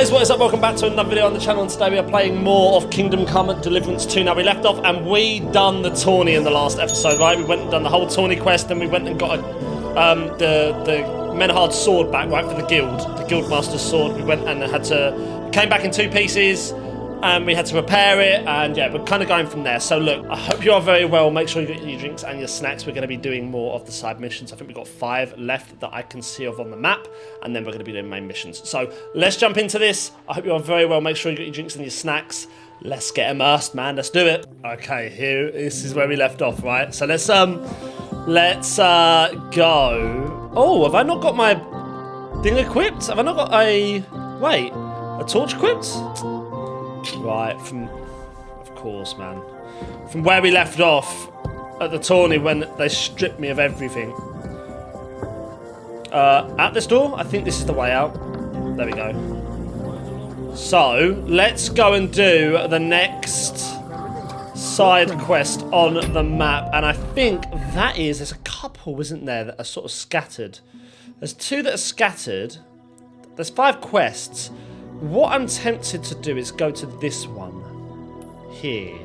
guys, what is up? Welcome back to another video on the channel, and today we are playing more of Kingdom Come Deliverance 2. Now, we left off and we done the tourney in the last episode, right? We went and done the whole tourney quest, and we went and got the Menhard's sword back, right, for the Guildmaster's sword. We went and came back in 2 pieces, and we had to repair it, and yeah, we're kind of going from there. So look, I hope you are very well. Make sure you get your drinks and your snacks. We're going to be doing more of the side missions. I think we've got 5 left that I can see of on the map, and then we're going to be doing main missions. So let's jump into this. I hope you are very well. Make sure you get your drinks and your snacks. Let's get immersed, man. Let's do it. Okay, this is where we left off, right? So let's go. Oh, have I not got my thing equipped? Have I not got a torch equipped? Right, of course, man. From where we left off at the tourney when they stripped me of everything. At this door, I think this is the way out. There we go. So, let's go and do the next side quest on the map. And I think there's a couple, isn't there, that are sort of scattered. There's 2 that are scattered. There's 5 quests. What I'm tempted to do is go to this one here.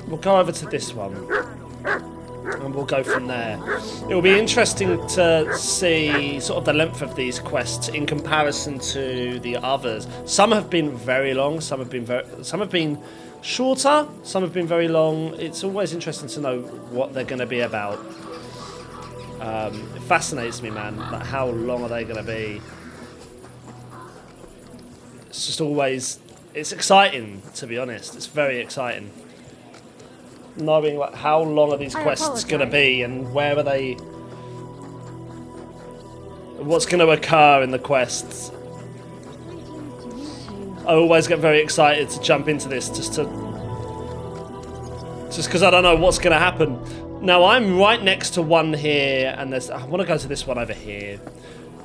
We'll go over to this one and we'll go from there. It will be interesting to see sort of the length of these quests in comparison to the others. Some have been very long, some have been shorter, some have been very long. It's always interesting to know what they're going to be about. It fascinates me, man. Like, how long are they going to be? It's just always, it's exciting, to be honest. It's very exciting. Knowing like how long are these quests going to be and where are they, what's going to occur in the quests. I always get very excited to jump into this just because I don't know what's going to happen. Now I'm right next to one here, and I want to go to this one over here.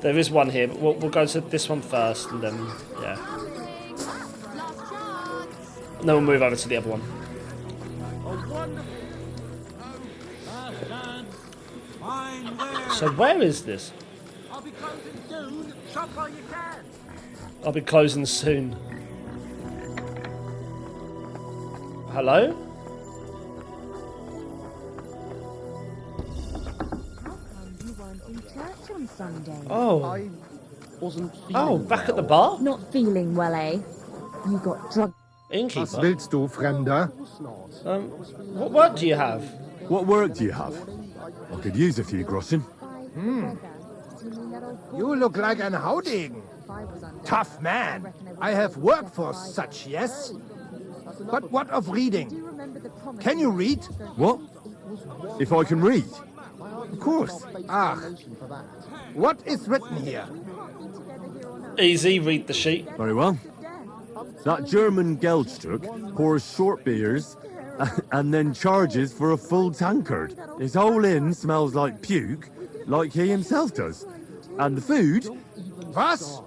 There is one here, but we'll go to this one first, and then, yeah. And then we'll move over to the other one. So where is this? I'll be closing soon. Shop while you can. I'll be closing soon. Hello? Oh. I wasn't feeling back well. at the bar? Not feeling well, eh? You got drunk. Innkeeper. Was willst du, Fremder? What work do you have? What work do you have? I could use a few groschen. You look like an Haudegen. Tough man. I have work for such, yes? But what of reading? Can you read? What? If I can read? Of course. Ah. What is written here? Easy, read the sheet. Very well. That German Geldstruck pours short beers and then charges for a full tankard. His whole inn smells like puke, like he himself does. And the food? Was?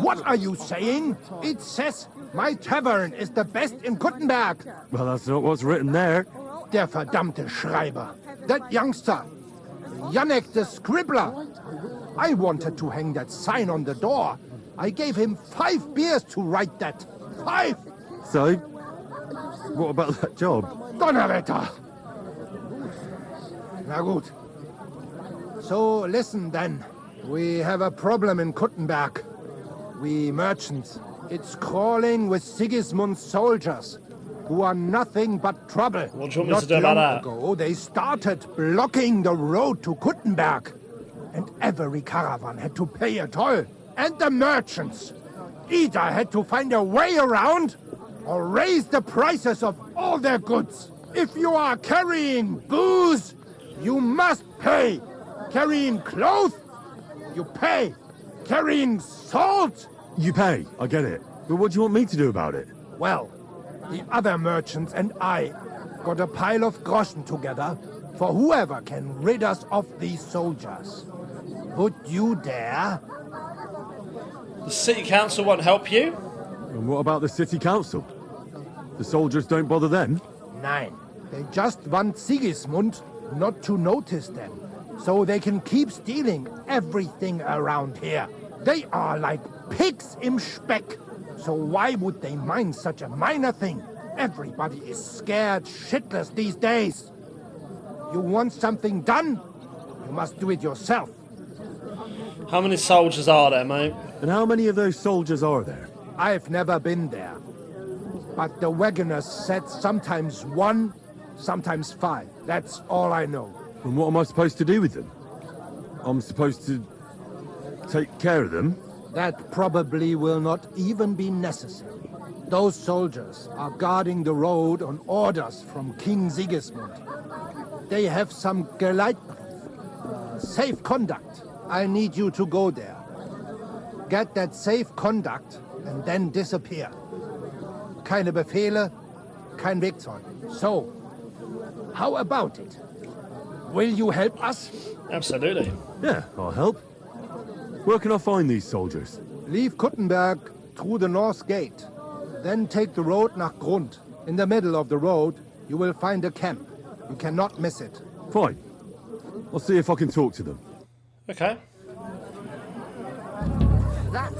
What are you saying? It says my tavern is the best in Kuttenberg. Well, that's not what's written there. Der verdammte Schreiber. That youngster. Janek the scribbler. I wanted to hang that sign on the door. I gave him 5 beers to write that. 5! So, what about that job? Donnerwetter! Na gut. So, listen then. We have a problem in Kuttenberg. We merchants. It's crawling with Sigismund's soldiers, who are nothing but trouble. What do you want me to do about that? Ago, they started blocking the road to Kuttenberg. And every caravan had to pay a toll. And the merchants either had to find a way around or raise the prices of all their goods. If you are carrying booze, you must pay. Carrying clothes, you pay. Carrying salt, You pay, I get it. But what do you want me to do about it? well, the other merchants and I got a pile of groschen together for whoever can rid us of these soldiers. Would you dare? The city council won't help you? And what about the city council? The soldiers don't bother them? Nein, they just want Sigismund not to notice them, so they can keep stealing everything around here. They are like pigs im Speck. So why would they mind such a minor thing? Everybody is scared shitless these days. You want something done? You must do it yourself. How many soldiers are there, mate? And how many of those soldiers are there? I've never been there. But the wagoners said sometimes 1, sometimes 5. That's all I know. And what am I supposed to do with them? I'm supposed to take care of them? That probably will not even be necessary. Those soldiers are guarding the road on orders from King Sigismund. They have some Geleitbrief, safe conduct. I need you to go there. Get that safe conduct and then disappear. Keine Befehle, kein Wegzeug. So, how about it? Will you help us? Absolutely. Yeah, I'll help. Where can I find these soldiers? Leave Kuttenberg through the north gate. Then take the road nach Grund. In the middle of the road, you will find a camp. You cannot miss it. Fine. I'll see if I can talk to them. Okay.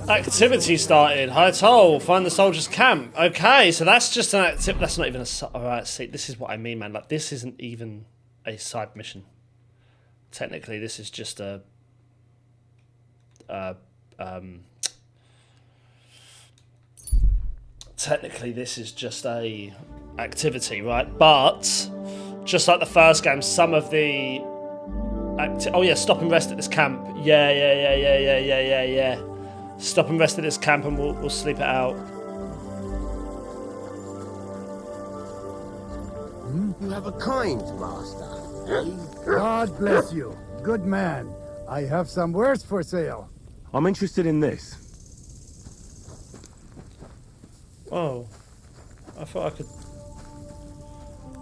Activity started. High toll. Find the soldiers' camp. Okay, so that's just an activity. That's not even a. Alright, see, this is what I mean, man. Like, this isn't even a side mission. Technically, this is just a. Technically, this is just a activity, right? But just like the first game, some of the. Oh yeah, stop and rest at this camp. Yeah. Stop and rest at this camp, and we'll sleep it out. You have a kind master. God bless you. Good man. I have some wares for sale. I'm interested in this. Oh, I thought I could.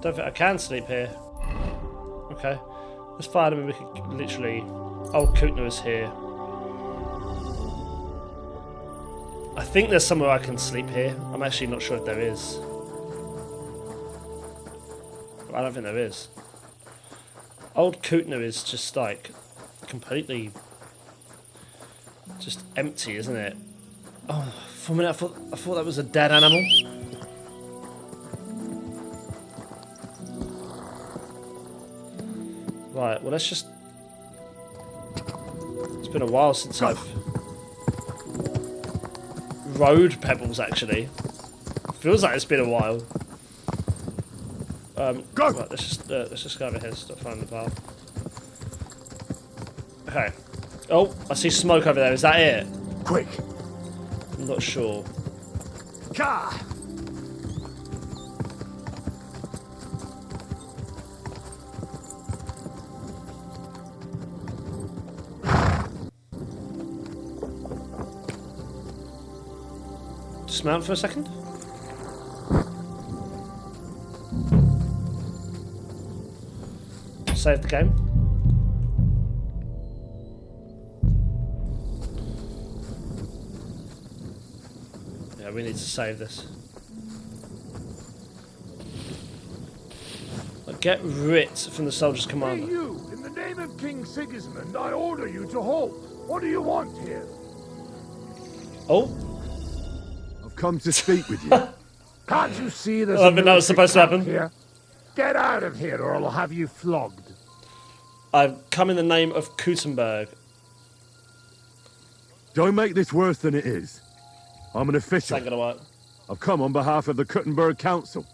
Don't think I can sleep here. Okay, let's find him and we could literally. Oh, Kutner is here. I think there's somewhere I can sleep here. I'm actually not sure if there is. I don't think there is. Old Kutner is just like completely just empty, isn't it? Oh, for a minute I thought that was a dead animal. Right, well let's just. It's been a while since I've rode pebbles. Actually, feels like it's been a while. Right, let's just go over here. Stop finding the path. Okay. Oh, I see smoke over there. Is that it? Quick. I'm not sure. Ka! Dismount for a second. Save the game. Yeah, we need to save this. Get writ from the soldier's commander. Hey, you! In the name of King Sigismund, I order you to halt. What do you want here? Oh, I've come to speak with you. Can't you see there's I think that was supposed to happen. here? Get out of here or I'll have you flogged. I've come in the name of Kuttenberg. Don't make this worse than it is. I'm an official. Ain't gonna work. I've come on behalf of the Kuttenberg Council.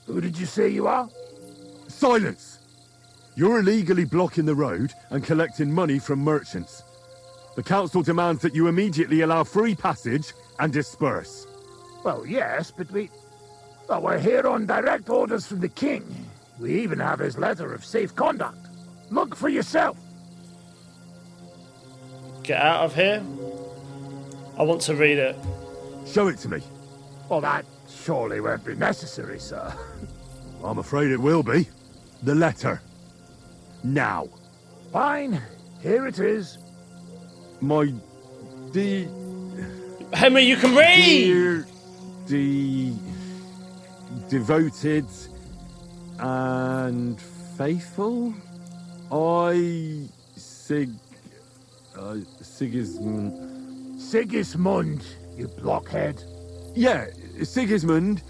Who did you say you are? Silence! You're illegally blocking the road and collecting money from merchants. The council demands that you immediately allow free passage and disperse. Well, yes, but well, we're here on direct orders from the king. We even have his letter of safe conduct. Look for yourself. Get out of here. I want to read it. Show it to me. Well, that surely won't be necessary, sir. I'm afraid it will be. The letter. Now. Fine. Here it is. My Henry, you can read! dear, devoted and faithful, Sigismund, you blockhead. Yeah, Sigismund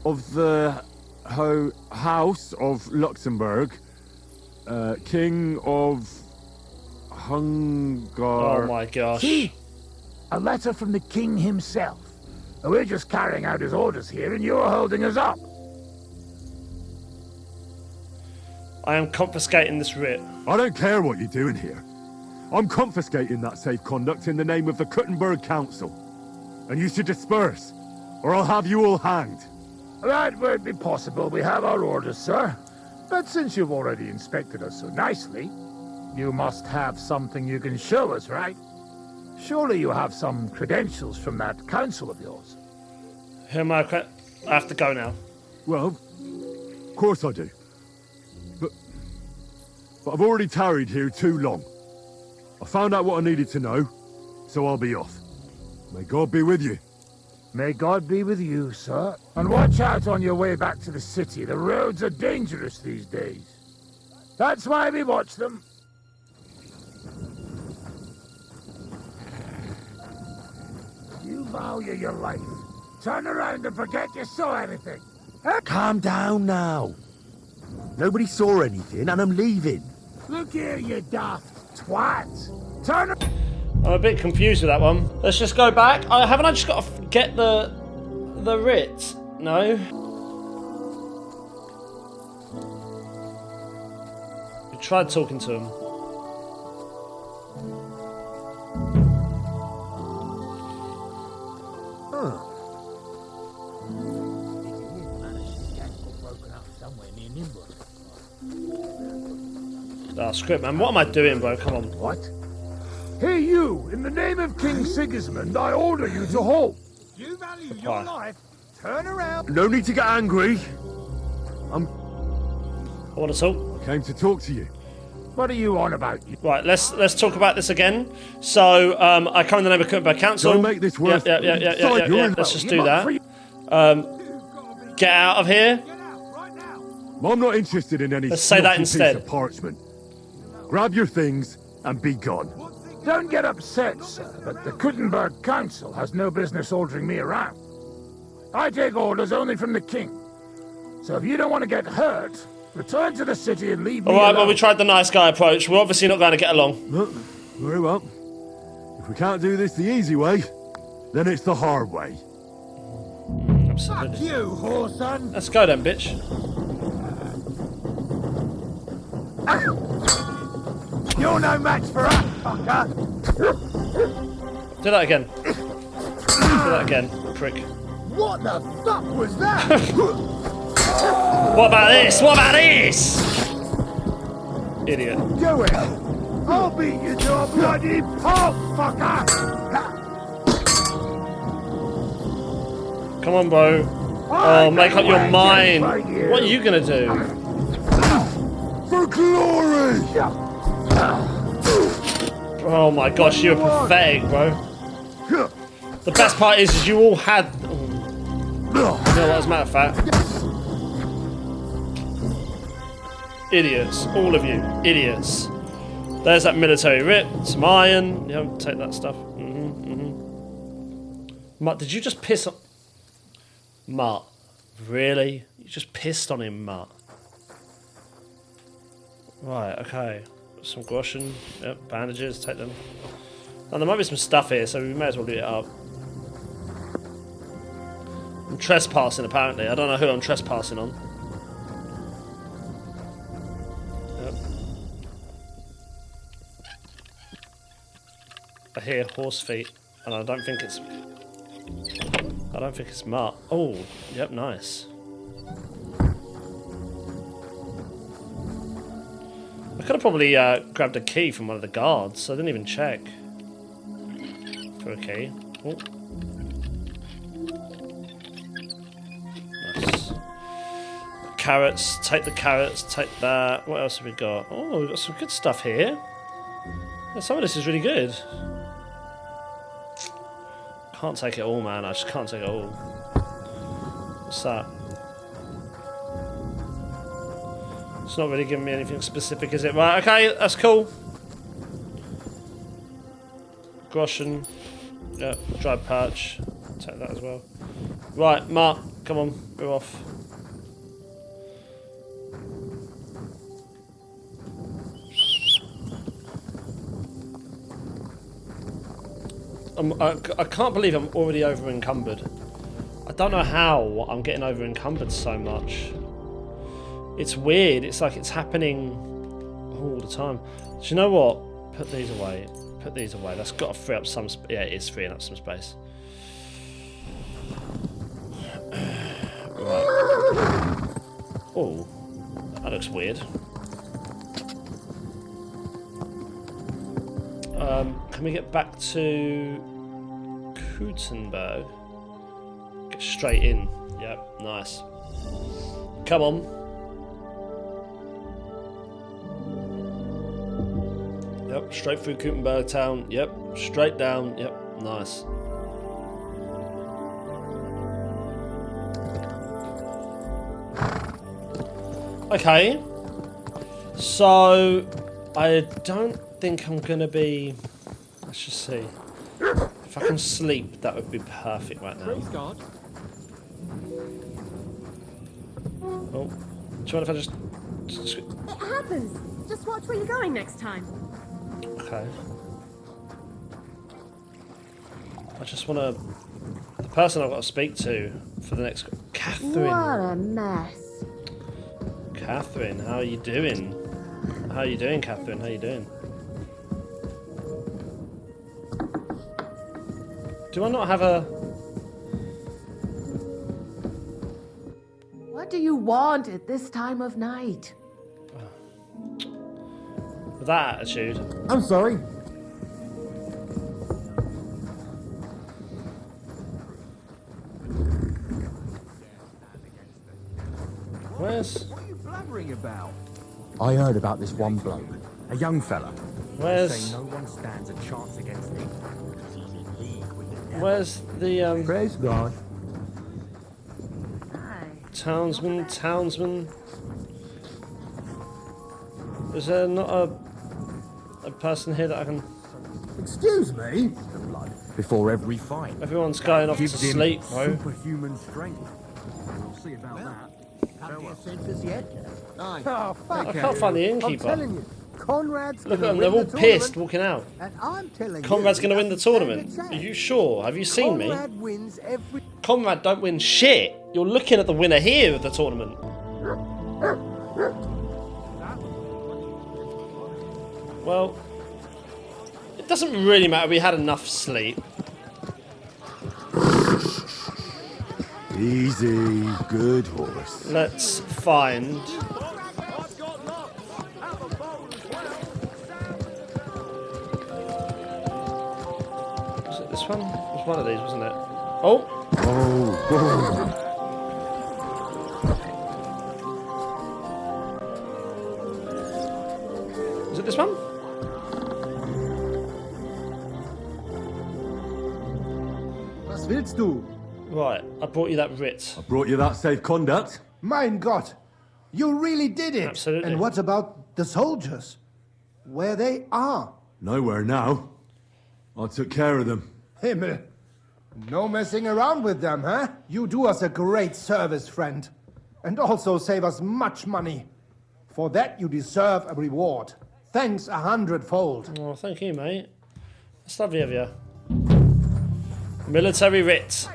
of the House of Luxembourg, King of Hungar. Oh my gosh. See? A letter from the king himself. We're just carrying out his orders here, and you're holding us up. I am confiscating this writ. I don't care what you're doing here. I'm confiscating that safe conduct in the name of the Kuttenberg Council. And you should disperse, or I'll have you all hanged. That won't be possible. We have our orders, sir. But since you've already inspected us so nicely, you must have something you can show us, right? Surely you have some credentials from that council of yours. Who am I? I have to go now. Well, of course I do. But I've already tarried here too long. I found out what I needed to know, so I'll be off. May God be with you. May God be with you, sir. And watch out on your way back to the city. The roads are dangerous these days. That's why we watch them. You value your life. Turn around and forget you saw anything. Calm down now. Nobody saw anything, and I'm leaving. Look here, you daft twat. Turn around. I'm a bit confused with that one. Let's just go back. Haven't I just got to get the writ? No. We tried talking to him. Oh, screw it, man. What am I doing, bro? Come on. What? Hey, you! In the name of King Sigismund, I order you to halt. You value your life. Turn around. No need to get angry. I want to talk. Came to talk to you. What are you on about? Right, let's talk about this again. So, I come in the name of Kuttenberg Council. Don't make this worse. Yeah. Let's just do that. Get out of here. I'm not interested in any Let's say that snotty instead. piece of parchment. Grab your things and be gone. Don't get upset, sir, but the Kuttenberg Council has no business ordering me around. I take orders only from the king. So if you don't want to get hurt, return to the city and leave me Alright, alone. well, we tried the nice guy approach. We're obviously not going to get along. Look, very well. If we can't do this the easy way, then it's the hard way. Absolutely. You, whoreson. Let's go then, bitch. You're no match for us, fucker. Do that again. Do that again, prick. What the fuck was that? What about this? What about this? Idiot. Do it! I'll beat you to a bloody pulp, fucker! Come on, bro. Oh, make up your mind. What are you going to do? For glory! Oh my gosh, you're pathetic, bro. The best part is you all had... You know what, as a matter of fact. Idiots. All of you. Idiots. There's that military writ. Some iron. Yeah, take that stuff. Mutt, did you just piss on... Mutt. Really? You just pissed on him, Mutt. Right, okay. Some groschen. Yep, bandages. Take them. And there might be some stuff here, so we may as well do it up. I'm trespassing, apparently. I don't know who I'm trespassing on. Yep. I hear horse feet, and I don't think it's Mart. Oh, yep, nice. I could have probably grabbed a key from one of the guards, so I didn't even check for a key. Oh. Nice. Carrots, take the carrots, take that. What else have we got? Oh, we've got some good stuff here. Yeah, some of this is really good. Can't take it all, man. I just can't take it all. What's that? It's not really giving me anything specific, is it? Right, okay, that's cool. Groschen. Yeah, dried perch. Take that as well. Right, Mark, come on, we're off. I can't believe I'm already over encumbered. I don't know how I'm getting over encumbered so much. It's weird. It's like it's happening all the time. Do you know what? Put these away. Put these away. That's got to free up some. Yeah, it is freeing up some space. Right. Oh, that looks weird. Can we get back to Kuttenberg? Get straight in. Yep, nice. Come on. Yep, straight through Kuttenberg town. Yep, straight down. Yep, nice. Okay. So, I don't think I'm gonna be. Let's just see. If I can sleep, that would be perfect right now. Oh, do you mind if I just... It happens. Just watch where you're going next time. Okay. I just want to... The person I've got to speak to for the next... Catherine. What a mess. Catherine, how are you doing? How are you doing, Catherine? How are you doing? Do I not have a... What do you want at this time of night? With that attitude? I'm sorry. Where's... What are you blabbering about? I heard about this one bloke, a young fella. Where's... Saying no one stands a chance against him. Where's the, Praise God. Townsman? Is there not a person here that I can... Excuse me? Before every fight. Everyone's going off to sleep, bro. Superhuman strength. We'll see about that. Census yet? Oh, fuck. I can't find the I'm innkeeper. telling you, Conrad's Look at gonna them, they're win all the pissed tournament, walking out. and I'm telling Conrad's you, going to win the doesn't stand a tournament. Are chance. you sure? Have you seen me? Conrad wins every... Conrad don't win shit. You're looking at the winner here of the tournament. Well, it doesn't really matter. We had enough sleep. Easy, good horse. Let's find... Was it this one? It was one of these, wasn't it? Oh! Oh, Is it this one? Was willst du? Right, I brought you that writ. I brought you that safe conduct. Mein Gott, you really did it. Absolutely. And what about the soldiers? Where they are? Nowhere now. I took care of them. Himmel. No messing around with them, huh? You do us a great service, friend. And also save us much money. For that you deserve a reward. Thanks 100-fold. Oh, thank you, mate. That's lovely of you. Military writ.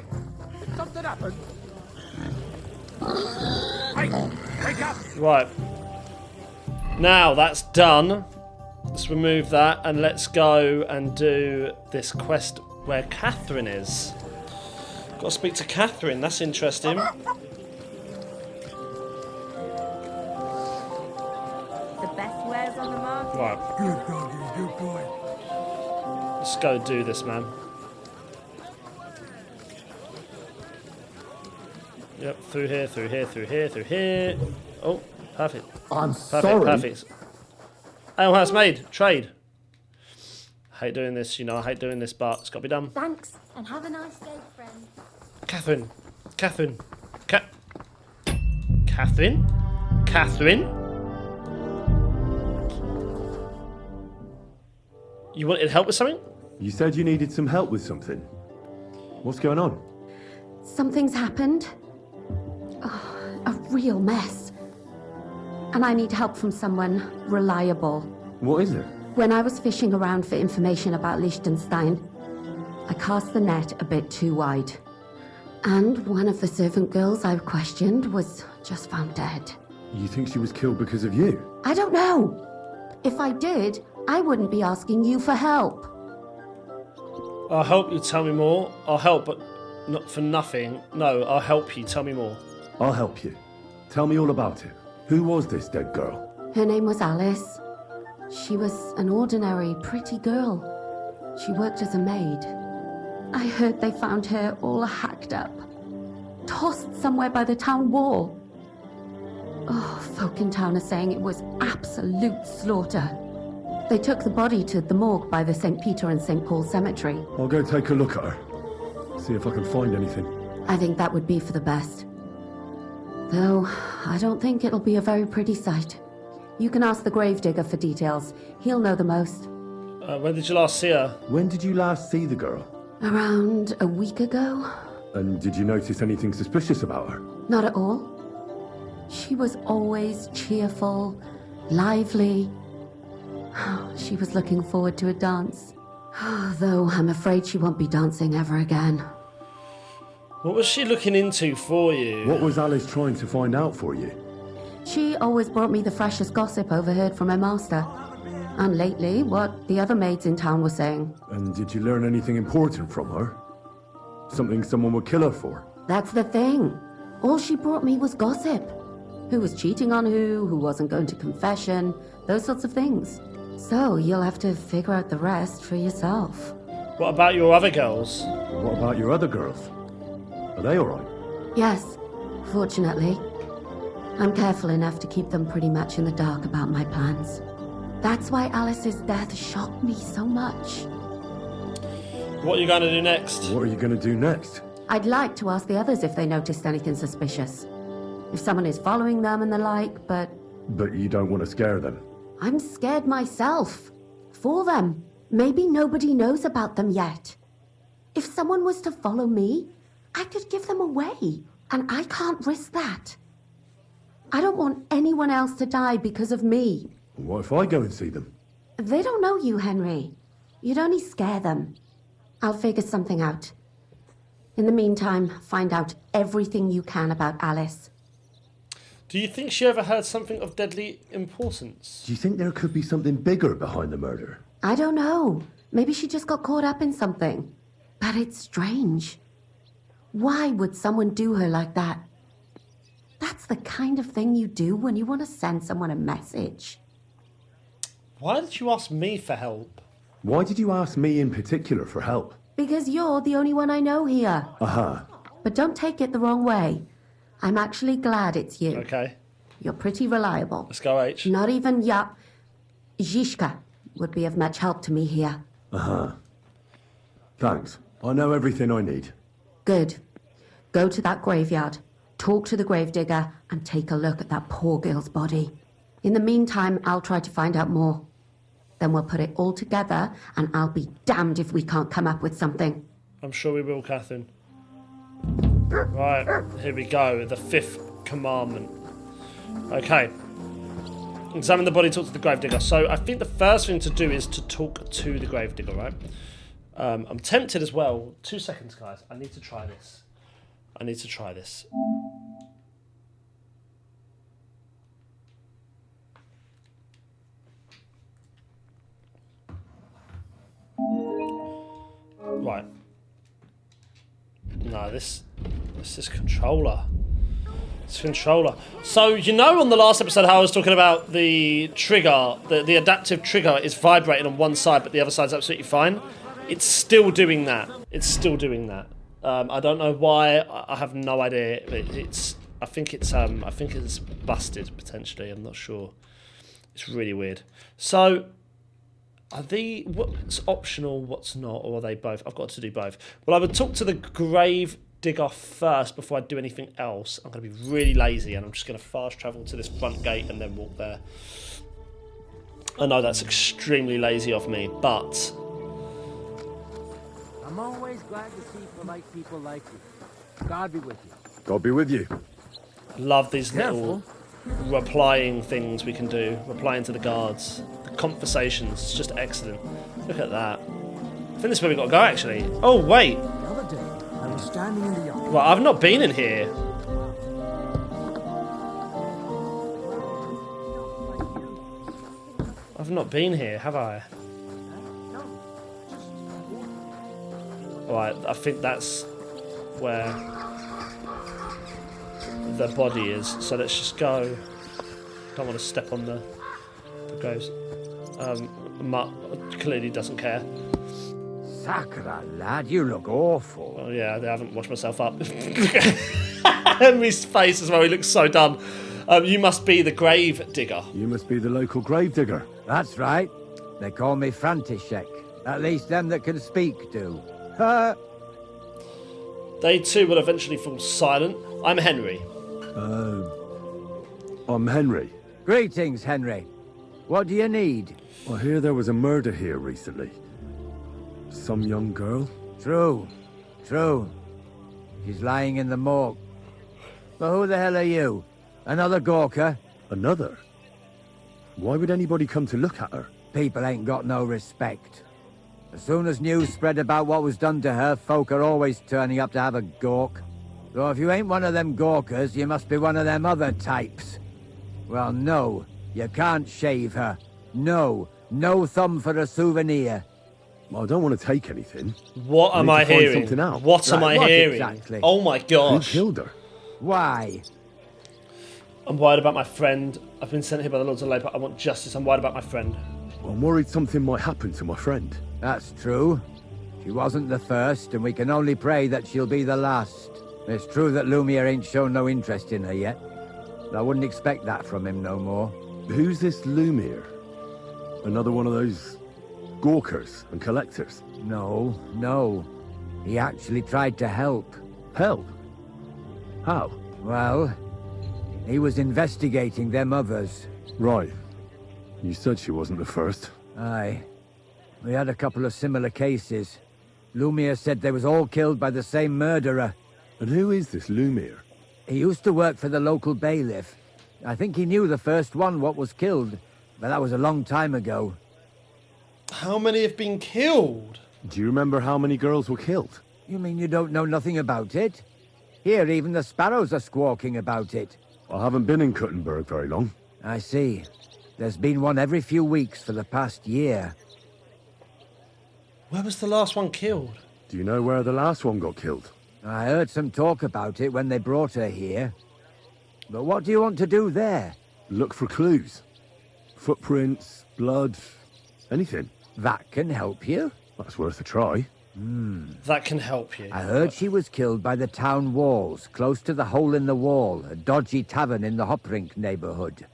Something happened. Wake up! Right. Now that's done. Let's remove that and let's go and do this quest where Catherine is. Got to speak to Catherine. That's interesting. The best wares on the market. Right. Good doggy, good boy. Let's go do this, man. Yep, through here, through here, through here, through here. Oh, perfect. I'm Perfect, sorry. perfect. Alehouse made. Trade. I hate doing this, you know, I hate doing this, but it's got to be done. Thanks, and have a nice day, friend. Catherine. Catherine. Catherine? Catherine? You wanted help with something? You said you needed some help with something. What's going on? Something's happened. Oh, a real mess. And I need help from someone reliable. What is it? When I was fishing around for information about Liechtenstein, I cast the net a bit too wide. And one of the servant girls I questioned was just found dead. You think she was killed because of you? I don't know. If I did, I wouldn't be asking you for help. I'll help you, tell me more. I'll help, but not for nothing. No, I'll help you, tell me more. I'll help you. Tell me all about it. Who was this dead girl? Her name was Alice. She was an ordinary, pretty girl. She worked as a maid. I heard they found her all hacked up, tossed somewhere by the town wall. Oh, folk in town are saying it was absolute slaughter. They took the body to the morgue by the St. Peter and St. Paul cemetery. I'll go take a look at her. See if I can find anything. I think that would be for the best. Though, I don't think it'll be a very pretty sight. You can ask the gravedigger for details. He'll know the most. When did you last see her? When did you last see the girl? Around a week ago? And did you notice anything suspicious about her? Not at all. She was always cheerful, lively. She was looking forward to a dance. Though I'm afraid she won't be dancing ever again. What was she looking into for you? What was Alice trying to find out for you? She always brought me the freshest gossip overheard from her master. And lately, what the other maids in town were saying. And did you learn anything important from her? Something someone would kill her for? That's the thing. All she brought me was gossip. Who was cheating on who wasn't going to confession, those sorts of things. So you'll have to figure out the rest for yourself. What about your other girls? What about your other girls? Are they alright? Yes, fortunately. I'm careful enough to keep them pretty much in the dark about my plans. That's why Alice's death shocked me so much. What are you going to do next? What are you going to do next? I'd like to ask the others if they noticed anything suspicious. If someone is following them and the like, but... But you don't want to scare them? I'm scared myself. For them. Maybe nobody knows about them yet. If someone was to follow me, I could give them away. And I can't risk that. I don't want anyone else to die because of me. What if I go and see them? They don't know you, Henry. You'd only scare them. I'll figure something out. In the meantime, find out everything you can about Alice. Do you think she ever heard something of deadly importance? Do you think there could be something bigger behind the murder? I don't know. Maybe she just got caught up in something. But it's strange. Why would someone do her like that? That's the kind of thing you do when you want to send someone a message. Why did you ask me for help? Why did you ask me in particular for help? Because you're the only one I know here. Aha. But don't take it the wrong way. I'm actually glad it's you. Okay. You're pretty reliable. Let's go, H. Not even Zizka would be of much help to me here. Uh-huh. Thanks. I know everything I need. Good. Go to that graveyard, talk to the gravedigger, and take a look at that poor girl's body. In the meantime, I'll try to find out more. Then we'll put it all together, and I'll be damned if we can't come up with something. I'm sure we will, Catherine. Right, here we go. The fifth commandment. Okay. Examine the body, talk to the gravedigger. So I think the first thing to do is to talk to the gravedigger, right? I'm tempted as well. 2 seconds, guys. I need to try this. Right. No, this is controller. It's controller. So, you know on the last episode how I was talking about the trigger, the adaptive trigger is vibrating on one side, but the other side's absolutely fine? It's still doing that. I don't know why. I have no idea. I think it's busted potentially. I'm not sure. It's really weird. So, what's optional, what's not, or are they both? I've got to do both. Well, I would talk to the grave digger first before I do anything else. I'm going to be really lazy and I'm just going to fast travel to this front gate and then walk there. I know that's extremely lazy of me, but I'm always Always glad to see polite people like you. God be with you. God be with you. Love these Careful. little replying things we can do. Replying to the guards. The conversations. It's just excellent. Look at that. I think this is where we got to go, actually. Oh, wait. The other day, I was standing in the yard. Well, I've not been in here. I've not been here, have I? Right, I think that's where the body is. So let's just go. Don't want to step on the graves. Mutt clearly doesn't care. Sacra, lad, you look awful. Oh yeah, I haven't washed myself up. Henry's face as well, he looks so done. You must be the grave digger. You must be the local grave digger. That's right. They call me František. At least them that can speak do. They too will eventually fall silent. I'm Henry. I'm Henry. Greetings, Henry. What do you need? I hear there was a murder here recently. Some young girl? True. She's lying in the morgue. But who the hell are you? Another Gawker? Another? Why would anybody come to look at her? People ain't got no respect. As soon as news spread about what was done to her, folk are always turning up to have a gawk. So if you ain't one of them Gawkers, you must be one of them other types. Well, no, you can't shave her. No thumb for a souvenir. I don't want to take anything. What am I need to find hearing? something out. What am I What hearing? exactly? Oh my Who gosh. killed her? Why? I'm worried about my friend. I've been sent here by the Lords of Labour. I want justice. I'm worried about my friend. I'm worried something might happen to my friend. That's true. She wasn't the first, and we can only pray that she'll be the last. It's true that Lumiere ain't shown no interest in her yet. But I wouldn't expect that from him no more. Who's this Lumiere? Another one of those gawkers and collectors? No. He actually tried to help. Help? How? Well, he was investigating them others. Right. You said she wasn't the first. Aye. We had a couple of similar cases. Lumiere said they was all killed by the same murderer. And who is this Lumiere? He used to work for the local bailiff. I think he knew the first one what was killed, but that was a long time ago. How many have been killed? Do you remember how many girls were killed? You mean you don't know nothing about it? Here, even the sparrows are squawking about it. I haven't been in Kuttenberg very long. I see. There's been one every few weeks for the past year. Where was the last one killed? Do you know where the last one got killed? I heard some talk about it when they brought her here. But what do you want to do there? Look for clues. Footprints, blood, anything. That can help you. That's worth a try. That can help you. I heard she was killed by the town walls, close to the Hole in the Wall, a dodgy tavern in the Hoprink neighborhood.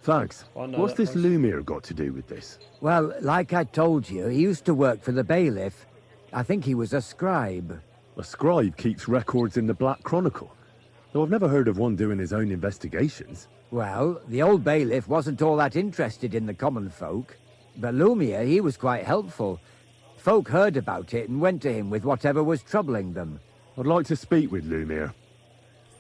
Thanks. I know What's that this place. Lumiere got to do with this? Well, like I told you, he used to work for the bailiff. I think he was a scribe. A scribe keeps records in the Black Chronicle. Though I've never heard of one doing his own investigations. Well, the old bailiff wasn't all that interested in the common folk. But Lumiere, he was quite helpful. Folk heard about it and went to him with whatever was troubling them. I'd like to speak with Lumiere. Do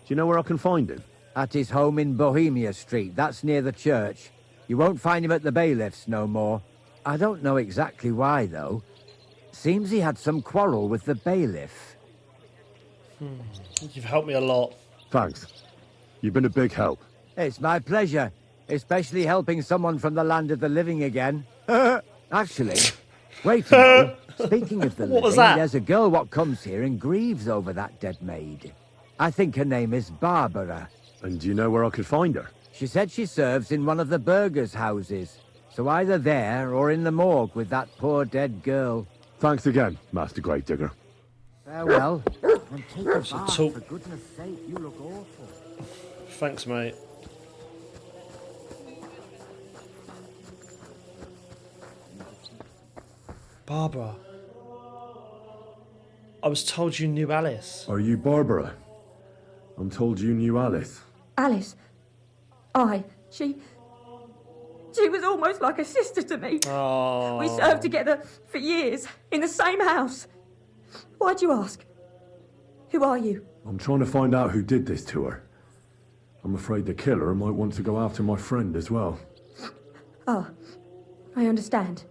you know where I can find him? At his home in Bohemia Street, that's near the church. You won't find him at the bailiff's no more. I don't know exactly why, though. Seems he had some quarrel with the bailiff. You've helped me a lot. Thanks. You've been a big help. It's my pleasure, especially helping someone from the land of the living again. Actually, wait a minute. Speaking of the What was living, that? there's a girl what comes here and grieves over that dead maid. I think her name is Barbara. And do you know where I could find her? She said she serves in one of the burgers' houses. So either there or in the morgue with that poor dead girl. Thanks again, Master Gravedigger. Farewell. And take a bath, talk- for goodness sake, you look awful. Thanks, mate. Barbara. I was told you knew Alice. Are you Barbara? I'm told you knew Alice. Alice. Aye, she was almost like a sister to me. Oh. We served together for years in the same house. Why'd you ask? Who are you? I'm trying to find out who did this to her. I'm afraid the killer might want to go after my friend as well. Oh, I understand.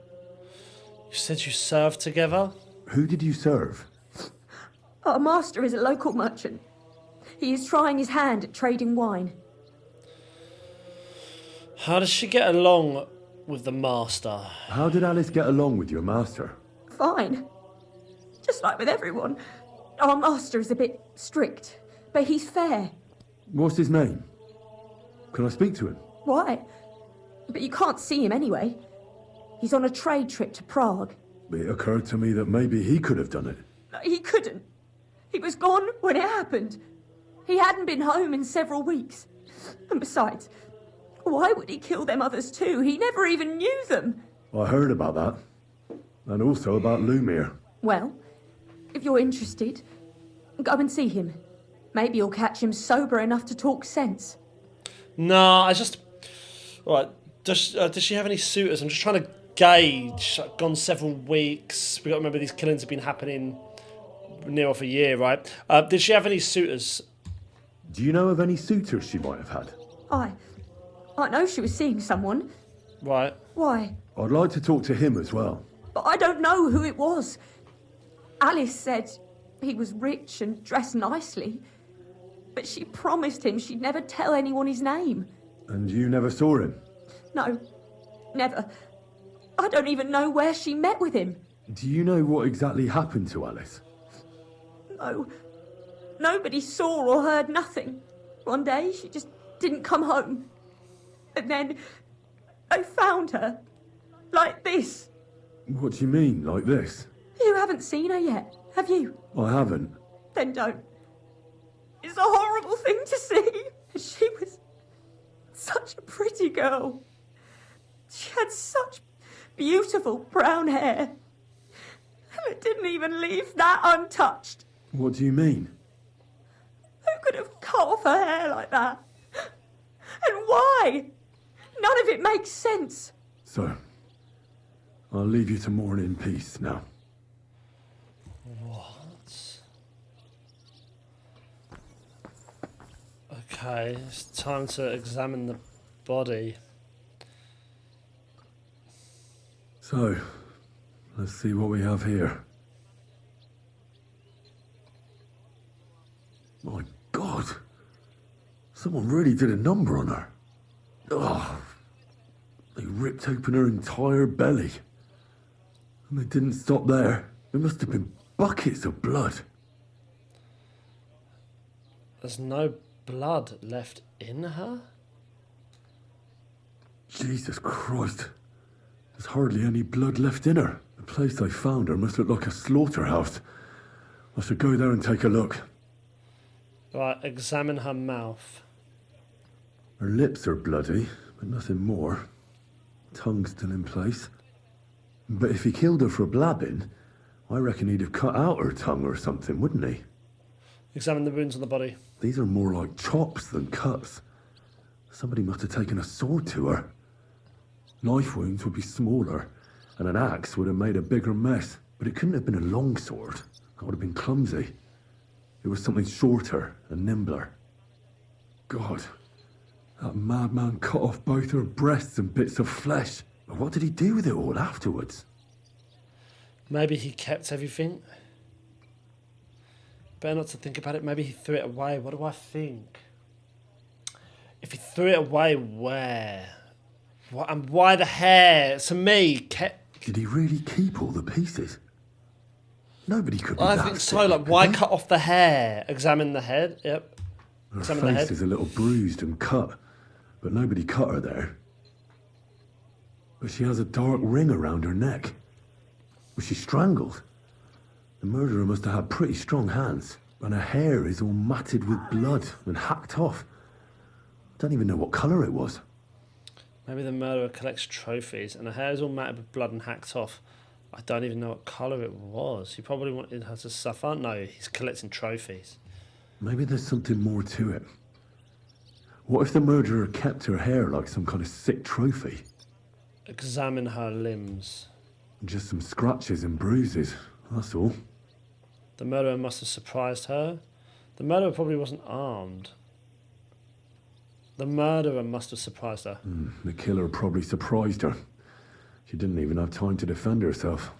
You said you served together? Who did you serve? Our master is a local merchant. He is trying his hand at trading wine. How does she get along with the master? How did Alice get along with your master? Fine. Just like with everyone. Our master is a bit strict, but he's fair. What's his name? Can I speak to him? Why? But you can't see him anyway. He's on a trade trip to Prague. It occurred to me that maybe he could have done it. He couldn't. He was gone when it happened. He hadn't been home in several weeks. And besides, why would he kill them others too? He never even knew them. I heard about that. And also about Lumir. Well, if you're interested, go and see him. Maybe you'll catch him sober enough to talk sense. No, Right, does she have any suitors? I'm just trying to gauge. Gone several weeks. We got to remember these killings have been happening near off a year, right? Did she have any suitors? Do you know of any suitors she might have had? I know she was seeing someone. Right. Why? I'd like to talk to him as well. But I don't know who it was. Alice said he was rich and dressed nicely. But she promised him she'd never tell anyone his name. And you never saw him? No, never. I don't even know where she met with him. Do you know what exactly happened to Alice? No. Nobody saw or heard nothing. One day she just didn't come home. And then I found her. Like this. What do you mean, like this? You haven't seen her yet, have you? I haven't. Then don't. It's a horrible thing to see. She was such a pretty girl. She had such beautiful brown hair. And it didn't even leave that untouched. What do you mean? Who could have cut off her hair like that? And why? None of it makes sense. So, I'll leave you to mourn in peace now. What? Okay, it's time to examine the body. So, let's see what we have here. My God! Someone really did a number on her. Ugh. They ripped open her entire belly. And they didn't stop there. There must have been buckets of blood. There's no blood left in her? Jesus Christ. There's hardly any blood left in her. The place I found her must look like a slaughterhouse. I should go there and take a look. Right, examine her mouth. Her lips are bloody, but nothing more. Tongue's still in place. But if he killed her for blabbing, I reckon he'd have cut out her tongue or something, wouldn't he? Examine the wounds on the body. These are more like chops than cuts. Somebody must have taken a sword to her. Knife wounds would be smaller, and an axe would have made a bigger mess. But it couldn't have been a long sword. That would have been clumsy. It was something shorter and nimbler. God, that madman cut off both her breasts and bits of flesh. But what did he do with it all afterwards? Maybe he kept everything. Better not to think about it. Maybe he threw it away. What do I think? If he threw it away, where? What, and why the hair? To me, did he really keep all the pieces? Nobody could be I that think sick, so. Like, could why they? cut off the hair? Examine the head. Yep. Her Examine the face head. is a little bruised and cut, but nobody cut her there. But she has a dark ring around her neck. Was she strangled? The murderer must have had pretty strong hands, and her hair is all matted with blood and hacked off. I don't even know what colour it was. Maybe the murderer collects trophies, and her hair is all matted with blood and hacked off. I don't even know what colour it was. He probably wanted her to suffer. No, he's collecting trophies. Maybe there's something more to it. What if the murderer kept her hair like some kind of sick trophy? Examine her limbs. Just some scratches and bruises, that's all. The murderer must have surprised her. The murderer probably wasn't armed. The murderer must have surprised her. The killer probably surprised her. She didn't even have time to defend herself.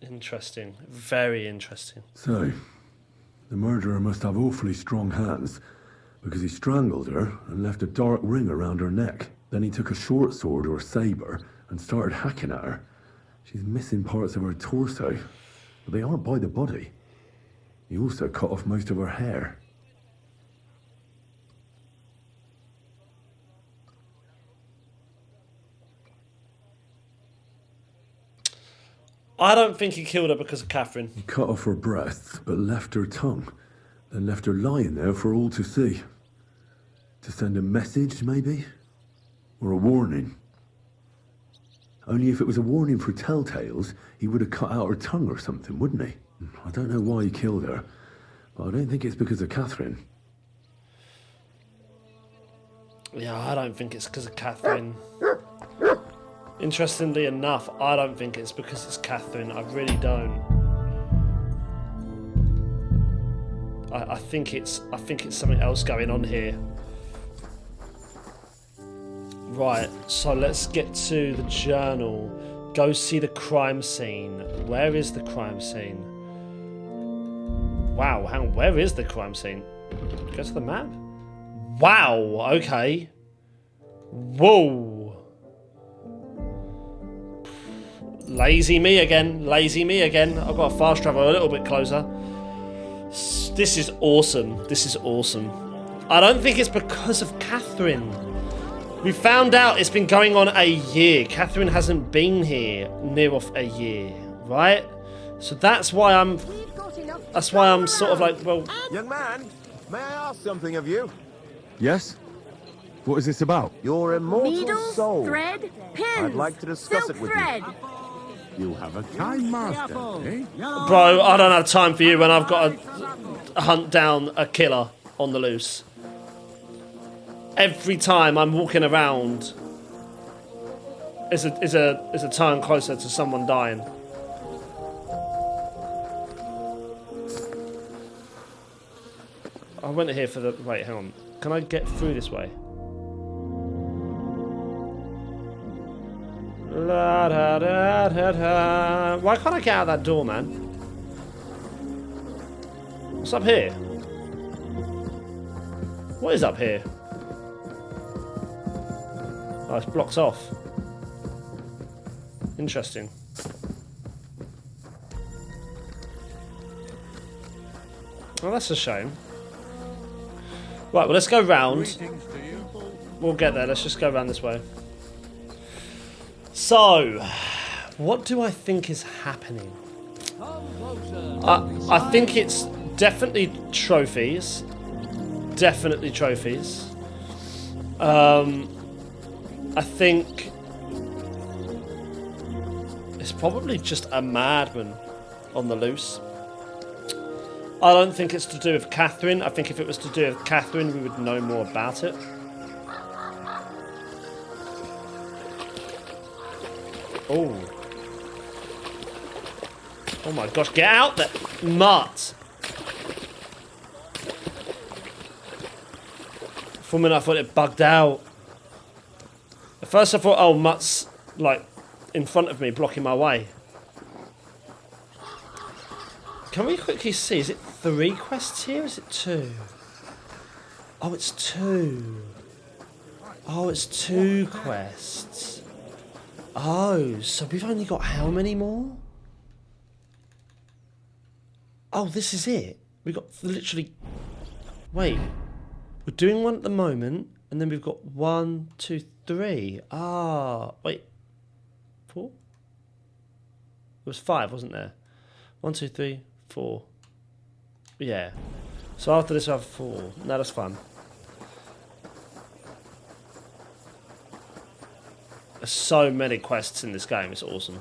Interesting. Very interesting. So, the murderer must have awfully strong hands, because he strangled her and left a dark ring around her neck. Then he took a short sword or saber and started hacking at her. She's missing parts of her torso, but they aren't by the body. He also cut off most of her hair. I don't think he killed her because of Catherine. He cut off her breasts, but left her tongue. Then left her lying there for all to see. To send a message, maybe? Or a warning? Only if it was a warning for telltales, he would have cut out her tongue or something, wouldn't he? I don't know why he killed her, but I don't think it's because of Catherine. Yeah, I don't think it's because of Catherine. Interestingly enough, I don't think it's because it's Catherine. I really don't. I think it's something else going on here. Right, so let's get to the journal. Go see the crime scene. Where is the crime scene? Wow, hang on, where is the crime scene? Go to the map? Wow, okay. Whoa. Lazy me again, lazy me again. I've got to fast travel a little bit closer. This is awesome, this is awesome. I don't think it's because of Catherine. We found out it's been going on a year. Catherine hasn't been here near off a year, right? So that's why I'm sort of like, well... Young man, may I ask something of you? Yes? What is this about? Your immortal Needles, soul. thread, pins, I'd like to discuss silk it with thread. you. You have a kind master, eh? Bro, I don't have time for you when I've got to hunt down a killer on the loose. Every time I'm walking around is a turn closer to someone dying. I went here for the... Wait, hang on. Can I get through this way? La, da, da, da, da. Why can't I get out that door, man? What's up here? What is up here? Oh, it's blocked off. Interesting. Well, that's a shame. Right, well, let's go round. We'll get there. Let's just go around this way. So, what do I think is happening? I think it's definitely trophies. Definitely trophies. I think it's probably just a madman on the loose. I don't think it's to do with Catherine. I think if it was to do with Catherine, we would know more about it. Oh. Oh my gosh, get out there! Mutt! For a minute I thought it bugged out. At first I thought, oh, Mutt's like in front of me, blocking my way. Can we quickly see, is it 3 quests here, or is it 2? Oh, it's 2. Oh, it's 2 quests. Oh, so we've only got how many more? Oh, this is it. We've got literally... Wait. We're doing one at the moment, and then we've got 1, 2, 3. Ah, wait. 4? It was 5, wasn't there? 1, 2, 3, 4. Yeah. So after this I have 4. No, that's fun. There's so many quests in this game, it's awesome.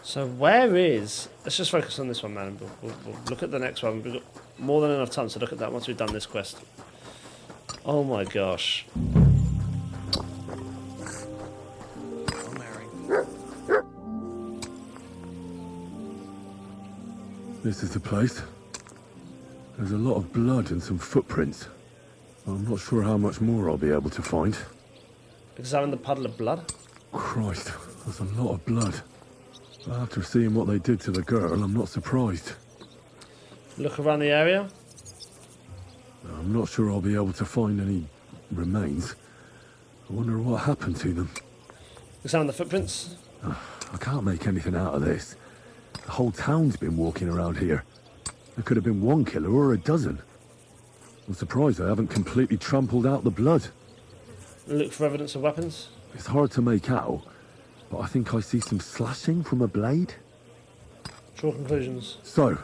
So where is... Let's just focus on this one, man. We'll look at the next one. We've got more than enough time to look at that once we've done this quest. Oh my gosh. This is the place. There's a lot of blood and some footprints. I'm not sure how much more I'll be able to find. Examine the puddle of blood. Christ, that's a lot of blood. After seeing what they did to the girl, I'm not surprised. Look around the area. I'm not sure I'll be able to find any remains. I wonder what happened to them. Examine the footprints. I can't make anything out of this. The whole town's been walking around here. There could have been one killer or a dozen. I'm surprised I haven't completely trampled out the blood. Look for evidence of weapons. It's hard to make out, but I think I see some slashing from a blade. Draw conclusions. So,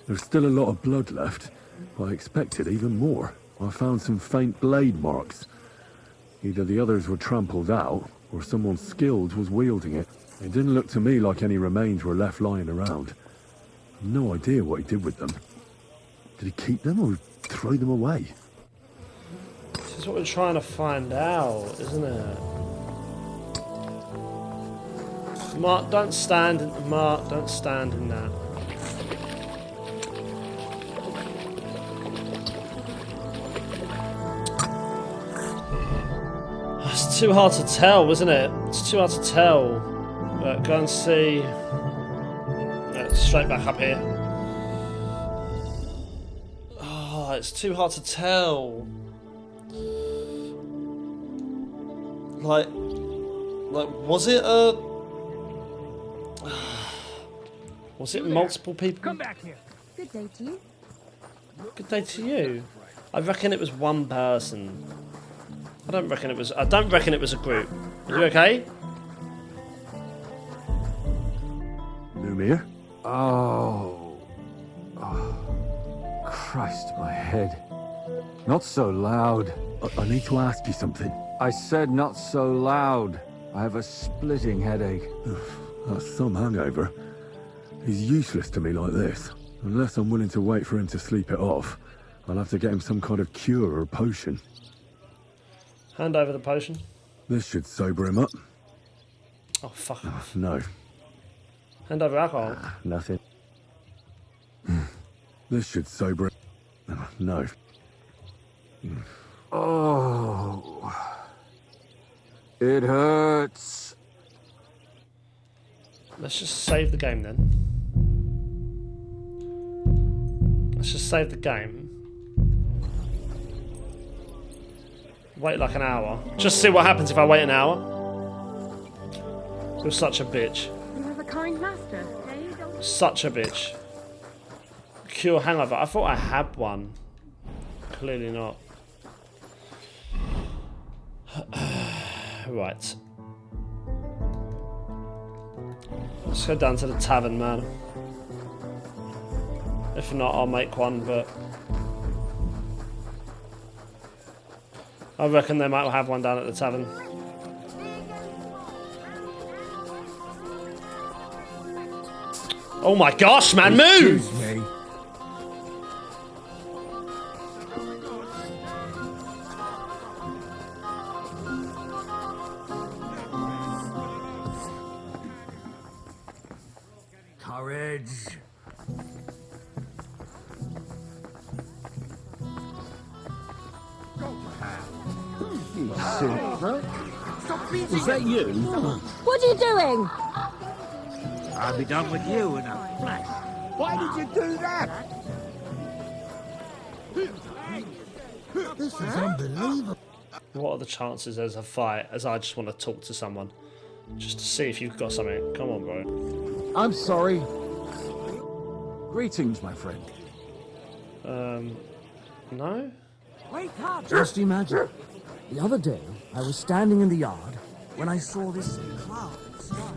there's still a lot of blood left. I expected even more. I found some faint blade marks. Either the others were trampled out, or someone skilled was wielding it. It didn't look to me like any remains were left lying around. I've no idea what he did with them. Did he keep them or throw them away? This is what we're trying to find out, isn't it? Mark, don't stand in that. It's too hard to tell, isn't it? It's too hard to tell. Go and see. Straight back up here. Oh, it's too hard to tell. Like, was it a? Was it multiple people? Come back here. Good day to you. Good day to you. I reckon it was one person. I don't reckon it was a group. Are you okay? Lumir? Oh. Christ, my head. Not so loud. I need to ask you something. I said not so loud. I have a splitting headache. That's some hangover. He's useless to me like this. Unless I'm willing to wait for him to sleep it off, I'll have to get him some kind of cure or potion. Hand over the potion. This should sober him up. Oh, fuck off. No. Hand over alcohol. Nothing. This should sober him. No. Oh. It hurts. Let's just save the game then. Let's just save the game. Wait like an hour. Just see what happens if I wait an hour. You're such a bitch. You have a kind master, eh? Such a bitch. Cure hangover. I thought I had one. Clearly not. Right. Let's go down to the tavern, man. If not, I'll make one, but I reckon they might have one down at the tavern. Oh my gosh, man, move! Excuse me. Courage. Was that you? What are you doing? I'll be done with you in a flash. Why did you do that? This is unbelievable. What are the chances there's a fight as I just want to talk to someone? Just to see if you've got something. Come on, bro. I'm sorry. Greetings, my friend. No? Just imagine. The other day, I was standing in the yard when I saw this cloud in the sky.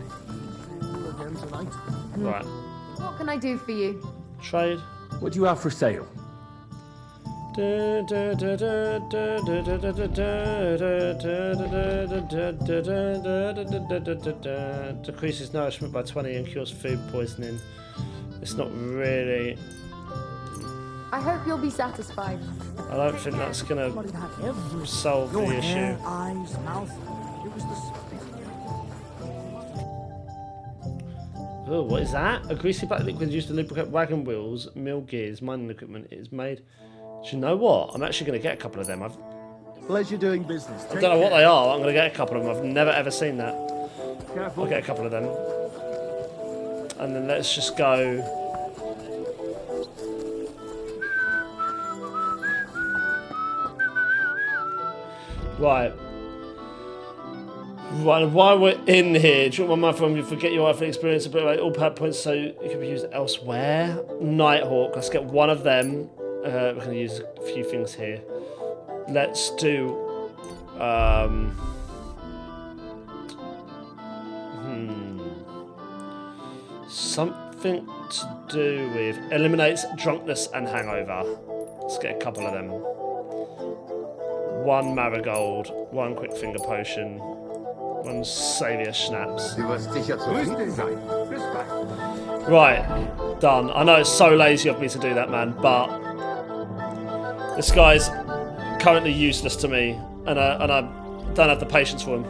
All again tonight. Right. What can I do for you? Trade. What do you have for sale? Decreases nourishment by 20 and cures food poisoning. It's not really. I hope you'll be satisfied. I don't think that's gonna But it had everything. solve the Your issue. hair, eyes, mouth. It was the Oh, what is that? A greasy black liquid used to lubricate wagon wheels, mill gears, mining equipment. It is made. Do you know what? I'm actually going to get a couple of them. Pleasure doing business. I don't know what they are. I'm going to get a couple of them. I've never ever seen that. Careful. I'll get a couple of them. And then let's just go. Right. Right, and while we're in here, do you want my phone? You forget your life experience a bit about all power points, so it can be used elsewhere. Nighthawk, let's get one of them. We're going to use a few things here. Let's do. Something to do with eliminates drunkenness and hangover. Let's get a couple of them. One marigold, one quick finger potion, one saviour schnapps. Right, done. I know it's so lazy of me to do that, man, but this guy's currently useless to me, and I don't have the patience for him.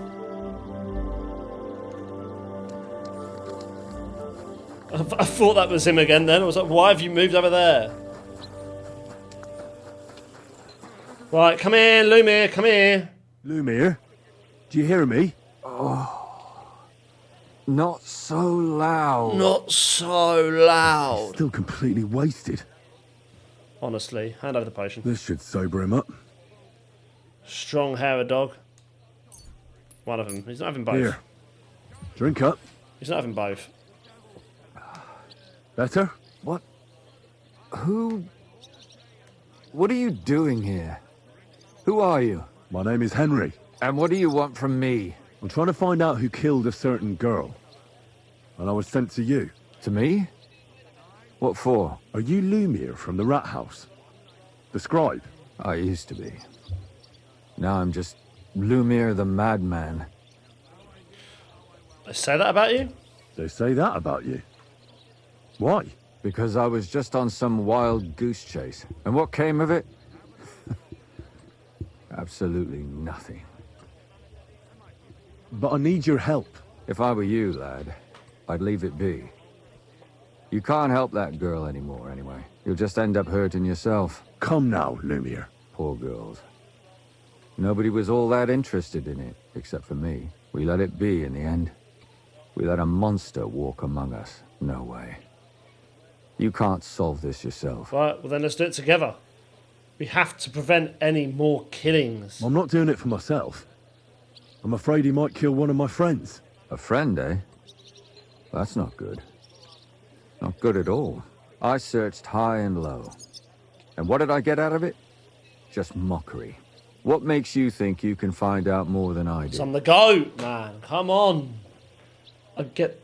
I thought that was him again then. I was like, why have you moved over there? Right, come here, Lumir, come here. Lumir, do you hear me? Not so loud. Not so loud. Still completely wasted. Honestly, hand over the potion. This should sober him up. Strong hair, dog. One of them. He's not having both. Here, drink up. He's not having both. Better? What? Who? What are you doing here? Who are you? My name is Henry. And what do you want from me? I'm trying to find out who killed a certain girl. And I was sent to you. To me? What for? Are you Lumir from the rat house? The scribe? I used to be. Now I'm just Lumir the madman. They say that about you? They say that about you. Why? Because I was just on some wild goose chase. And what came of it? Absolutely nothing. But I need your help. If I were you, lad, I'd leave it be. You can't help that girl anymore, anyway. You'll just end up hurting yourself. Come now, Lumir. Poor girls. Nobody was all that interested in it, except for me. We let it be in the end. We let a monster walk among us. No way. You can't solve this yourself. Right, well then let's do it together. We have to prevent any more killings. I'm not doing it for myself. I'm afraid he might kill one of my friends. A friend, eh? That's not good. Not good at all. I searched high and low. And what did I get out of it? Just mockery. What makes you think you can find out more than I did? I'm the goat, man. Come on. I get...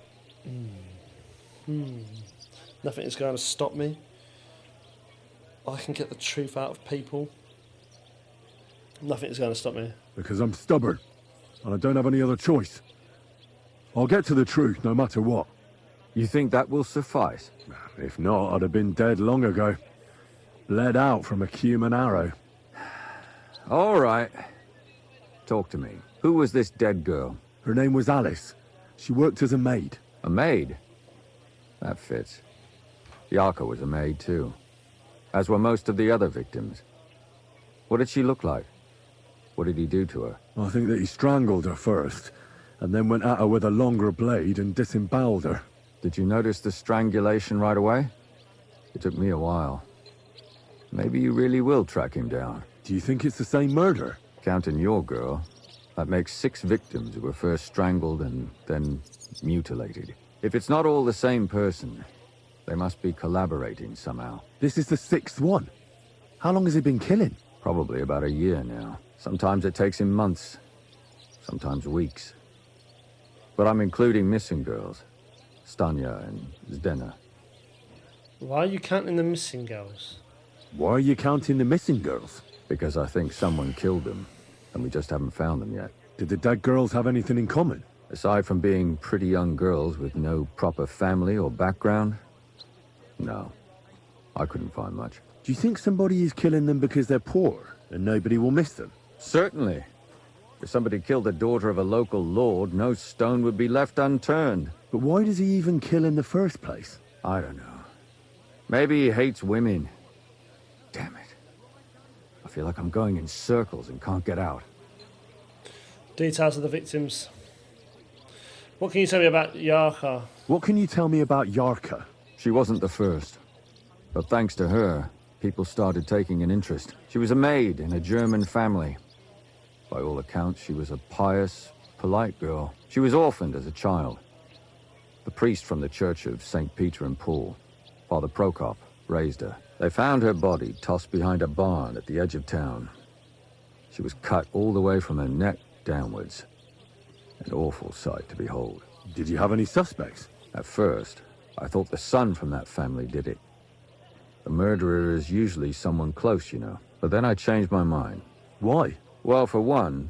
Nothing is going to stop me. I can get the truth out of people. Nothing is going to stop me. Because I'm stubborn. And I don't have any other choice. I'll get to the truth no matter what. You think that will suffice? If not, I'd have been dead long ago. Bled out from a human arrow. All right. Talk to me. Who was this dead girl? Her name was Alice. She worked as a maid. A maid? That fits. Yarka was a maid too. As were most of the other victims. What did she look like? What did he do to her? I think that he strangled her first, and then went at her with a longer blade and disemboweled her. Did you notice the strangulation right away? It took me a while. Maybe you really will track him down. Do you think it's the same murder? Counting your girl, that makes 6 victims who were first strangled and then mutilated. If it's not all the same person, they must be collaborating somehow. This is the 6th one. How long has he been killing? Probably about a year now. Sometimes it takes him months, sometimes weeks. But I'm including missing girls. Stanya and Zdena. Why are you counting the missing girls? Why are you counting the missing girls? Because I think someone killed them, and we just haven't found them yet. Did the dead girls have anything in common? Aside from being pretty young girls with no proper family or background, no. I couldn't find much. Do you think somebody is killing them because they're poor, and nobody will miss them? Certainly. If somebody killed the daughter of a local lord, no stone would be left unturned. But why does he even kill in the first place? I don't know. Maybe he hates women. Damn it. I feel like I'm going in circles and can't get out. Details of the victims. What can you tell me about Yarka? What can you tell me about Yarka? She wasn't the first. But thanks to her, people started taking an interest. She was a maid in a German family. By all accounts, she was a pious, polite girl. She was orphaned as a child. The priest from the Church of St. Peter and Paul, Father Prokop, raised her. They found her body tossed behind a barn at the edge of town. She was cut all the way from her neck downwards. An awful sight to behold. Did you have any suspects? At first, I thought the son from that family did it. The murderer is usually someone close, you know. But then I changed my mind. Why? Well, for one,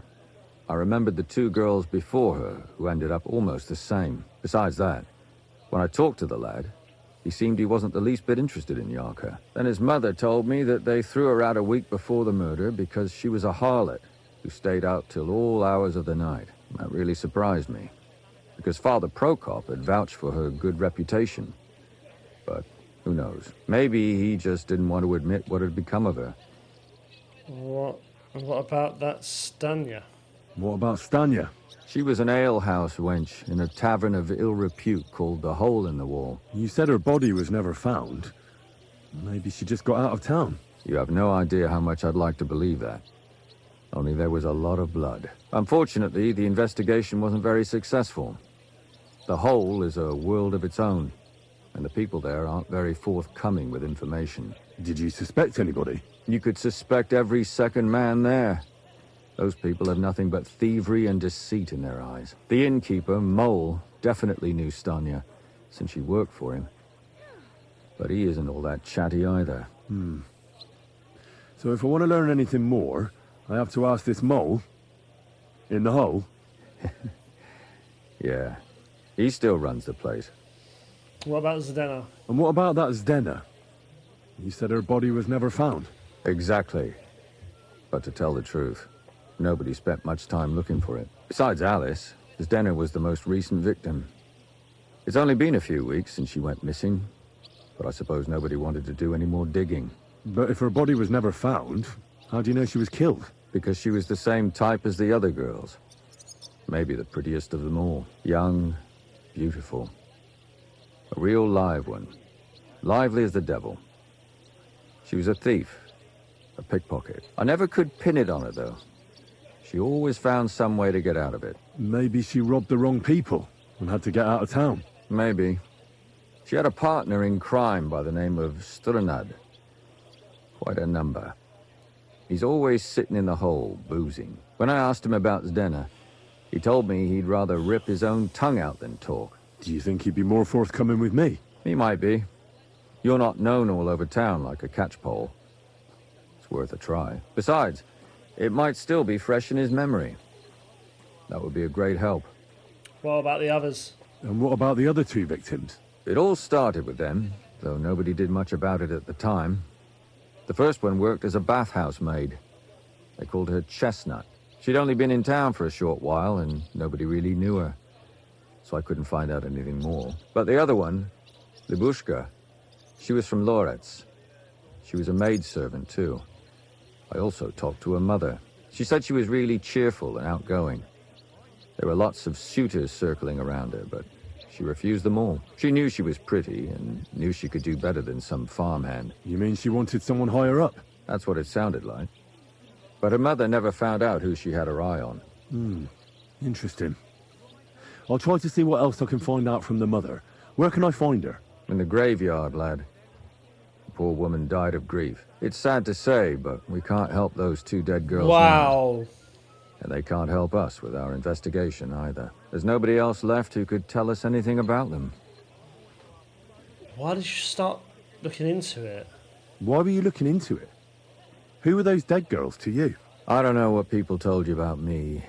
I remembered the two girls before her who ended up almost the same. Besides that, when I talked to the lad, he seemed he wasn't the least bit interested in Yarka. Then his mother told me that they threw her out a week before the murder because she was a harlot who stayed out till all hours of the night. That really surprised me, because Father Prokop had vouched for her good reputation. But who knows? Maybe he just didn't want to admit what had become of her. What about that Stanya? What about Stanya? She was an alehouse wench in a tavern of ill repute called the Hole in the Wall. You said her body was never found. Maybe she just got out of town. You have no idea how much I'd like to believe that. Only there was a lot of blood. Unfortunately, the investigation wasn't very successful. The Hole is a world of its own, and the people there aren't very forthcoming with information. Did you suspect anybody? You could suspect every second man there. Those people have nothing but thievery and deceit in their eyes. The innkeeper, Mole, definitely knew Stanya, since she worked for him. But he isn't all that chatty either. So if I want to learn anything more, I have to ask this Mole? In the Hole? Yeah. He still runs the place. What about Zdena? And what about that Zdena? You said her body was never found. Exactly. But to tell the truth, nobody spent much time looking for it. Besides Alice, Zdena was the most recent victim. It's only been a few weeks since she went missing, but I suppose nobody wanted to do any more digging. But if her body was never found, how do you know she was killed? Because she was the same type as the other girls. Maybe the prettiest of them all. Young, beautiful. A real live one. Lively as the devil. She was a thief. A pickpocket. I never could pin it on her, though. She always found some way to get out of it. Maybe she robbed the wrong people and had to get out of town. Maybe. She had a partner in crime by the name of Strunad. Quite a number. He's always sitting in the hole, boozing. When I asked him about Zdena, he told me he'd rather rip his own tongue out than talk. Do you think he'd be more forthcoming with me? He might be. You're not known all over town like a catchpole. It's worth a try. Besides, it might still be fresh in his memory. That would be a great help. What about the others? And what about the other two victims? It all started with them, though nobody did much about it at the time. The first one worked as a bathhouse maid. They called her Chestnut. She'd only been in town for a short while, and nobody really knew her. So I couldn't find out anything more. But the other one, Libushka, she was from Loretz. She was a maidservant, too. I also talked to her mother. She said she was really cheerful and outgoing. There were lots of suitors circling around her, but she refused them all. She knew she was pretty and knew she could do better than some farmhand. You mean she wanted someone higher up? That's what it sounded like. But her mother never found out who she had her eye on. Interesting. I'll try to see what else I can find out from the mother. Where can I find her? In the graveyard, lad. The poor woman died of grief. It's sad to say, but we can't help those two dead girls Wow. now. And they can't help us with our investigation either. There's nobody else left who could tell us anything about them. Why did you start looking into it? Why were you looking into it? Who were those dead girls to you? I don't know what people told you about me,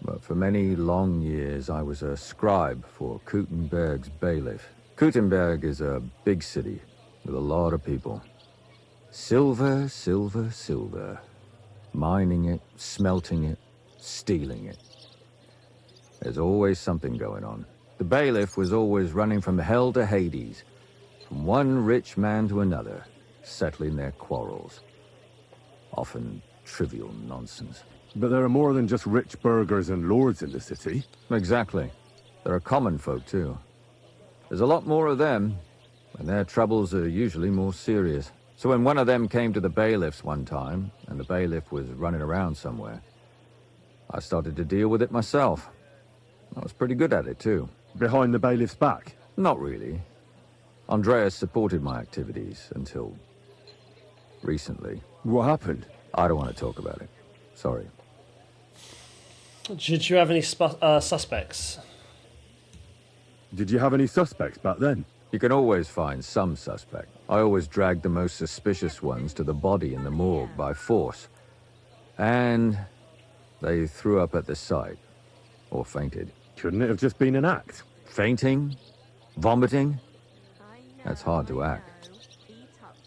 but for many long years I was a scribe for Kuttenberg's bailiff. Kuttenberg is a big city with a lot of people. Silver, silver, silver. Mining it, smelting it, stealing it. There's always something going on. The bailiff was always running from hell to Hades, from one rich man to another, settling their quarrels. Often trivial nonsense. But there are more than just rich burghers and lords in the city. Exactly. There are common folk, too. There's a lot more of them, and their troubles are usually more serious. So when one of them came to the bailiff's one time, and the bailiff was running around somewhere, I started to deal with it myself. I was pretty good at it, too. Behind the bailiff's back? Not really. Andreas supported my activities until recently. What happened? I don't want to talk about it. Sorry. Did you have any suspects? Did you have any suspects back then? You can always find some suspect. I always dragged the most suspicious ones to the body in the morgue by force. And they threw up at the sight. Or fainted. Couldn't it have just been an act? Fainting? Vomiting? That's hard to act.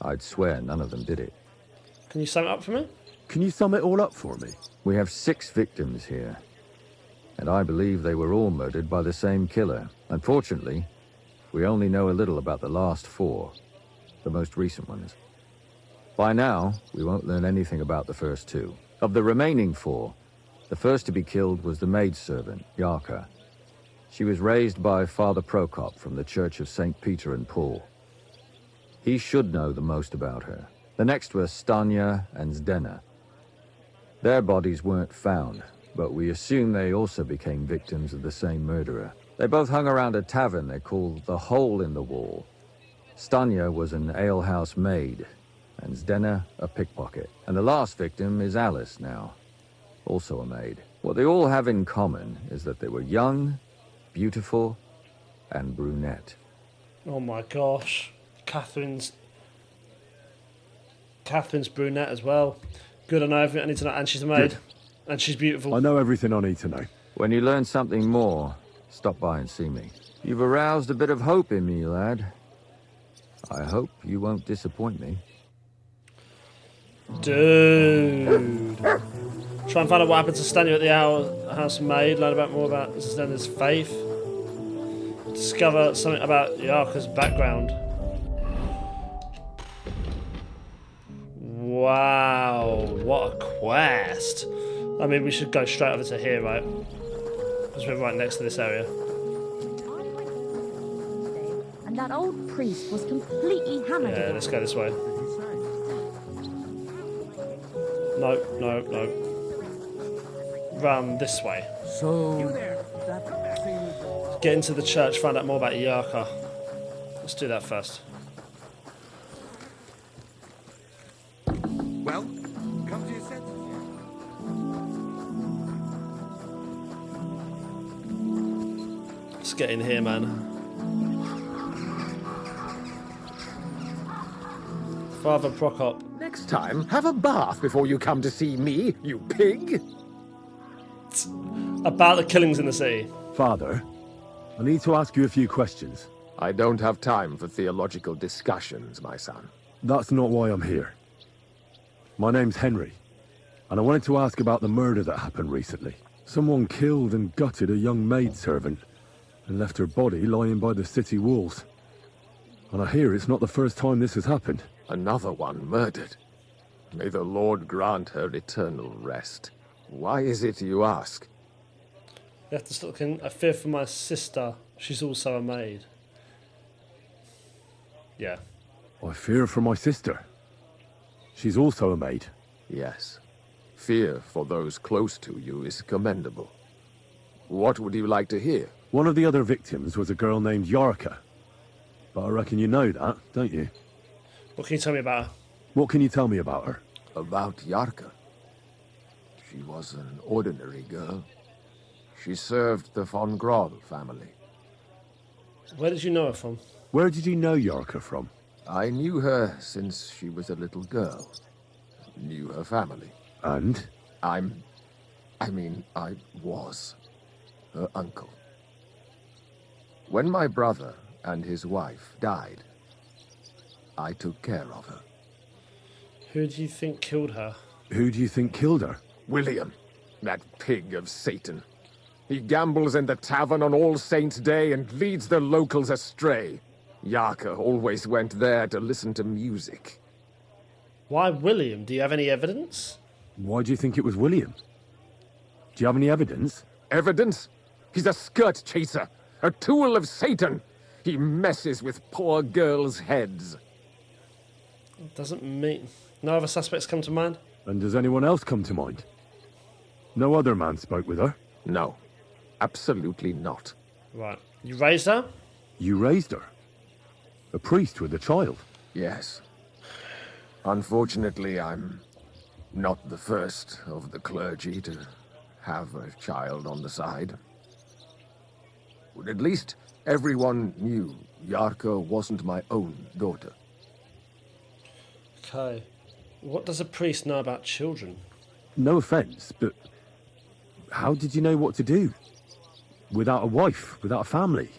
I'd swear none of them did it. Can you sum it up for me? Can you sum it all up for me? We have 6 victims here. And I believe they were all murdered by the same killer. Unfortunately, we only know a little about the last 4. The most recent ones. By now, we won't learn anything about the first 2. Of the remaining 4, the first to be killed was the maidservant, Yarka. She was raised by Father Prokop from the Church of St. Peter and Paul. He should know the most about her. The next were Stanya and Zdena. Their bodies weren't found, but we assume they also became victims of the same murderer. They both hung around a tavern they called the Hole in the Wall. Stanya was an alehouse maid, and Zdena a pickpocket. And the last victim is Alice now, also a maid. What they all have in common is that they were young, beautiful, and brunette. Oh my gosh. Catherine's brunette as well. Good, I know everything I need to know. And she's a maid. Good. And she's beautiful. I know everything I need to know. When you learn something more, stop by and see me. You've aroused a bit of hope in me, lad. I hope you won't disappoint me. Dude. Try and find out what happened to Stanya at the house maid. Learn about more about Stanya's faith. Discover something about Yarka's background. Wow, what a quest. I mean, we should go straight over to here, right? Because we're right next to this area. And that old priest was completely hammered. Yeah, let's go this way. No. Run this way. So, Get into the church, find out more about Yarka. Let's do that first. Well, come to your senses yet? Let's get in here, man. Father Prokop. Next time, have a bath before you come to see me, you pig! About the killings in the city. Father, I need to ask you a few questions. I don't have time for theological discussions, my son. That's not why I'm here. My name's Henry, and I wanted to ask about the murder that happened recently. Someone killed and gutted a young maidservant and left her body lying by the city walls. And I hear it's not the first time this has happened. Another one murdered. May the Lord grant her eternal rest. Why is it you ask? You have to stop looking. I fear for my sister. She's also a maid. Yeah. I fear for my sister. She's also a maid. Yes. Fear for those close to you is commendable. What would you like to hear? One of the other victims was a girl named Yarka. But I reckon you know that, don't you? What can you tell me about her? What can you tell me about her? About Yarka. She was an ordinary girl. She served the von Grahl family. Where did you know her from? Where did you know Yarka from? I knew her since she was a little girl. Knew her family. And? I was her uncle. When my brother and his wife died, I took care of her. Who do you think killed her? Who do you think killed her? William, that pig of Satan. He gambles in the tavern on All Saints' Day and leads the locals astray. Yarka always went there to listen to music. Why William? Do you have any evidence? Why do you think it was William? Do you have any evidence? Evidence? He's a skirt chaser, a tool of Satan. He messes with poor girls' heads. Doesn't mean... No other suspects come to mind? And does anyone else come to mind? No other man spoke with her? No, absolutely not. Right. You raised her? You raised her? A priest with a child? Yes. Unfortunately, I'm not the first of the clergy to have a child on the side. But at least everyone knew Yarka wasn't my own daughter. Okay. What does a priest know about children? No offence, but how did you know what to do? Without a wife, without a family?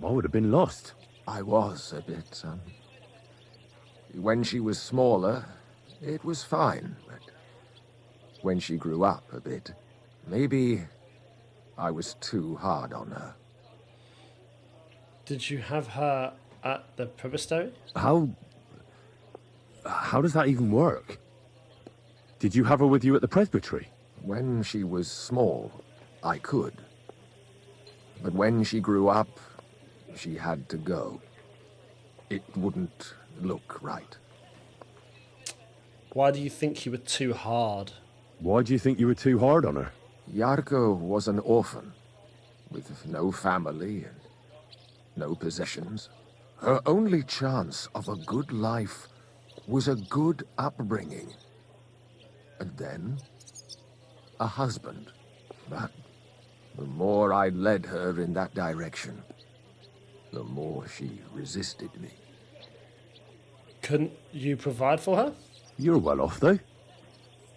I would have been lost. I was a bit, When she was smaller, it was fine, but when she grew up a bit, maybe I was too hard on her. Did you have her at the presbytery? How does that even work? Did you have her with you at the presbytery? When she was small, I could. But when she grew up, she had to go. It wouldn't look right. Why do you think you were too hard? Why do you think you were too hard on her? Yarko was an orphan, with no family and no possessions. Her only chance of a good life was a good upbringing. And then, a husband. But the more I led her in that direction, the more she resisted me. Couldn't you provide for her? You're well off, though.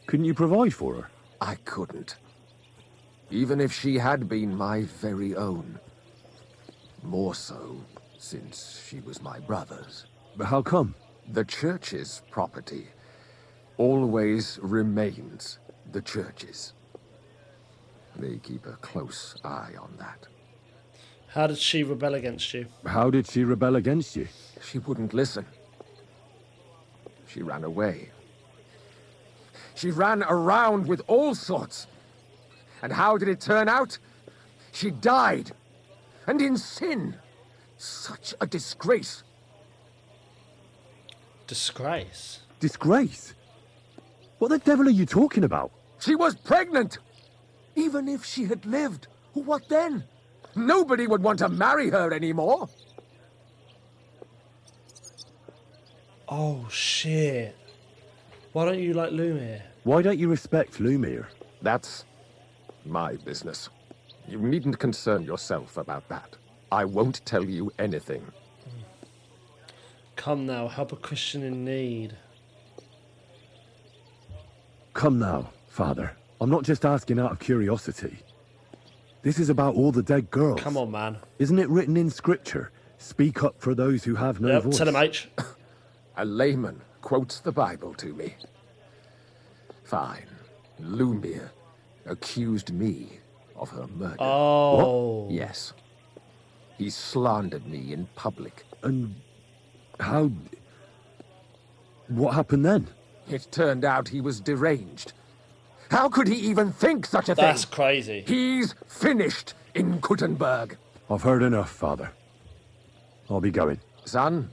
Couldn't you provide for her? I couldn't. Even if she had been my very own. More so, since she was my brother's. But how come? The church's property always remains the church's. They keep a close eye on that. How did she rebel against you? How did she rebel against you? She wouldn't listen. She ran away. She ran around with all sorts. And how did it turn out? She died. And in sin. Such a disgrace. Disgrace? Disgrace? What the devil are you talking about? She was pregnant! Even if she had lived, what then? Nobody would want to marry her anymore. Oh, shit. Why don't you like Lumir? Why don't you respect Lumir? That's my business. You needn't concern yourself about that. I won't tell you anything. Come now, help a Christian in need. Come now, Father. I'm not just asking out of curiosity. This is about all the dead girls. Come on, man. Isn't it written in Scripture? Speak up for those who have no voice. Tell him, H. A layman quotes the Bible to me. Fine. Lumir accused me of her murder. Oh. What? Yes. He slandered me in public. And how... What happened then? It turned out he was deranged. How could he even think such a thing? That's crazy. He's finished in Kuttenberg. I've heard enough, Father. I'll be going. Son,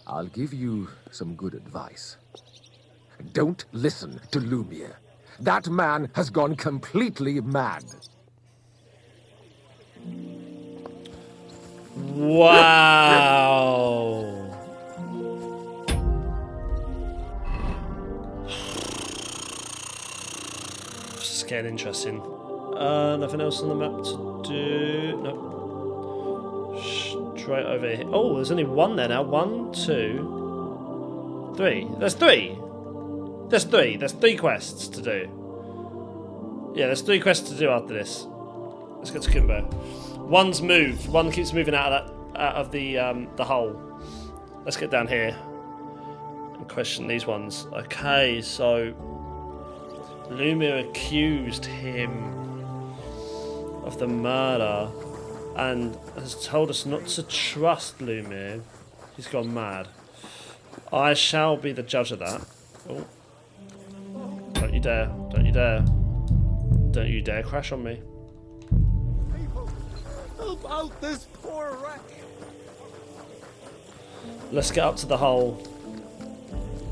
I'll give you some good advice. Don't listen to Lumir. That man has gone completely mad. Wow. This is getting interesting. Nothing else on the map to do. Nope. Straight over here. Oh, there's only one there now. 1, 2, 3. There's 3. There's 3. There's 3 quests to do. Yeah, there's 3 quests to do after this. Let's go to Kuttenberg. One's moved. One keeps moving out of the hole. Let's get down here and question these ones. Okay, so Lumir accused him. of the murder and has told us not to trust Lumir. He's gone mad. I shall be the judge of that. Oh. Don't you dare. Don't you dare. Don't you dare crash on me. Help out this poor wretch! Let's get up to the whole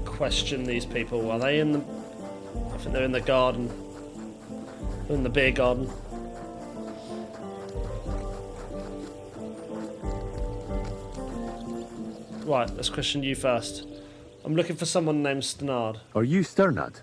question these people. Are they in the... I think they're in the garden. They're in the beer garden. Right, let's question you first. I'm looking for someone named Stannard. Are you Sternad?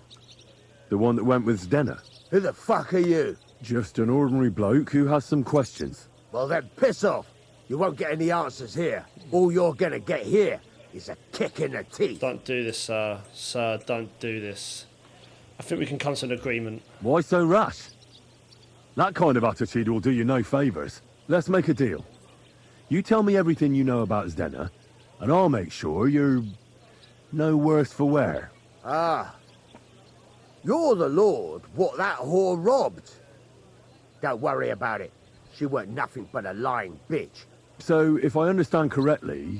The one that went with Zdenna? Who the fuck are you? Just an ordinary bloke who has some questions. Well then, piss off. You won't get any answers here. All you're gonna get here is a kick in the teeth. Don't do this, sir. Sir, don't do this. I think we can come to an agreement. Why so rash? That kind of attitude will do you no favours. Let's make a deal. You tell me everything you know about Zdenna, and I'll make sure you're no worse for wear. Ah. You're the lord what that whore robbed. Don't worry about it. She weren't nothing but a lying bitch. So, if I understand correctly,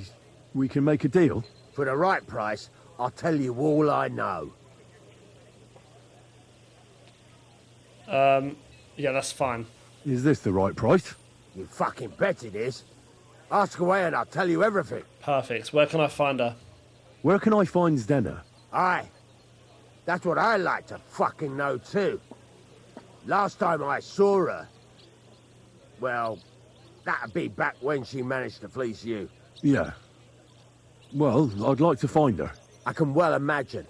we can make a deal? For the right price, I'll tell you all I know. Yeah, that's fine. Is this the right price? You fucking bet it is. Ask away and I'll tell you everything. Perfect. Where can I find her? Where can I find Zdenna? Aye. That's what I like to fucking know too. Last time I saw her... Well, that'd be back when she managed to fleece you. Yeah. Well, I'd like to find her. I can well imagine.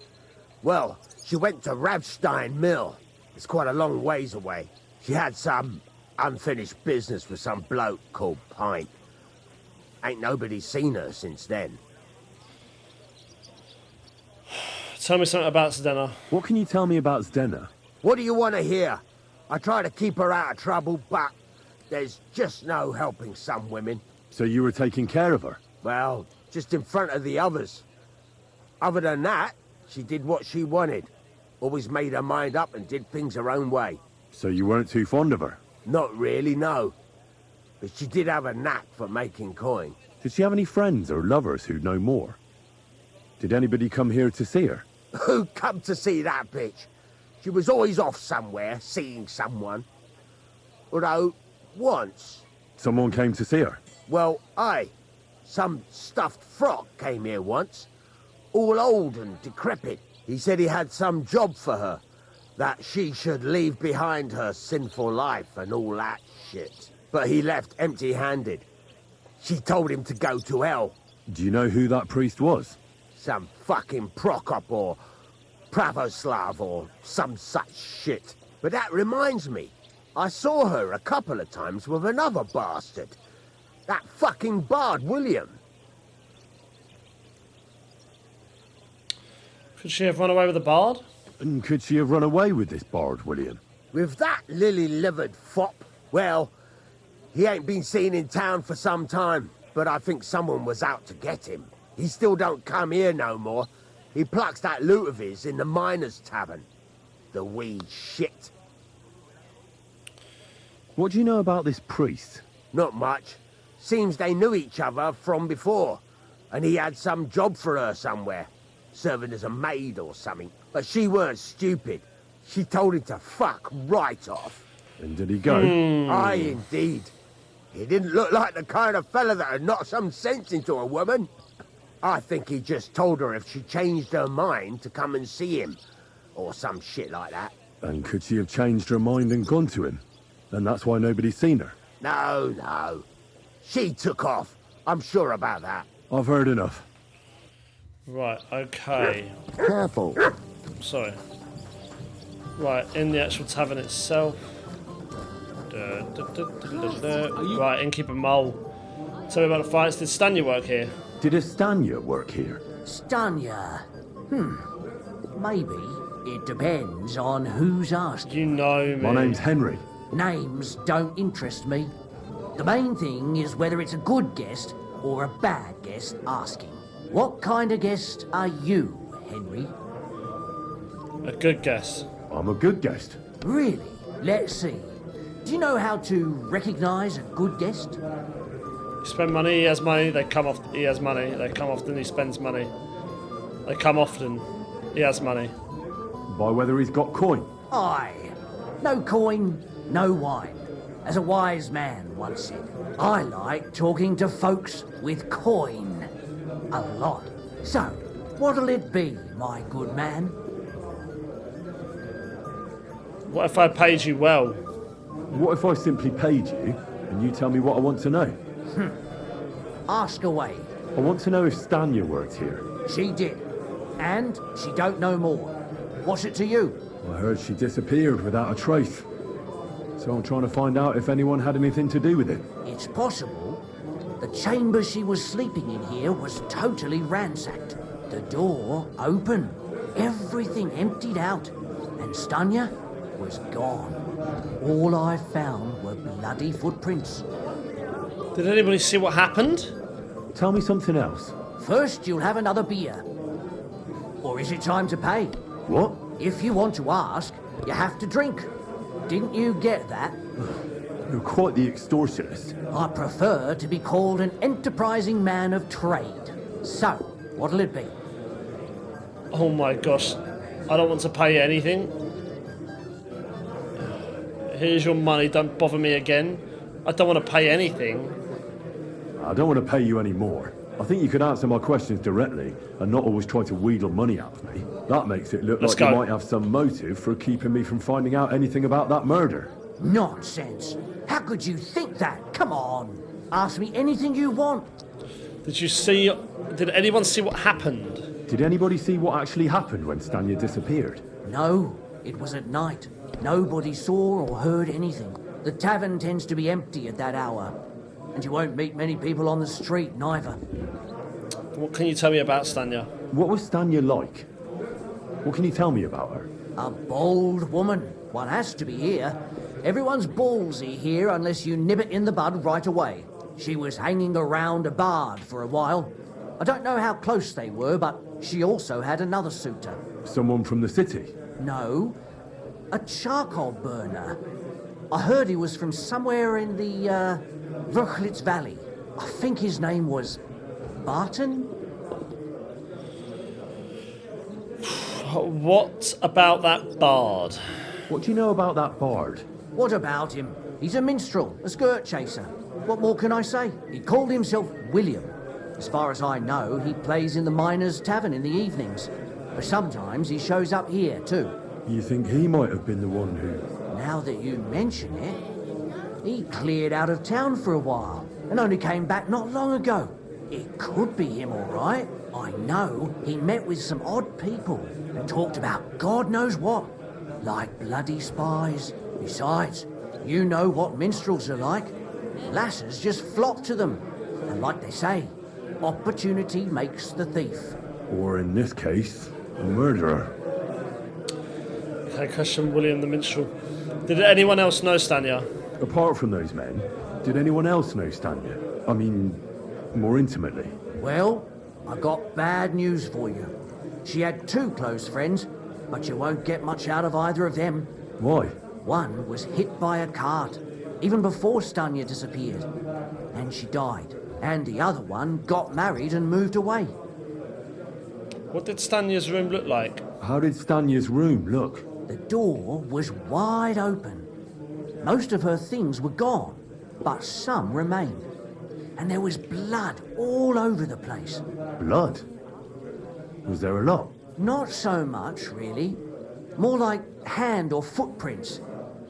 Well, she went to Rabstein Mill. It's quite a long ways away. She had some unfinished business with some bloke called Pint. Ain't nobody seen her since then. Tell me something about Zdenna. What can you tell me about Zdenna? What do you want to hear? I try to keep her out of trouble, but there's just no helping some women. So you were taking care of her? Well, just in front of the others. Other than that, she did what she wanted. Always made her mind up and did things her own way. So you weren't too fond of her? Not really, no. But she did have a knack for making coin. Did she have any friends or lovers who'd know more? Did anybody come here to see her? Who come to see that bitch? She was always off somewhere, seeing someone. Although, once... Someone came to see her? Well, aye. Some stuffed frog came here once. All old and decrepit. He said he had some job for her. That she should leave behind her sinful life and all that shit. But he left empty-handed. She told him to go to hell. Do you know who that priest was? Some fucking Prokop or Pravoslav or some such shit. But that reminds me, I saw her a couple of times with another bastard. That fucking bard, William. Could she have run away with a bard? And could she have run away with this bard, William? With that lily-livered fop? Well, he ain't been seen in town for some time, but I think someone was out to get him. He still don't come here no more. He plucks that loot of his in the miners' tavern. The wee shit. What do you know about this priest? Not much. Seems they knew each other from before. And he had some job for her somewhere. Serving as a maid or something. But she weren't stupid. She told him to fuck right off. And did he go? Aye, indeed. He didn't look like the kind of fella that would knock some sense into a woman. I think he just told her if she changed her mind to come and see him. Or some shit like that. And could she have changed her mind and gone to him? And that's why nobody's seen her? No, no. She took off. I'm sure about that. I've heard enough. Right, okay. Careful. Sorry. Right, in the actual tavern itself. Right, innkeeper Mole. Tell me about the fights. Did Stanya work here? Did Estanya work here? Stanya. Maybe. It depends on who's asking. You know me. My name's Henry. Names don't interest me. The main thing is whether it's a good guest or a bad guest asking. What kind of guest are you, Henry? A good guess. I'm a good guest. Really? Let's see. Do you know how to recognise a good guest? You spend money, he has money, they come off, he has money, they come often, he spends money. They come often, he has money. By whether he's got coin. Aye. No coin, no wine. As a wise man once said, I like talking to folks with coin. A lot. So, what'll it be, my good man? What if I paid you well? What if I simply paid you and you tell me what I want to know? Ask away. I want to know if Stanya worked here. She did. And she don't know more. What's it to you? I heard she disappeared without a trace. So I'm trying to find out if anyone had anything to do with it. It's possible. The chamber she was sleeping in here was totally ransacked. The door open. Everything emptied out. And Stanya was gone. All I found were bloody footprints. Did anybody see what happened? Tell me something else. First, you'll have another beer. Or is it time to pay? What? If you want to ask, you have to drink. Didn't you get that? You're quite the extortionist. I prefer to be called an enterprising man of trade. So, what'll it be? Oh my gosh. I don't want to pay you anything. Here's your money, don't bother me again. I don't want to pay anything. I don't want to pay you any more. I think you could answer my questions directly and not always try to wheedle money out of me. That makes it look like you might have some motive for keeping me from finding out anything about that murder. Nonsense. How could you think that? Come on. Ask me anything you want. Did anyone see what happened? Did anybody see what actually happened when Stanya disappeared? No, it was at night. Nobody saw or heard anything. The tavern tends to be empty at that hour. And you won't meet many people on the street, neither. What can you tell me about Stanya? What was Stanya like? What can you tell me about her? A bold woman. One has to be here. Everyone's ballsy here unless you nib it in the bud right away. She was hanging around a bard for a while. I don't know how close they were, but she also had another suitor. Someone from the city? No, a charcoal burner. I heard he was from somewhere in the, Vrchlitz Valley. I think his name was Barton? What about that bard? What do you know about that bard? What about him? He's a minstrel, a skirt chaser. What more can I say? He called himself William. As far as I know, he plays in the Miners' Tavern in the evenings. But sometimes he shows up here, too. You think he might have been the one who... Now that you mention it, he cleared out of town for a while and only came back not long ago. It could be him, all right. I know he met with some odd people and talked about God knows what, like bloody spies. Besides, you know what minstrels are like. Lasses just flock to them. And like they say, opportunity makes the thief. Or in this case, a murderer. Okay, question William the Minstrel. Did anyone else know Stanya? Apart from those men, did anyone else know Stanya? I mean, more intimately. Well, I got bad news for you. She had two close friends, but you won't get much out of either of them. Why? One was hit by a cart, even before Stanya disappeared, and she died. And the other one got married and moved away. What did Stanya's room look like? How did Stanya's room look? The door was wide open. Most of her things were gone, but some remained. And there was blood all over the place. Blood? Was there a lot? Not so much, really. More like hand or footprints.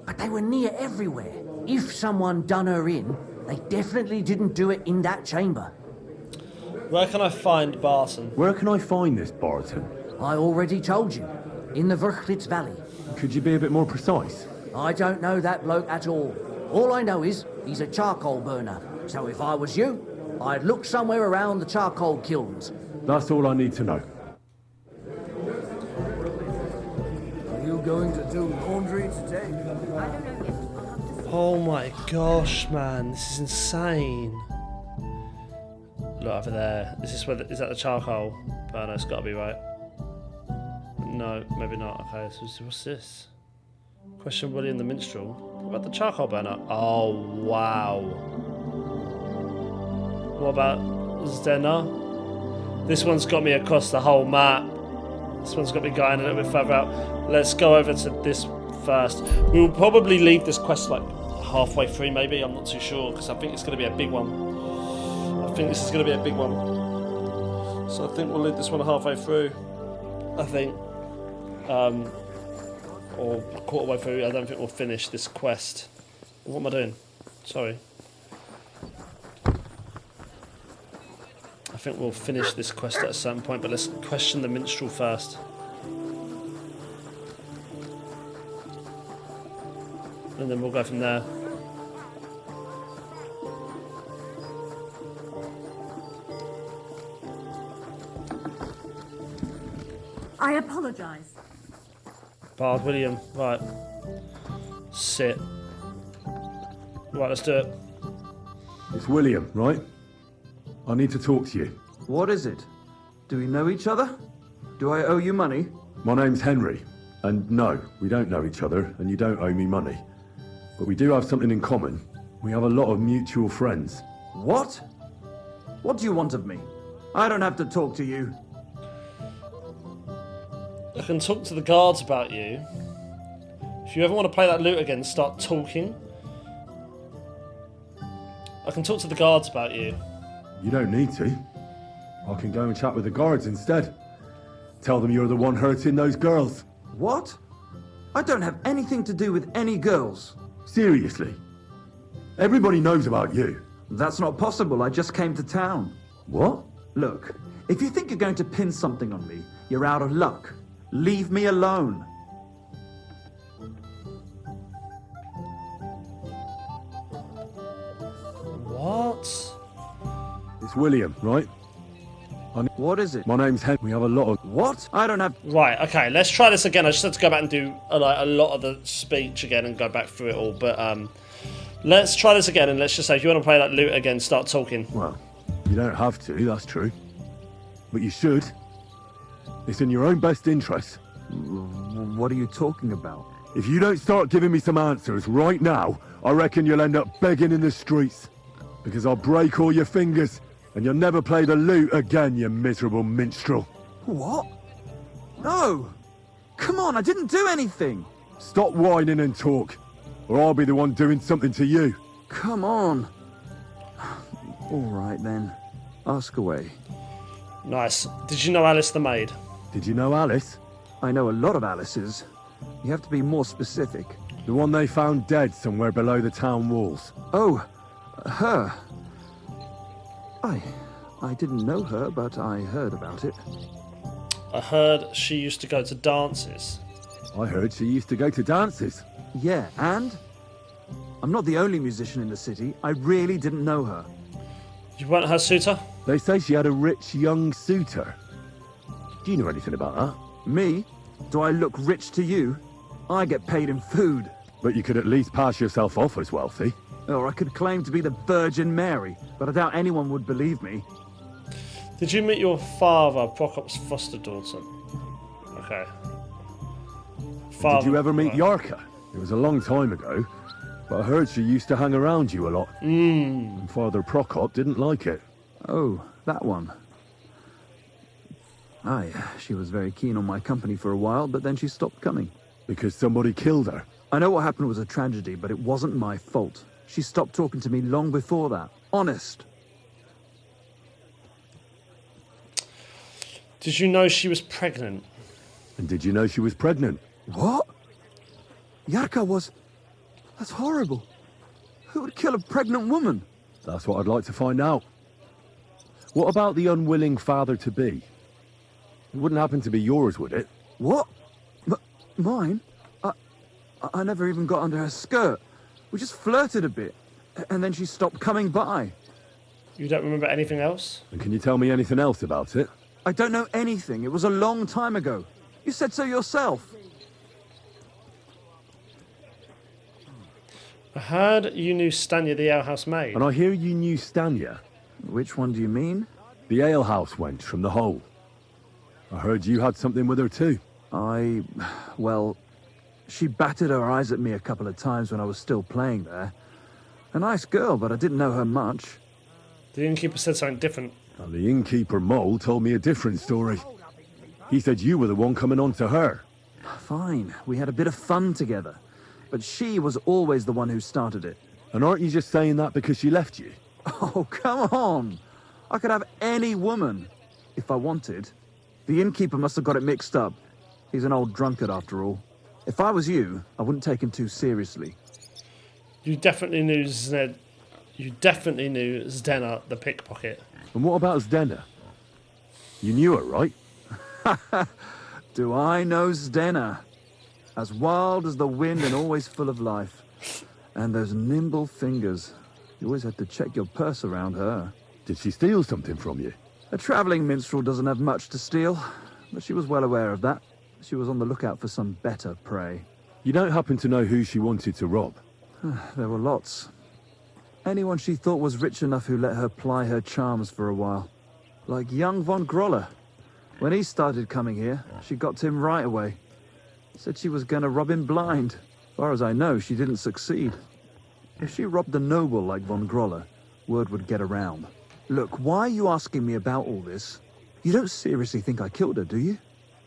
But they were near everywhere. If someone done her in, they definitely didn't do it in that chamber. Where can I find Barton? Where can I find this Barton? I already told you. In the Vrchlitz Valley. Could you be a bit more precise? I don't know that bloke at all. All I know is he's a charcoal burner. So if I was you, I'd look somewhere around the charcoal kilns. That's all I need to know. Are you going to do laundry today? I don't know yet. I'll have to see. Oh my gosh, man, this is insane. Look over there. Is that the charcoal burner? It's got to be right. No, maybe not. Okay, so what's this? Question William the Minstrel. What about the charcoal burner? Oh, wow. What about Zena? This one's got me across the whole map. This one's got me going a little bit further out. Let's go over to this first. We'll probably leave this quest like halfway through, maybe. I'm not too sure, because I think it's going to be a big one. I think this is going to be a big one. So I think we'll leave this one halfway through. I think. Or a quarter way through. I don't think we'll finish this quest. What am I doing? Sorry. I think we'll finish this quest at a certain point, but let's question the minstrel first. And then we'll go from there. I apologize. Bard William, right. Sit. Right, let's do it. It's William, right? I need to talk to you. What is it? Do we know each other? Do I owe you money? My name's Henry, and no, we don't know each other, and you don't owe me money. But we do have something in common. We have a lot of mutual friends. What? What do you want of me? I don't have to talk to you. I can talk to the guards about you. If you ever want to play that lute again, start talking. I can talk to the guards about you. You don't need to. I can go and chat with the guards instead. Tell them you're the one hurting those girls. What? I don't have anything to do with any girls. Seriously? Everybody knows about you. That's not possible. I just came to town. What? Look, if you think you're going to pin something on me, you're out of luck. Leave me alone. What? It's William, right? What is it? My name's Henry. We have a lot of... What? I don't have... Right, okay, let's try this again. I just had to go back and do a lot of the speech again and go back through it all. But let's try this again, and let's just say, if you want to play that lute again, start talking. Well, you don't have to, that's true. But you should. It's in your own best interest. What are you talking about? If you don't start giving me some answers right now, I reckon you'll end up begging in the streets. Because I'll break all your fingers, and you'll never play the lute again, you miserable minstrel. What? No! Come on, I didn't do anything! Stop whining and talk, or I'll be the one doing something to you. Come on. All right, then. Ask away. Nice. Did you know Alice the maid? Did you know Alice? I know a lot of Alices. You have to be more specific. The one they found dead somewhere below the town walls. Oh, her. I didn't know her, but I heard about it. I heard she used to go to dances. I heard she used to go to dances. Yeah, and? I'm not the only musician in the city. I really didn't know her. You weren't her suitor? They say she had a rich young suitor. Do you know anything about that? Me? Do I look rich to you? I get paid in food. But you could at least pass yourself off as wealthy. Or I could claim to be the Virgin Mary, but I doubt anyone would believe me. Did you meet your father, Prokop's foster daughter? Okay. Father, did you ever meet Yarka? It was a long time ago, but I heard she used to hang around you a lot. And Father Prokop didn't like it. Oh, that one. Aye, she was very keen on my company for a while, but then she stopped coming. Because somebody killed her? I know what happened was a tragedy, but it wasn't my fault. She stopped talking to me long before that. Honest. Did you know she was pregnant? And did you know she was pregnant? What? Yarka was... That's horrible. Who would kill a pregnant woman? That's what I'd like to find out. What about the unwilling father-to-be? It wouldn't happen to be yours, would it? What? Mine? I never even got under her skirt. We just flirted a bit, and then she stopped coming by. You don't remember anything else? And can you tell me anything else about it? I don't know anything. It was a long time ago. You said so yourself. I heard you knew Stanya, the alehouse maid. And I hear you knew Stanya. Which one do you mean? The alehouse wench from the hole. I heard you had something with her too. Well, She batted her eyes at me a couple of times when I was still playing there. A nice girl, but I didn't know her much. The innkeeper said something different. And the innkeeper Mole told me a different story. He said you were the one coming on to her. Fine, we had a bit of fun together. But she was always the one who started it. And aren't you just saying that because she left you? Oh, come on! I could have any woman, if I wanted. The innkeeper must have got it mixed up. He's an old drunkard after all. If I was you, I wouldn't take him too seriously. You definitely knew Zed. You definitely knew Zdena the pickpocket. And what about Zdena? You knew her, right? Do I know Zdena? As wild as the wind and always full of life. And those nimble fingers. You always had to check your purse around her. Did she steal something from you? A travelling minstrel doesn't have much to steal, but she was well aware of that. She was on the lookout for some better prey. You don't happen to know who she wanted to rob? There were lots. Anyone she thought was rich enough who let her ply her charms for a while. Like young von Groller. When he started coming here, she got to him right away. Said she was going to rob him blind. As far as I know, she didn't succeed. If she robbed a noble like von Groller, word would get around. Look, why are you asking me about all this? You don't seriously think I killed her, do you?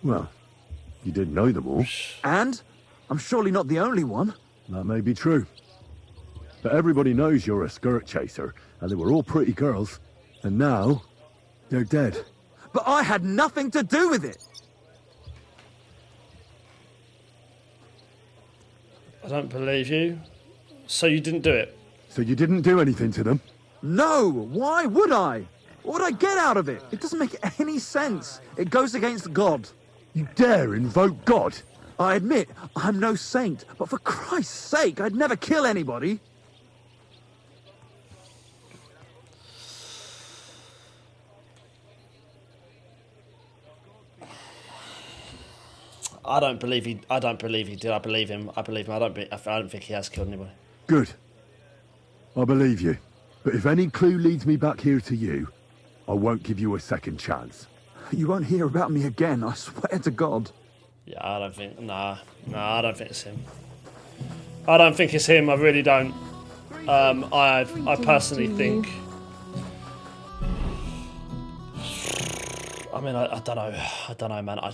Well, you didn't know them all. And? I'm surely not the only one. That may be true. But everybody knows you're a skirt chaser, and they were all pretty girls. And now, they're dead. But I had nothing to do with it! I don't believe you. So you didn't do it? So you didn't do anything to them? No! Why would I? What would I get out of it? It doesn't make any sense. It goes against God. You dare invoke God? I admit, I'm no saint, but for Christ's sake, I'd never kill anybody. I don't believe he did. I believe him. I don't think he has killed anybody. Good. I believe you. But if any clue leads me back here to you, I won't give you a second chance. You won't hear about me again, I swear to God. Yeah, I don't think... Nah, I don't think it's him. I don't think it's him, I really don't. I personally think... I mean, I don't know, man. I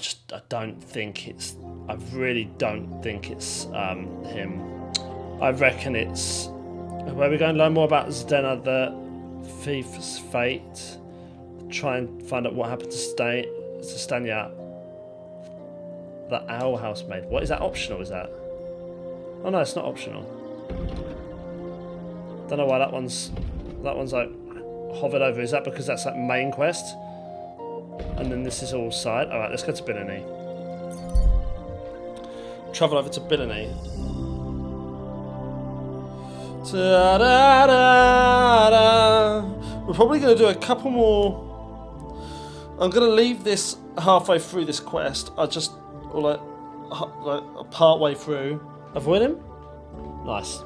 don't think it's... I really don't think it's him. I reckon it's... Where are we going to learn more about Zdena, the thief's fate? Try and find out what happened to Stanya, the owl housemaid. What is that optional? Is that? Oh no, it's not optional. Don't know why that one's like hovered over. Is that because that's like main quest? And then this is all side. All right, let's go to Billiny. Travel over to Billiny. We're probably going to do a couple more. I'm going to leave this halfway through this quest. Or like part way through. Avoid him? Nice.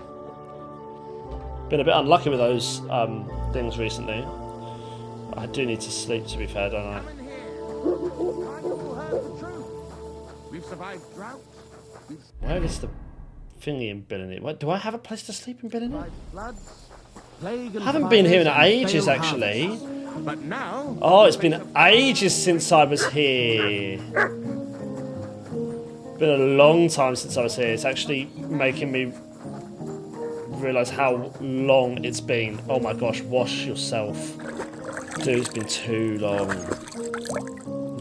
Been a bit unlucky with those things recently. I do need to sleep, to be fair, don't I? We've survived drought. Where is the thingy in Billiny? What, do I have a place to sleep in Billiny? I haven't been here in ages, actually. But now... Oh, it's been ages since I was here. Been a long time since I was here. It's actually making me realise how long it's been. Oh my gosh, wash yourself. Dude, it's been too long.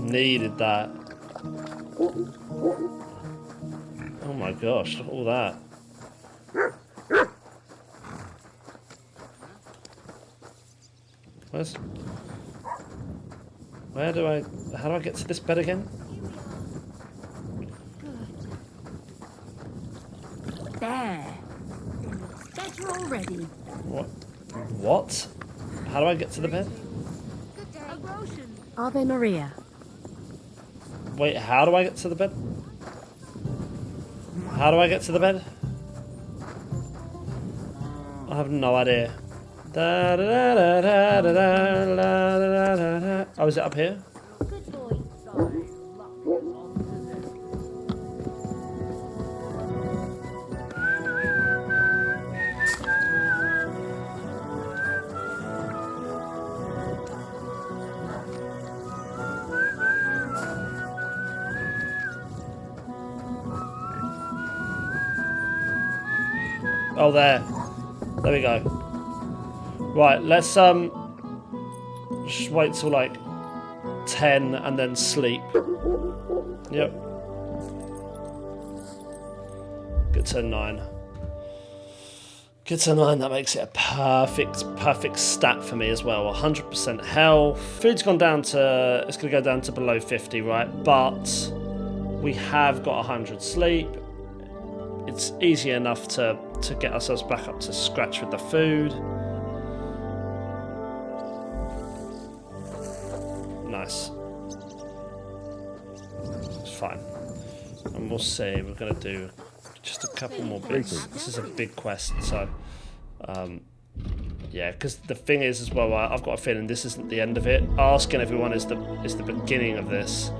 Needed that. Oh my gosh, look at all that. How do I get to this bed again? There. Better already. What? How do I get to the bed? Ave Maria. Wait, how do I get to the bed? How do I get to the bed? I have no idea. Oh, is it up here? Oh, there. There we go. Right, let's just wait till like 10 and then sleep. Yep. Get to 9. Get to 9, that makes it a perfect stat for me as well. 100% health. Food's gone down to, it's going to go down to below 50, right? But we have got 100 sleep. It's easy enough to get ourselves back up to scratch with the food. Nice. It's fine. And we'll see, we're going to do just a couple more bits. This is a big quest, so yeah, because the thing is as well, I've got a feeling this isn't the end of it. Asking everyone is the beginning of this,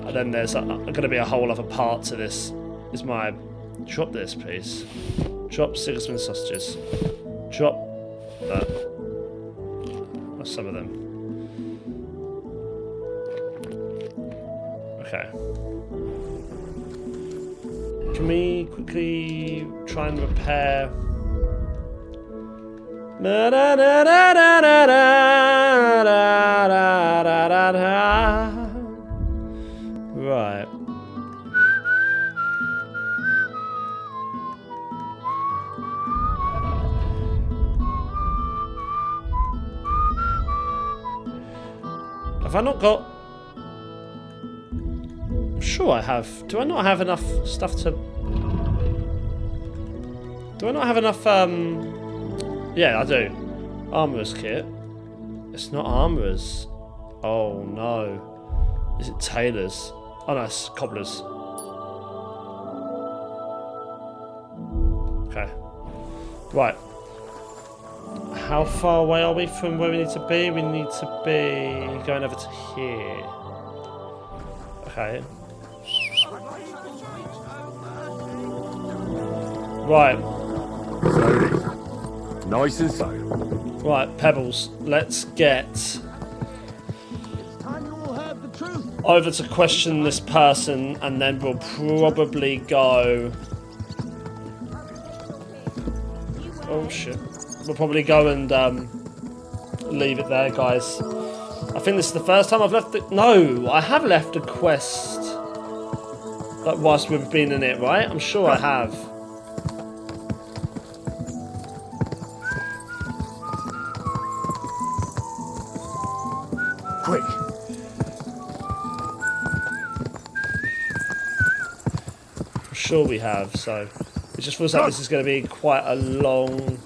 and then there's going to be a whole other part to this. Is my drop this, please? Drop Sigismund sausages. Drop that. Or some of them. Okay. Can we quickly try and repair? Right. Have I not got? I'm sure I have. Do I not have enough stuff to? Do I not have enough? Yeah, I do. Armourer's kit. It's not armourer's. Oh no. Is it tailor's? Oh no, it's cobbler's. Okay. Right. How far away are we from where we need to be? We need to be going over to here. Okay. Right. Nice and slow. Right, Pebbles. Let's get over to question this person, and then we'll probably go. Oh shit. We'll probably go and leave it there, guys. I think this is the first time I've left it. No, I have left a quest. Like whilst we've been in it, right? I'm sure I have. Quick. I'm sure we have, so it just feels like this is going to be quite a long,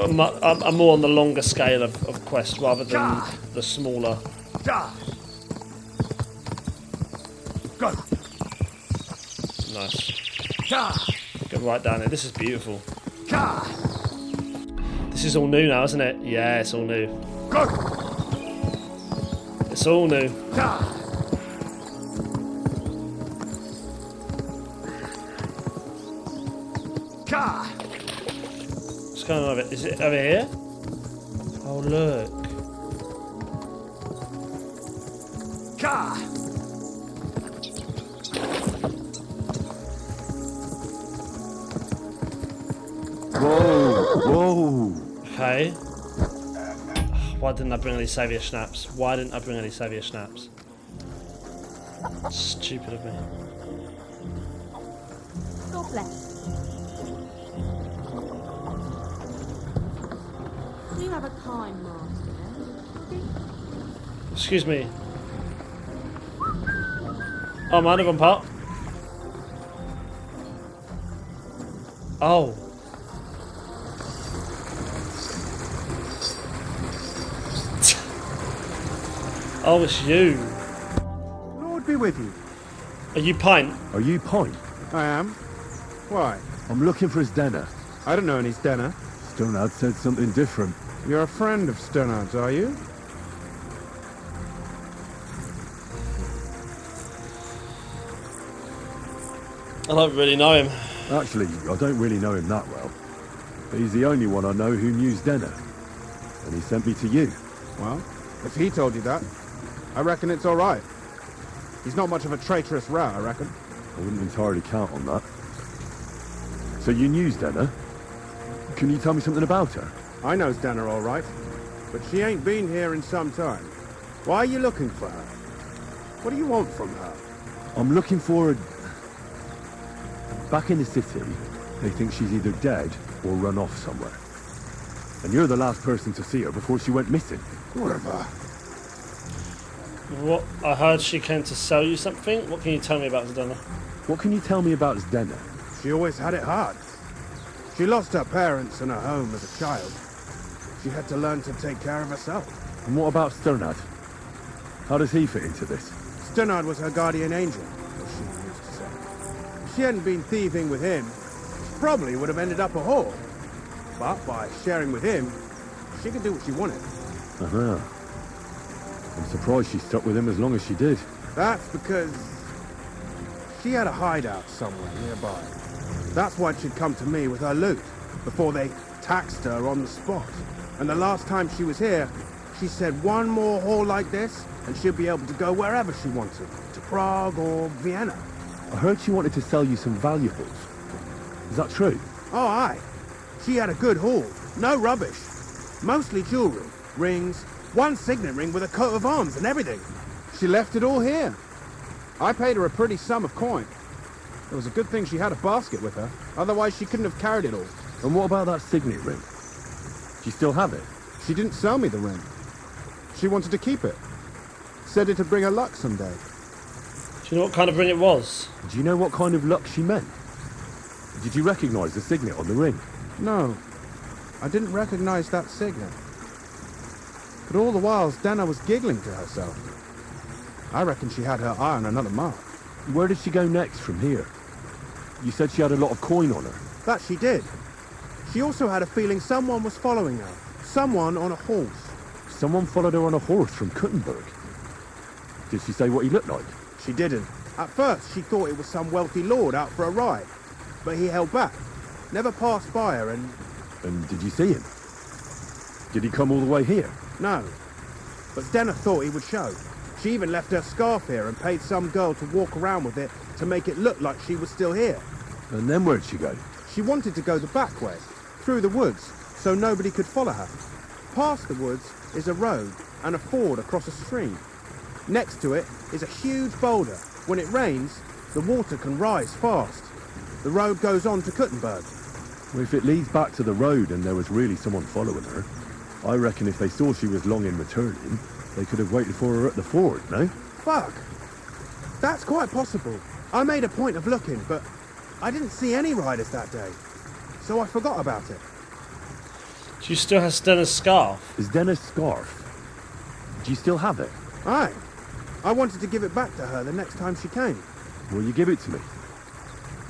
more on the longer scale of quest rather than the smaller. Nice. Get right down here. This is beautiful. This is all new now, isn't it? Yeah, it's all new. It's all new. What's going on over it? Is it over here? Oh, look. Whoa. Okay. Why didn't I bring any saviour schnapps? Why didn't I bring any saviour schnapps? Stupid of me. God bless. You have a kind master. Excuse me. Oh, mind if I'm part? Oh. Oh, it's you. Lord be with you. Are you Pint? Are you Pint? I am. Why? I'm looking for his denner. I don't know any Stenner. Stonard said something different. You're a friend of Sternard's, are you? I don't really know him. Actually, I don't really know him that well. But he's the only one I know who knew Denner. And he sent me to you. Well, if he told you that, I reckon it's all right. He's not much of a traitorous rat, I reckon. I wouldn't entirely count on that. So you knew Denna? Can you tell me something about her? I know Stanner all right, but she ain't been here in some time. Why are you looking for her? What do you want from her? I'm looking for her... Back in the city, they think she's either dead or run off somewhere. And you're the last person to see her before she went missing. Whatever. What? I heard she came to sell you something. What can you tell me about Zdena? What can you tell me about Zdena? She always had it hard. She lost her parents and her home as a child. She had to learn to take care of herself. And what about Sternad? How does he fit into this? Sternard was her guardian angel, as she used to say. If she hadn't been thieving with him, she probably would have ended up a whore. But by sharing with him, she could do what she wanted. Uh-huh. I'm surprised she stuck with him as long as she did. That's because she had a hideout somewhere nearby. That's why she'd come to me with her loot, before they taxed her on the spot. And the last time she was here, she said one more haul like this, and she'd be able to go wherever she wanted, to Prague or Vienna. I heard she wanted to sell you some valuables. Is that true? Oh, aye. She had a good haul. No rubbish. Mostly jewellery, rings, one signet ring with a coat of arms and everything. She left it all here. I paid her a pretty sum of coin. It was a good thing she had a basket with her, otherwise she couldn't have carried it all. And what about that signet ring? Do you still have it? She didn't sell me the ring. She wanted to keep it. Said it'd bring her luck someday. Do you know what kind of ring it was? Do you know what kind of luck she meant? Did you recognise the signet on the ring? No, I didn't recognise that signet. But all the while, Dana was giggling to herself. I reckon she had her eye on another mark. Where did she go next from here? You said she had a lot of coin on her. That she did. She also had a feeling someone was following her. Someone on a horse. Someone followed her on a horse from Kuttenberg. Did she say what he looked like? She didn't. At first, she thought it was some wealthy lord out for a ride. But he held back. Never passed by her and... And did you see him? Did he come all the way here? No. But Stenna thought he would show. She even left her scarf here and paid some girl to walk around with it to make it look like she was still here. And then where'd she go? She wanted to go the back way, through the woods, so nobody could follow her. Past the woods is a road and a ford across a stream. Next to it is a huge boulder. When it rains, the water can rise fast. The road goes on to Kuttenberg. Well, if it leads back to the road and there was really someone following her, I reckon if they saw she was long in returning, they could have waited for her at the ford, no? Fuck! That's quite possible. I made a point of looking, but I didn't see any riders that day, so I forgot about it. Do you still have Stenna's scarf? Is Denna's scarf? Do you still have it? Aye. I wanted to give it back to her the next time she came. Will you give it to me?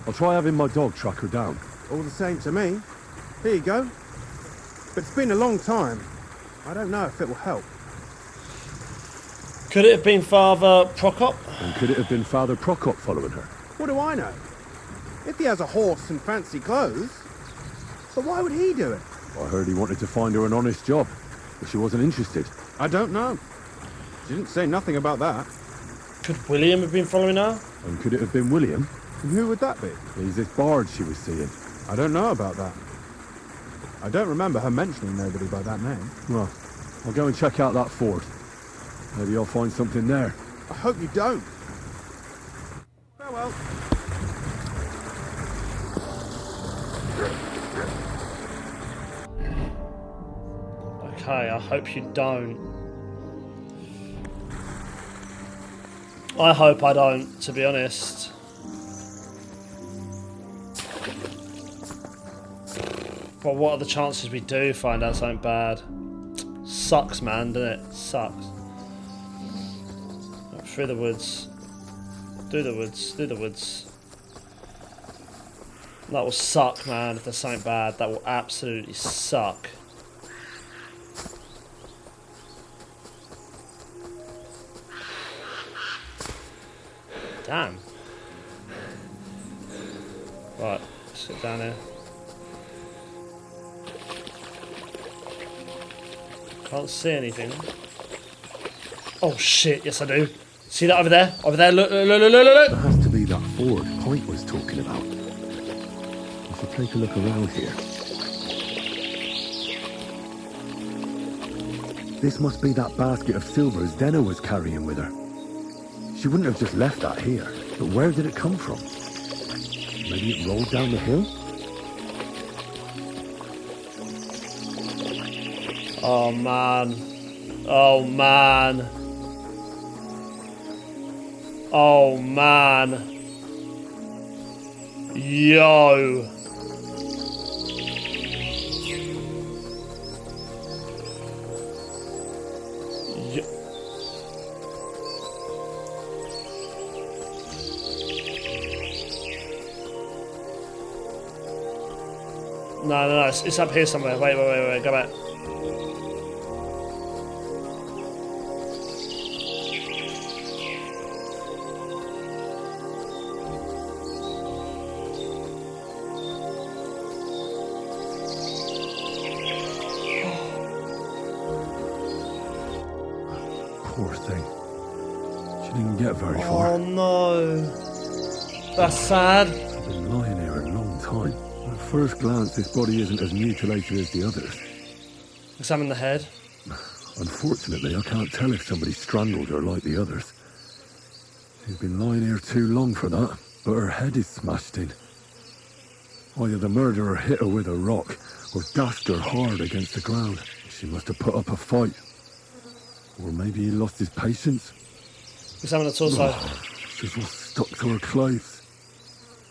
I'll try having my dog track her down. All the same to me. Here you go. But it's been a long time. I don't know if it will help. Could it have been Father Prokop? And could it have been Father Prokop following her? What do I know? If he has a horse and fancy clothes. But why would he do it? I heard he wanted to find her an honest job, but she wasn't interested. I don't know. She didn't say nothing about that. Could William have been following her? And could it have been William? And who would that be? He's this bard she was seeing. I don't know about that. I don't remember her mentioning nobody by that name. Well, I'll go and check out that fort. Maybe I'll find something there. I hope you don't. Farewell. Okay, I hope you don't. I hope I don't, to be honest. But what are the chances we do find out something bad? Sucks, man, doesn't it? Sucks. Through the woods. Through the woods. Through the woods. That will suck, man, if there's something bad. That will absolutely suck. Damn. Right, sit down here. Can't see anything. Oh shit, yes I do. See that over there? Over there, look, look, look, look, look, look. It has to be that ford Pint was talking about. If should take a look around here. This must be that basket of silvers Denna was carrying with her. She wouldn't have just left that here, but where did it come from? Maybe it rolled down the hill? Oh man. Oh man. Oh man. Yo. No, it's up here somewhere. Wait, go back. Poor thing. She didn't get very far. Oh no. That's sad. She's been lying here a long time. At first glance, this body isn't as mutilated as the others. Examine the head. Unfortunately, I can't tell if somebody strangled her like the others. She's been lying here too long for that, but her head is smashed in. Either the murderer hit her with a rock, or dashed her hard against the ground. She must have put up a fight. Or maybe he lost his patience. Examine the torso. She's all stuck to her clothes.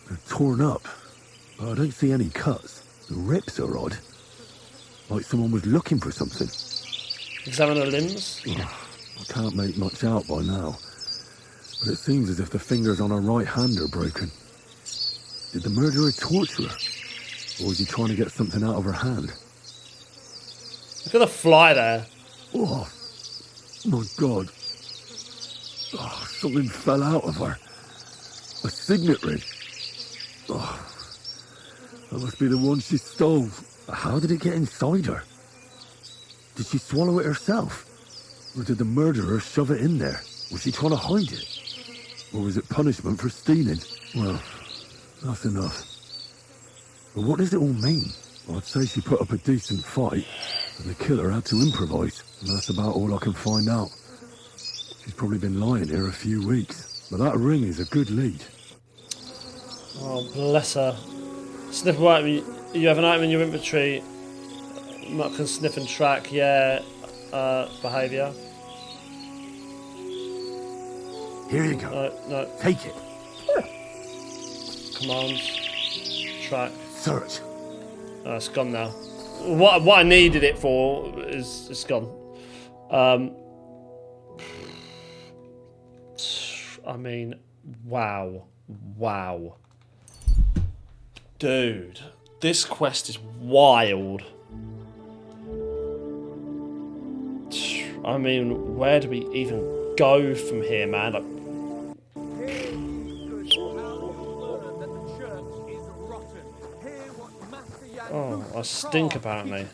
They're torn up, but I don't see any cuts. The rips are odd. Like someone was looking for something. Examine the limbs. I can't make much out by now, but it seems as if the fingers on her right hand are broken. Did the murderer torture her? Or was he trying to get something out of her hand? Look at the fly there. Oh, my God. Oh, something fell out of her. A signet ring. Oh, that must be the one she stole. How did it get inside her? Did she swallow it herself? Or did the murderer shove it in there? Was she trying to hide it? Or was it punishment for stealing? Well, that's enough. But what does it all mean? I'd say she put up a decent fight, and the killer had to improvise, and that's about all I can find out. She's probably been lying here a few weeks, but that ring is a good lead. Oh, bless her. Sniff a item. You have an item in your inventory. Mark can sniff and track, yeah. Behaviour. Here you go. No. Take it. Commands. Track. Search. Oh, it's gone now. What I needed it for is it's gone. I mean, wow. Dude, this quest is wild. I mean, where do we even go from here, man? Like, oh, I stink apparently.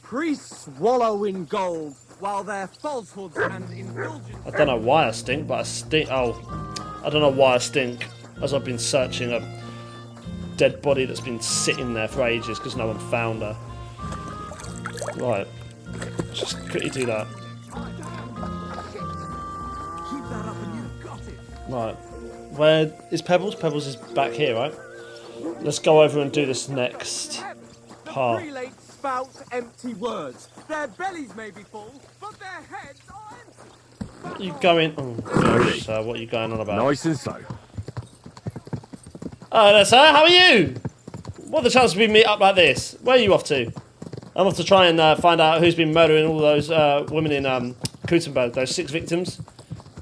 Priests wallow in gold while their falsehoods and indulgence. I don't know why I stink, but I stink. Oh, I don't know why I stink. As I've been searching a dead body that's been sitting there for ages because no one found her. Right, just quickly do that. Right, where is Pebbles? Pebbles is back here, right? Let's go over and do this next part. Prelates spout empty words. Their bellies may be full, but their heads are empty. What are you going? Oh gosh, what are you going on about? Nice and so. Oh, hello, sir. How are you? What are the chances we meet up like this? Where are you off to? I'm off to try and find out who's been murdering all those women in Kuttenberg. Those 6 victims.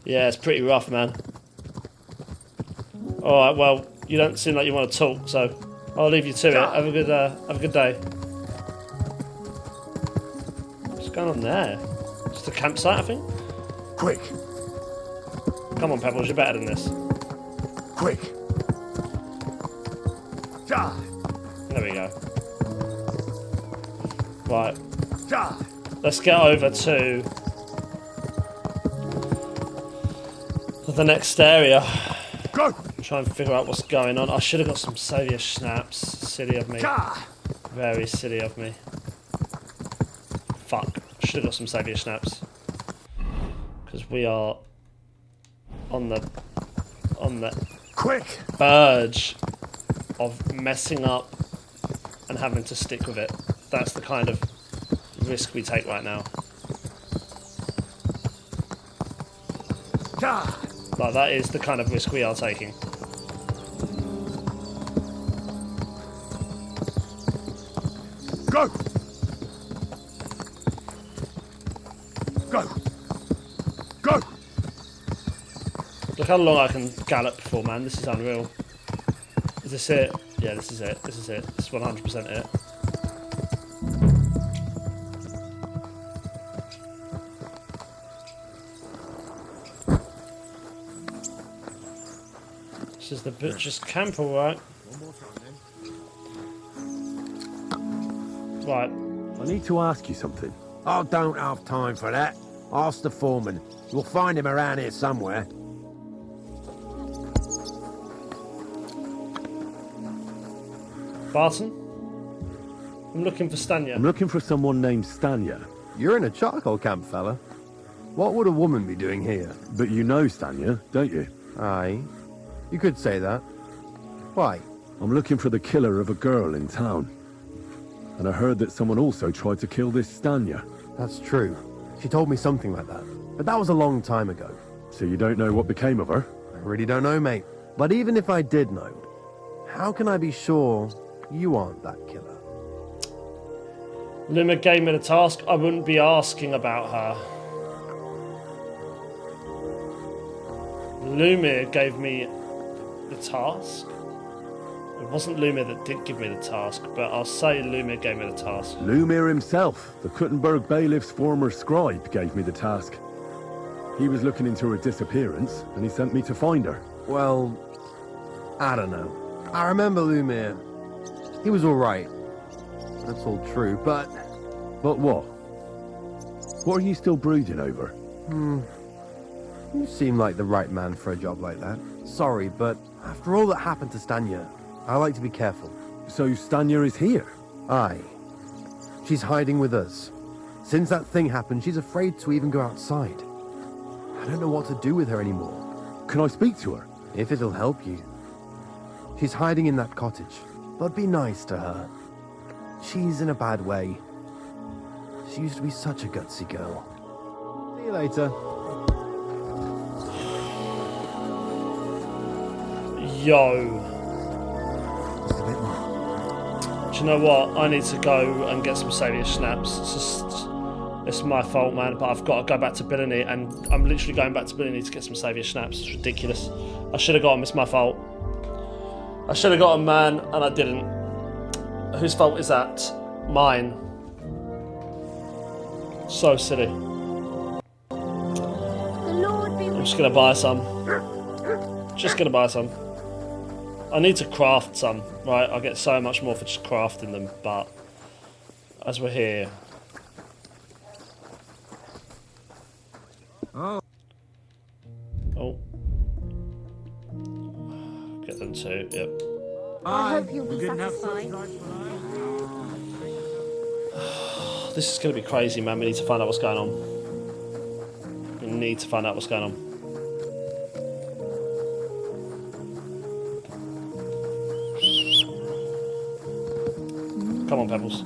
Yeah, it's pretty rough, man. All right. Well, you don't seem like you want to talk, so I'll leave you to it. Have a good day. What's going on there? Just a campsite, I think. Quick. Come on, Pebbles. You're better than this. Quick. There we go. Right. Let's get over to the next area. Go! Try and figure out what's going on. I should have got some saviour snaps. Silly of me. Very silly of me. Fuck. Should have got some saviour snaps. Because we are on the quick verge of messing up and having to stick with it. That's the kind of risk we take right now. Like, that is the kind of risk we are taking. Go! Go! Go! Look how long I can gallop for, man. This is unreal. Is this it? Yeah, this is it. This is it. This is 100% it. This is the butcher's camp, alright. Right. I need to ask you something. I don't have time for that. Ask the foreman. You'll find him around here somewhere. Barton? I'm looking for Stanya. I'm looking for someone named Stanya. You're in a charcoal camp, fella. What would a woman be doing here? But you know Stanya, don't you? Aye. You could say that. Why? I'm looking for the killer of a girl in town. And I heard that someone also tried to kill this Stanya. That's true. She told me something like that. But that was a long time ago. So you don't know what became of her? I really don't know, mate. But even if I did know, how can I be sure you aren't that killer? Luma gave me the task. I wouldn't be asking about her. Luma gave me the task. It wasn't Luma that did give me the task, but I'll say Luma gave me the task. Lumir himself, the Kuttenberg bailiff's former scribe, gave me the task. He was looking into her disappearance, and he sent me to find her. Well, I don't know. I remember Lumir. He was alright. That's all true, but... But what? What are you still brooding over? You seem like the right man for a job like that. Sorry, but after all that happened to Stanya, I like to be careful. So Stanya is here? Aye. She's hiding with us. Since that thing happened, she's afraid to even go outside. I don't know what to do with her anymore. Can I speak to her? If it'll help you. She's hiding in that cottage, but be nice to her. She's in a bad way. She used to be such a gutsy girl. See you later. Yo. Do you know what? I need to go and get some saviour snaps. It's my fault, man, but I've got to go back to Billany, and I'm literally going back to Billany to get some saviour snaps. It's ridiculous. I should have got them. It's my fault. I should have got them, man, and I didn't. Whose fault is that? Mine. So silly. I'm just gonna buy some. Just gonna buy some. I need to craft some, right? I get so much more for just crafting them, but as we're here. Oh. Get them too, yep. I hope you'll be satisfied. This is going to be crazy, man. We need to find out what's going on. We need to find out what's going on. Come on, Pebbles.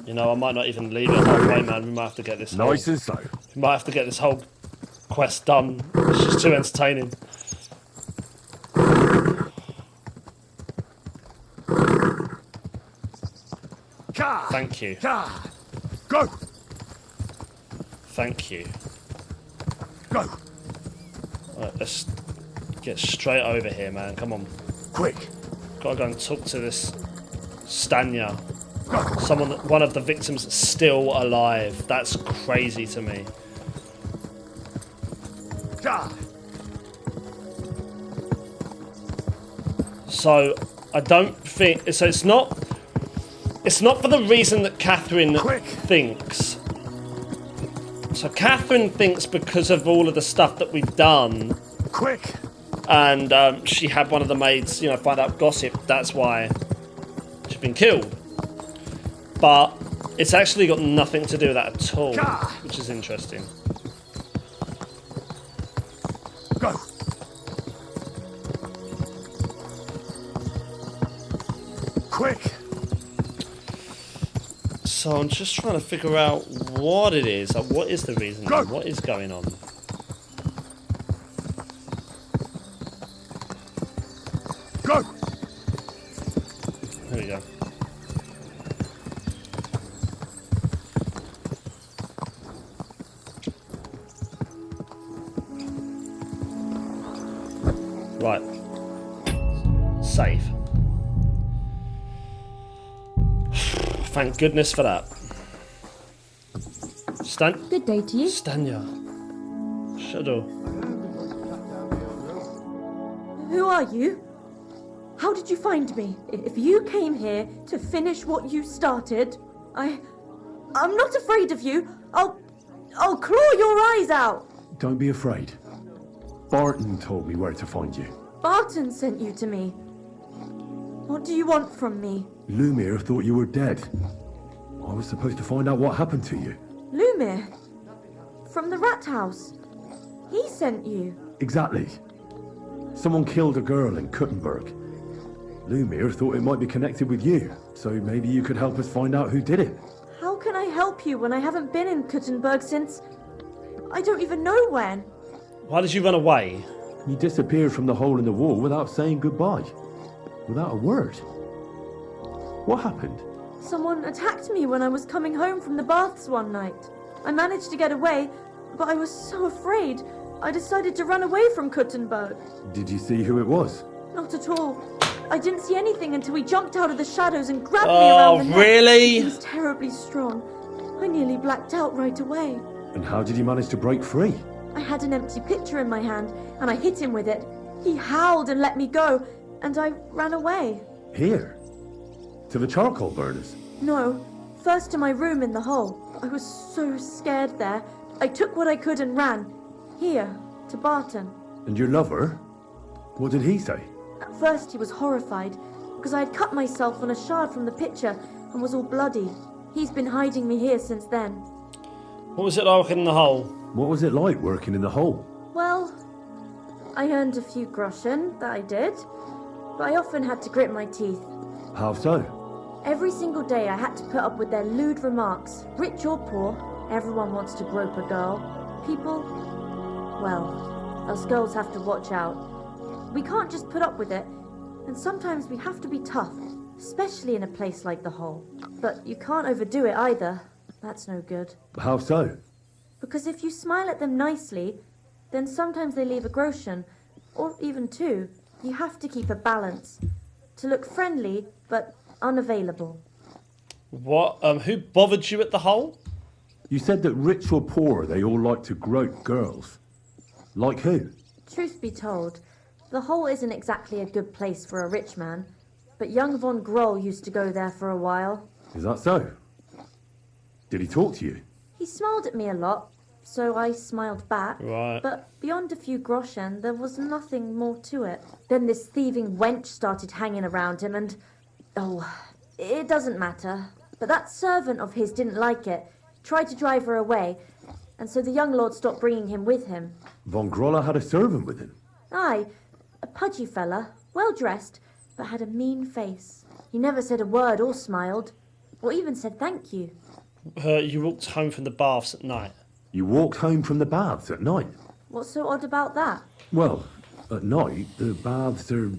You know, I might not even leave it halfway, man. We might have to get this. Nice and so. We might have to get this whole quest done. It's just too entertaining. Thank you. Go! Thank you. Go! Right, let's get straight over here, man. Come on. Quick! Gotta go and talk to this Stanya. One of the victims still alive. That's crazy to me. So I don't think so. It's not for the reason that Catherine thinks. So Catherine thinks because of all of the stuff that we've done Quick! And she had one of the maids, you know, find out gossip. That's why she's been killed. But it's actually got nothing to do with that at all, which is interesting. Go! Quick! So I'm just trying to figure out what it is. Like, what is the reason? What is going on? Go! There we go. Right. Save. Thank goodness for that. Good day to you. Stanya. Shadow. Who are you? How did you find me? If you came here to finish what you started, I'm not afraid of you. I'll claw your eyes out. Don't be afraid. Barton told me where to find you. Barton sent you to me. What do you want from me? Lumir thought you were dead. I was supposed to find out what happened to you. Lumir? From the rat house. He sent you. Exactly. Someone killed a girl in Kuttenberg. Lumir thought it might be connected with you, so maybe you could help us find out who did it. How can I help you when I haven't been in Kuttenberg since... I don't even know when. Why did you run away? You disappeared from the hole in the wall without saying goodbye. Without a word. What happened? Someone attacked me when I was coming home from the baths one night. I managed to get away, but I was so afraid. I decided to run away from Kuttenberg. Did you see who it was? Not at all. I didn't see anything until he jumped out of the shadows and grabbed me around the neck. Really? He was terribly strong. I nearly blacked out right away. And how did you manage to break free? I had an empty pitcher in my hand, and I hit him with it. He howled and let me go, and I ran away. Here? To the charcoal burners? No, first to my room in the hole. I was so scared there. I took what I could and ran. Here, to Barton. And your lover? What did he say? At first he was horrified, because I had cut myself on a shard from the pitcher and was all bloody. He's been hiding me here since then. What was it like in the hole? What was it like working in the hole? Well, I earned a few groschen, that I did, but I often had to grit my teeth. How so? Every single day I had to put up with their lewd remarks. Rich or poor, everyone wants to grope a girl. People, well, us girls have to watch out. We can't just put up with it, and sometimes we have to be tough, especially in a place like the hole. But you can't overdo it either. That's no good. How so? Because if you smile at them nicely, then sometimes they leave a groschen, or even two. You have to keep a balance. To look friendly, but unavailable. What? Who bothered you at the hole? You said that rich or poor, they all like to grope girls. Like who? Truth be told, the hole isn't exactly a good place for a rich man, but young von Groll used to go there for a while. Is that so? Did he talk to you? He smiled at me a lot, so I smiled back. Right. But beyond a few groschen, there was nothing more to it. Then this thieving wench started hanging around him and... Oh, it doesn't matter. But that servant of his didn't like it, tried to drive her away, and so the young lord stopped bringing him with him. Von Groller had a servant with him? Aye, a pudgy fella, well-dressed, but had a mean face. He never said a word or smiled, or even said thank you. You walked home from the baths at night. You walked home from the baths at night? What's so odd about that? Well, at night, the baths are...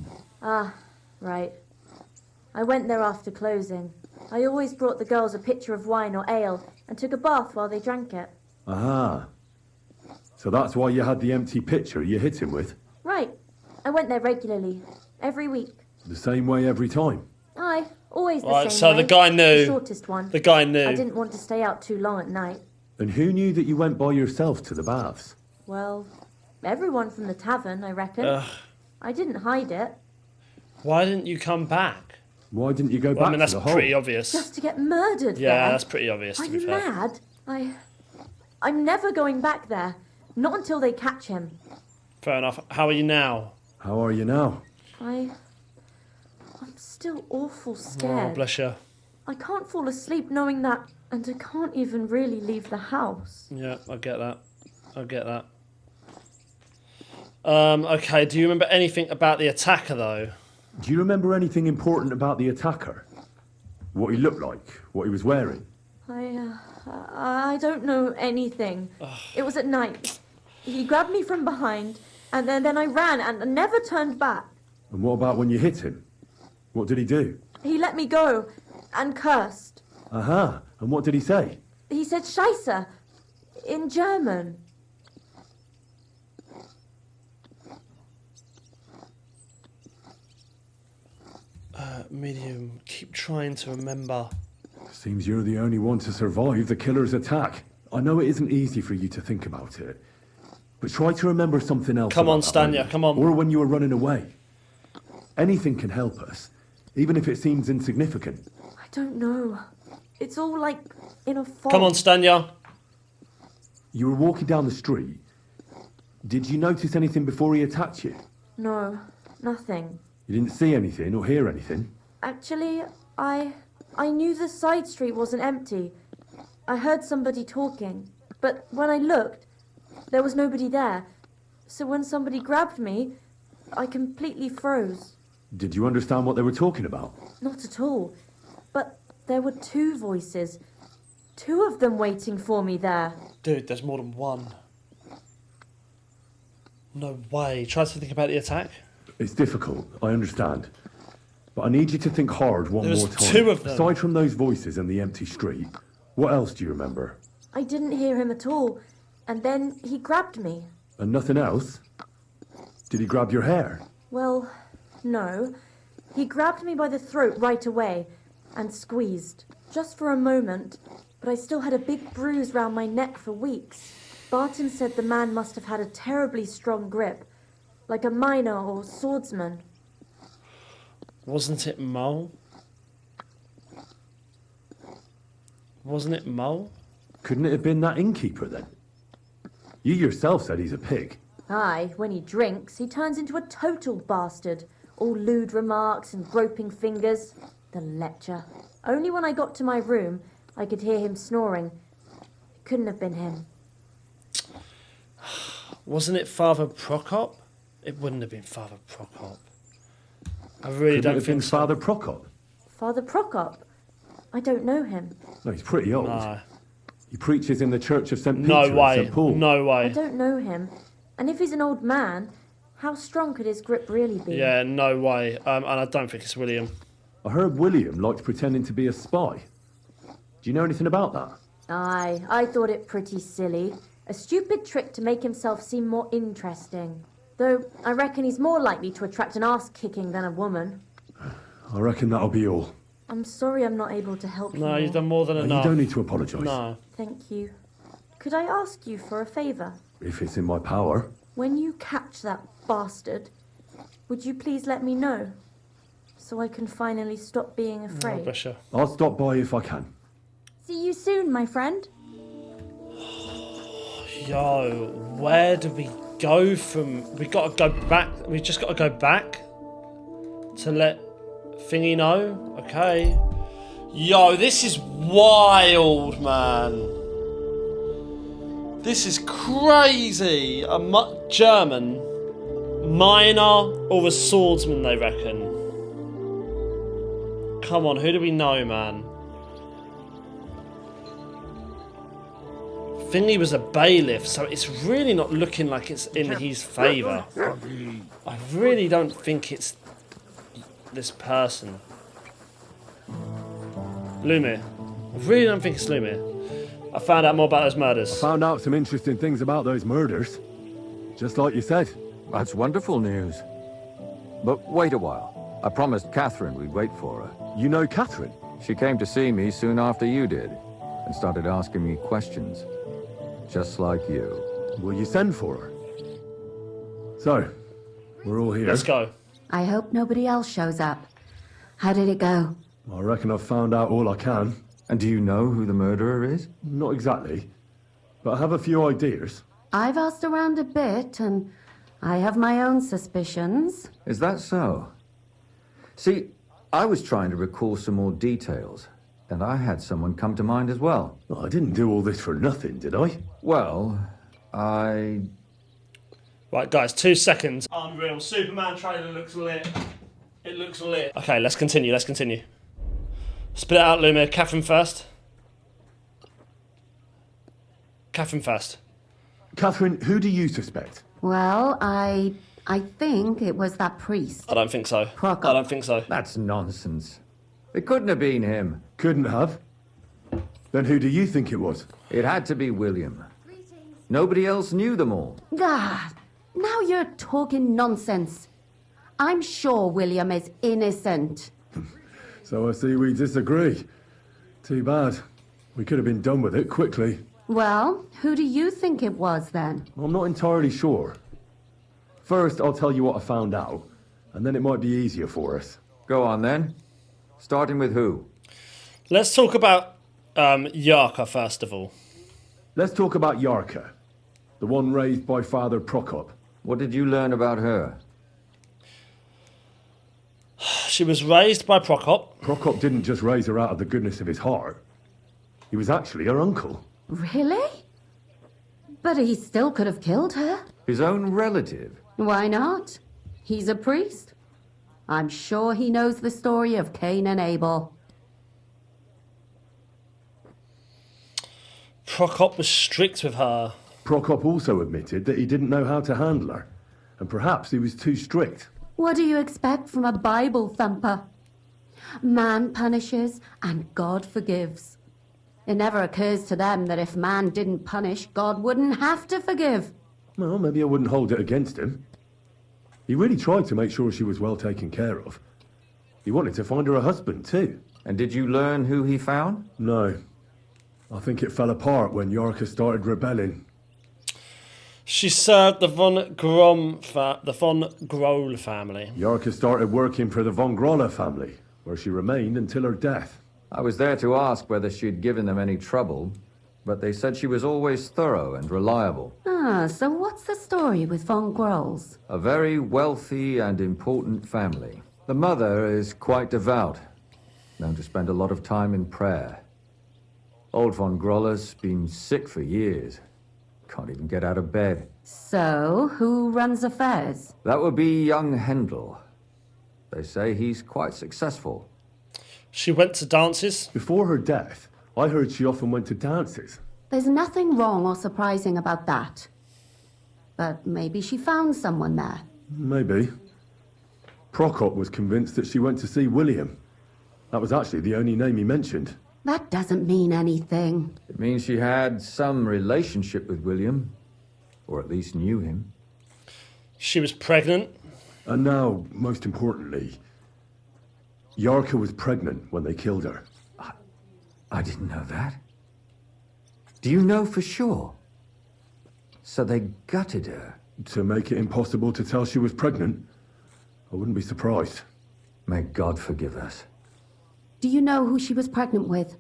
Ah, right. I went there after closing. I always brought the girls a pitcher of wine or ale and took a bath while they drank it. Aha. So that's why you had the empty pitcher you hit him with? Right. I went there regularly, every week. The same way every time? Aye, always the Right, same so way. the guy knew. The shortest one. The guy knew. I didn't want to stay out too long at night. And who knew that you went by yourself to the baths? Well, everyone from the tavern, I reckon. Ugh. I didn't hide it. Why didn't you come back? Why didn't you go Well, back I mean, that's to the hole? pretty obvious. Just to get murdered Yeah, there. that's pretty obvious, Are to be you fair. mad? I'm never going back there. Not until they catch him. Fair enough. How are you now? How are you now? I'm still awful Oh, scared. bless you. I can't fall asleep knowing that, and I can't even really leave the house. Yeah, I get that. I get that. Okay, do you remember anything about the attacker, though? Do you remember anything important about the attacker? What he looked like? What he was wearing? I don't know anything. It was at night. He grabbed me from behind, and then I ran and never turned back. And what about when you hit him? What did he do? He let me go and cursed. Aha, and what did he say? He said Scheisse in German. Medium, keep trying to remember. Seems you're the only one to survive the killer's attack. I know it isn't easy for you to think about it, but try to remember something else. Come on, about that Stanya, moment. come on. Or when you were running away. Anything can help us, even if it seems insignificant. I don't know. It's all like in a fog. Come on, Stanya. You were walking down the street. Did you notice anything before he attacked you? No, nothing. You didn't see anything or hear anything? Actually, I knew the side street wasn't empty. I heard somebody talking, but when I looked, there was nobody there. So when somebody grabbed me, I completely froze. Did you understand what they were talking about? Not at all. But there were two voices. Two of them waiting for me there. Dude, there's more than one. No way. Try to think about the attack. It's difficult, I understand. But I need you to think hard one There's more time. two of them. Aside from those voices and the empty street, what else do you remember? I didn't hear him at all. And then he grabbed me. And nothing else? Did he grab your hair? Well, no. He grabbed me by the throat right away and squeezed. Just for a moment. But I still had a big bruise round my neck for weeks. Barton said the man must have had a terribly strong grip. Like a miner or swordsman. Wasn't it Mole? Wasn't it Mole? Couldn't it have been that innkeeper then? You yourself said he's a pig. Aye, when he drinks, he turns into a total bastard. All lewd remarks and groping fingers. The lecher. Only when I got to my room, I could hear him snoring. It couldn't have been him. Wasn't it Father Prokop? It wouldn't have been Father Prokop. I really don't think so. Father Prokop? Father Prokop? I don't know him. No, he's pretty old. No. He preaches in the Church of St. Peter No and way. St. Paul. No I way. don't know him. And if he's an old man, how strong could his grip really be? Yeah, no way. And I don't think it's William. I heard William liked pretending to be a spy. Do you know anything about that? Aye, I thought it pretty silly. A stupid trick to make himself seem more interesting. Though I reckon he's more likely to attract an ass-kicking than a woman. I reckon that'll be all. I'm sorry I'm not able to help you No, more. you've done more than No, enough. you don't need to apologise. No. Thank you. Could I ask you for a favour? If it's in my power. When you catch that bastard, would you please let me know? So I can finally stop being afraid. Oh, bless you. I'll stop by if I can. See you soon, my friend. Yo, where do we go from? We got to go back. We just got to go back to let Thingy know. Okay. Yo, this is wild, man. This is crazy. A German miner or a swordsman, they reckon. Come on, who do we know, man? Finley was a bailiff, so it's really not looking like it's in his favour. I really don't think it's this person. Lumir. I really don't think it's Lumir. I found out more about those murders. I found out some interesting things about those murders. Just like you said. That's wonderful news. But wait a while. I promised Catherine we'd wait for her. You know Catherine? She came to see me soon after you did, and started asking me questions. Just like you. Will you send for her? So, we're all here. Let's go. I hope nobody else shows up. How did it go? I reckon I've found out all I can. And do you know who the murderer is? Not exactly, but I have a few ideas. I've asked around a bit, and I have my own suspicions. Is that so? See, I was trying to recall some more details, and I had someone come to mind as well. I didn't do all this for nothing, did I? Well, Right, guys, 2 seconds. Unreal. Superman trailer looks lit. It looks lit. Okay, let's continue. Spit it out, Lumia. Catherine first. Catherine, who do you suspect? Well, I think it was that priest. I don't think so. Prokop. I don't think so. That's nonsense. It couldn't have been him. Couldn't have? Then who do you think it was? It had to be William. Nobody else knew them all. Ah, now you're talking nonsense. I'm sure William is innocent. So I see we disagree. Too bad. We could have been done with it quickly. Well, who do you think it was then? I'm not entirely sure. First, I'll tell you what I found out, and then it might be easier for us. Go on then. Starting with who? Let's talk about Yarka first of all. Let's talk about Yarka, the one raised by Father Prokop. What did you learn about her? She was raised by Prokop. Prokop didn't just raise her out of the goodness of his heart. He was actually her uncle. Really? But he still could have killed her. His own relative? Why not? He's a priest. I'm sure he knows the story of Cain and Abel. Prokop was strict with her. Prokop also admitted that he didn't know how to handle her, and perhaps he was too strict. What do you expect from a Bible thumper? Man punishes and God forgives. It never occurs to them that if man didn't punish, God wouldn't have to forgive. Well, maybe I wouldn't hold it against him. He really tried to make sure she was well taken care of. He wanted to find her a husband, too. And did you learn who he found? No. I think it fell apart when Yarka started rebelling. She served the von Groll family. Yarka started working for the von Grolle family, where she remained until her death. I was there to ask whether she'd given them any trouble, but they said she was always thorough and reliable. Ah, so what's the story with von Grolls? A very wealthy and important family. The mother is quite devout, known to spend a lot of time in prayer. Old von Groller's been sick for years. Can't even get out of bed. So, who runs affairs? That would be young Hendel. They say he's quite successful. She went to dances? Before her death, I heard she often went to dances. There's nothing wrong or surprising about that. But maybe she found someone there. Maybe. Prokop was convinced that she went to see William. That was actually the only name he mentioned. That doesn't mean anything. It means she had some relationship with William, or at least knew him. She was pregnant. And now, most importantly, Yarka was pregnant when they killed her. I didn't know that. Do you know for sure? So they gutted her? To make it impossible to tell she was pregnant? I wouldn't be surprised. May God forgive us. Do you know who she was pregnant with?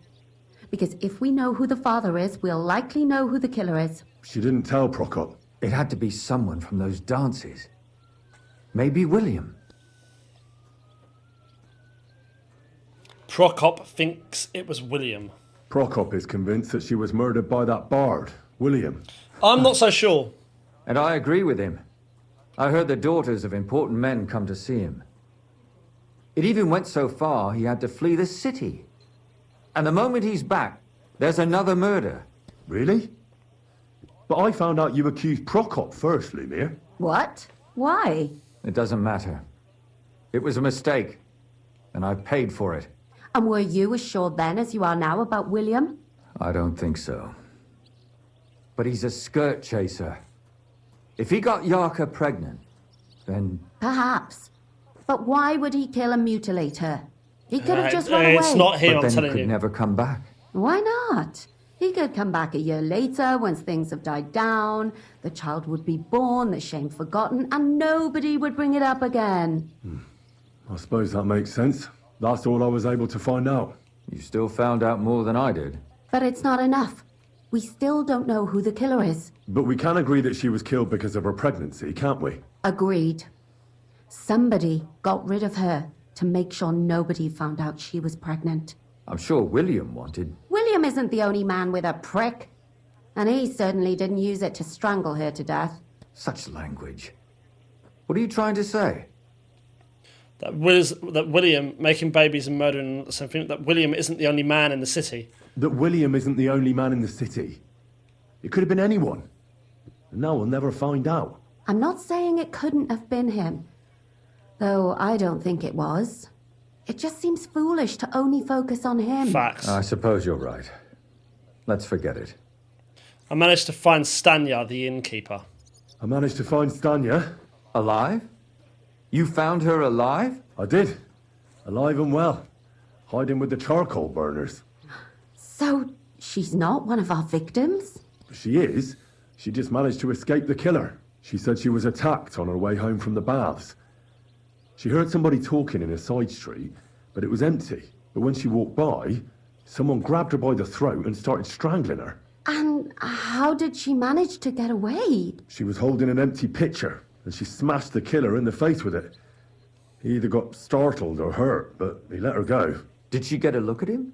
Because if we know who the father is, we'll likely know who the killer is. She didn't tell Prokop. It had to be someone from those dances. Maybe William. Prokop thinks it was William. Prokop is convinced that she was murdered by that bard, William. I'm not so sure. And I agree with him. I heard the daughters of important men come to see him. It even went so far he had to flee the city. And the moment he's back, there's another murder. Really? But I found out you accused Prokop first, Lumir. What? Why? It doesn't matter. It was a mistake, and I paid for it. And were you as sure then as you are now about William? I don't think so. But he's a skirt chaser. If he got Yarka pregnant, then... Perhaps. But why would he kill and mutilate her? He could have just run away. It's not him, but I'm then telling he could you. never come back. Why not? He could come back a year later, once things have died down, the child would be born, the shame forgotten, and nobody would bring it up again. I suppose that makes sense. That's all I was able to find out. You still found out more than I did. But it's not enough. We still don't know who the killer is. But we can agree that she was killed because of her pregnancy, can't we? Agreed. Somebody got rid of her to make sure nobody found out she was pregnant. I'm sure William wanted... William isn't the only man with a prick. And he certainly didn't use it to strangle her to death. Such language. What are you trying to say? That William making babies and murdering the same thing. That William isn't the only man in the city. That William isn't the only man in the city. It could have been anyone. And now we'll never find out. I'm not saying it couldn't have been him. Though I don't think it was. It just seems foolish to only focus on him. Facts. I suppose you're right. Let's forget it. I managed to find Stanya, the innkeeper. I managed to find Stanya. Alive? You found her alive? I did. Alive and well. Hiding with the charcoal burners. So, she's not one of our victims? She is. She just managed to escape the killer. She said she was attacked on her way home from the baths. She heard somebody talking in a side street, but it was empty. But when she walked by, someone grabbed her by the throat and started strangling her. And how did she manage to get away? She was holding an empty pitcher, and she smashed the killer in the face with it. He either got startled or hurt, but he let her go. Did she get a look at him?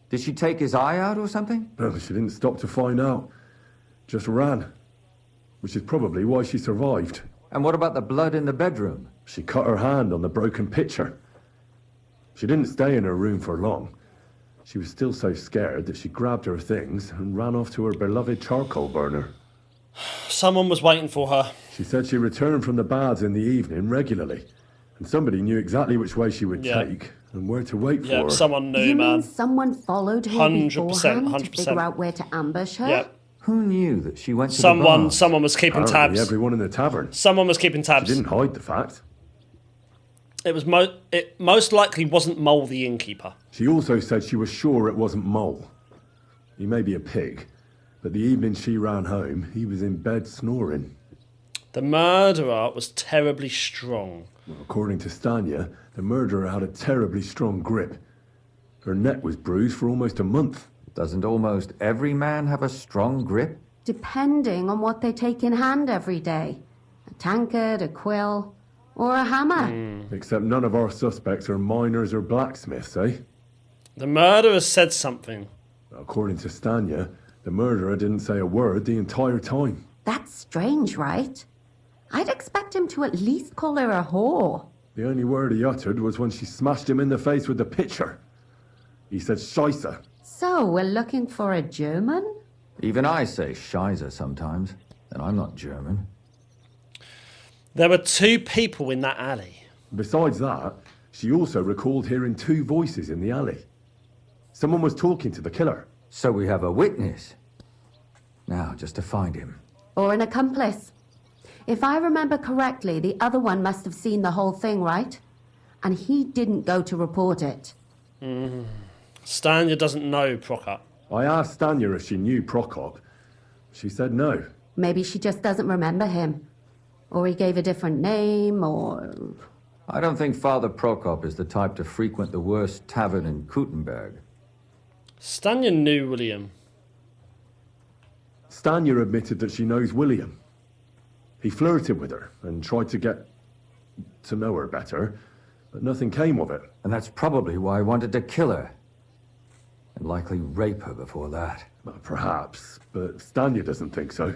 Did she take his eye out or something? No, she didn't stop to find out. Just ran. Which is probably why she survived. And what about the blood in the bedroom? She cut her hand on the broken pitcher. She didn't stay in her room for long. She was still so scared that she grabbed her things and ran off to her beloved charcoal burner. Someone was waiting for her. She said she returned from the baths in the evening regularly, and somebody knew exactly which way she would take and where to wait for her. Someone knew, you man. mean someone followed her 100%, beforehand 100%. to figure out where to ambush her? Yep. Who knew that she went to the Someone was keeping Apparently tabs. everyone in the tavern. Someone was keeping tabs. She didn't hide the fact. It most likely wasn't Mole the innkeeper. She also said she was sure it wasn't Mole. He may be a pig, but the evening she ran home, he was in bed snoring. The murderer was terribly strong. Well, according to Stanya, the murderer had a terribly strong grip. Her neck was bruised for almost a month. Doesn't almost every man have a strong grip? Depending on what they take in hand every day. A tankard, a quill, or a hammer. Except none of our suspects are miners or blacksmiths, eh? The murderer said something. According to Stanya, the murderer didn't say a word the entire time. That's strange, right? I'd expect him to at least call her a whore. The only word he uttered was when she smashed him in the face with the pitcher. He said Scheisse. So, we're looking for a German? Even I say Scheiße sometimes, and I'm not German. There were two people in that alley. Besides that, she also recalled hearing two voices in the alley. Someone was talking to the killer. So we have a witness. Now, just to find him. Or an accomplice. If I remember correctly, the other one must have seen the whole thing, right? And he didn't go to report it. Stanya doesn't know Prokop. I asked Stanya if she knew Prokop. She said no. Maybe she just doesn't remember him. Or he gave a different name, or... I don't think Father Prokop is the type to frequent the worst tavern in Kuttenberg. Stanya knew William. Stanya admitted that she knows William. He flirted with her and tried to get to know her better, but nothing came of it. And that's probably why he wanted to kill her. And likely rape her before that. Well, perhaps, but Stanya doesn't think so.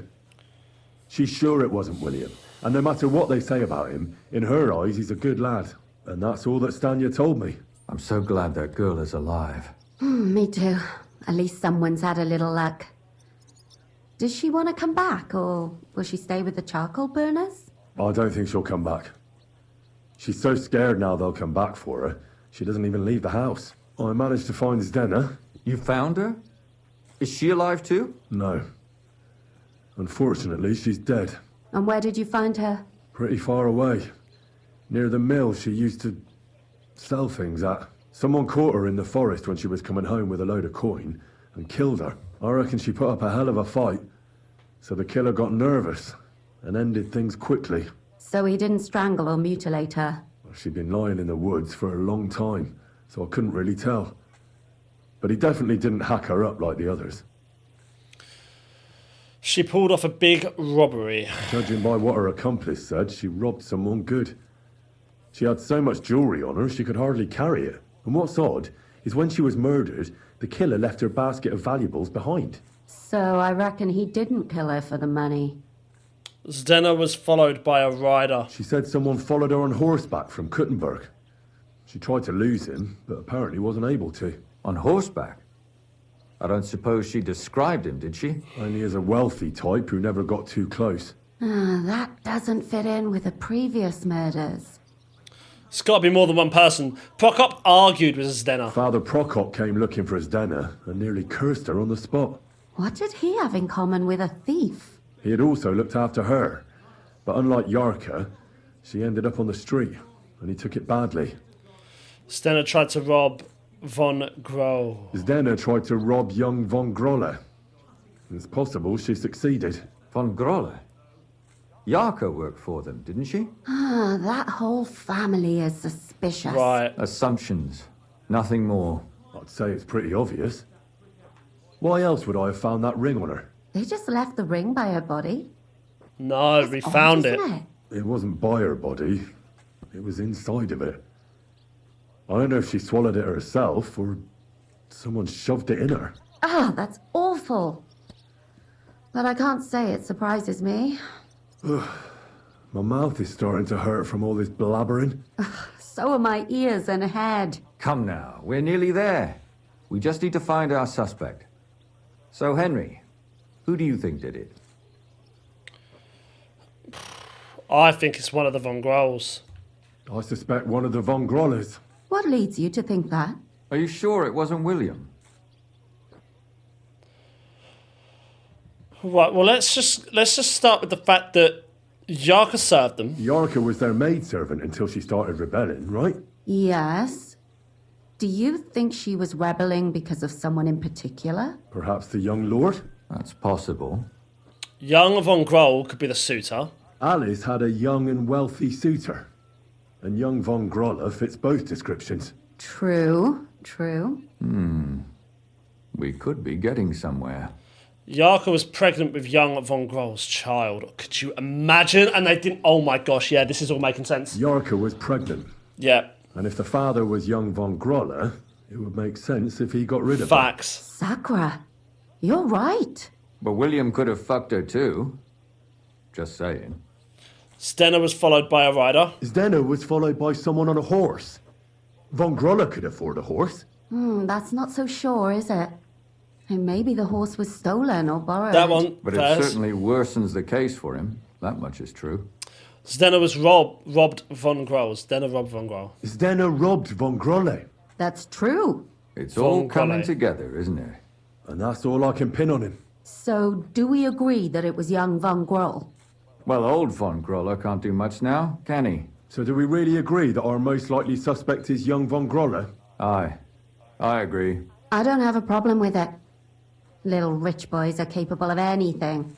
She's sure it wasn't William, and no matter what they say about him, in her eyes he's a good lad. And that's all that Stanya told me. I'm so glad that girl is alive. Me too. At least someone's had a little luck. Does she want to come back, or will she stay with the charcoal burners? I don't think she'll come back. She's so scared now they'll come back for her, she doesn't even leave the house. I managed to find Zdena. You found her? Is she alive too? No. Unfortunately, she's dead. And where did you find her? Pretty far away. Near the mill she used to sell things at. Someone caught her in the forest when she was coming home with a load of coin and killed her. I reckon she put up a hell of a fight. So the killer got nervous and ended things quickly. So he didn't strangle or mutilate her? She'd been lying in the woods for a long time, so I couldn't really tell. But he definitely didn't hack her up like the others. She pulled off a big robbery. Judging by what her accomplice said, she robbed someone good. She had so much jewellery on her, she could hardly carry it. And what's odd is when she was murdered, the killer left her basket of valuables behind. So I reckon he didn't kill her for the money. Zdenna was followed by a rider. She said someone followed her on horseback from Kuttenberg. She tried to lose him, but apparently wasn't able to. On horseback? I don't suppose she described him, did she? Only as a wealthy type who never got too close. That doesn't fit in with the previous murders. It's got to be more than one person. Prokop argued with Zdenna. Father Prokop came looking for Zdenna and nearly cursed her on the spot. What did he have in common with a thief? He had also looked after her, but unlike Yarka, she ended up on the street, and he took it badly. Zdenna tried to rob von Groll. Zdenna tried to rob young von Grolle. It's possible she succeeded. Von Grolle? Yarka worked for them, didn't she? That whole family is suspicious. Right. Assumptions. Nothing more. I'd say it's pretty obvious. Why else would I have found that ring on her? They just left the ring by her body. No, we found it. It wasn't by her body. It was inside of it. I don't know if she swallowed it herself or someone shoved it in her. That's awful. But I can't say it surprises me. My mouth is starting to hurt from all this blabbering. So are my ears and head. Come now, we're nearly there. We just need to find our suspect. So, Henry, who do you think did it? I think it's one of the von Grolls. I suspect one of the von Grollers. What leads you to think that? Are you sure it wasn't William? Right, well, let's just start with the fact that Yarka served them. Yarka was their maidservant until she started rebelling, right? Yes. Do you think she was rebelling because of someone in particular? Perhaps the young lord? That's possible. Young von Groll could be the suitor. Alice had a young and wealthy suitor. And young von Grolle fits both descriptions. True. We could be getting somewhere. Yarka was pregnant with young von Groll's child. Could you imagine? And they didn't... Oh my gosh, yeah, this is all making sense. Yarka was pregnant. Yeah. And if the father was young von Grolle, it would make sense if he got rid of Facts. Sakura, you're right. But William could have fucked her too. Just saying. Zdenna was followed by a rider. Zdenna was followed by someone on a horse. Von Grolle could afford a horse. That's not so sure, is it? And maybe the horse was stolen or borrowed. That one. But it certainly worsens the case for him. That much is true. Zdenna was robbed von Groll. Zdenna robbed von Groll. Zdenna robbed von Grolle. That's true. It's all coming together, isn't it? And that's all I can pin on him. So, do we agree that it was young von Groll? Well, old von Grolle can't do much now, can he? So do we really agree that our most likely suspect is young von Grolle? Aye. I agree. I don't have a problem with it. Little rich boys are capable of anything.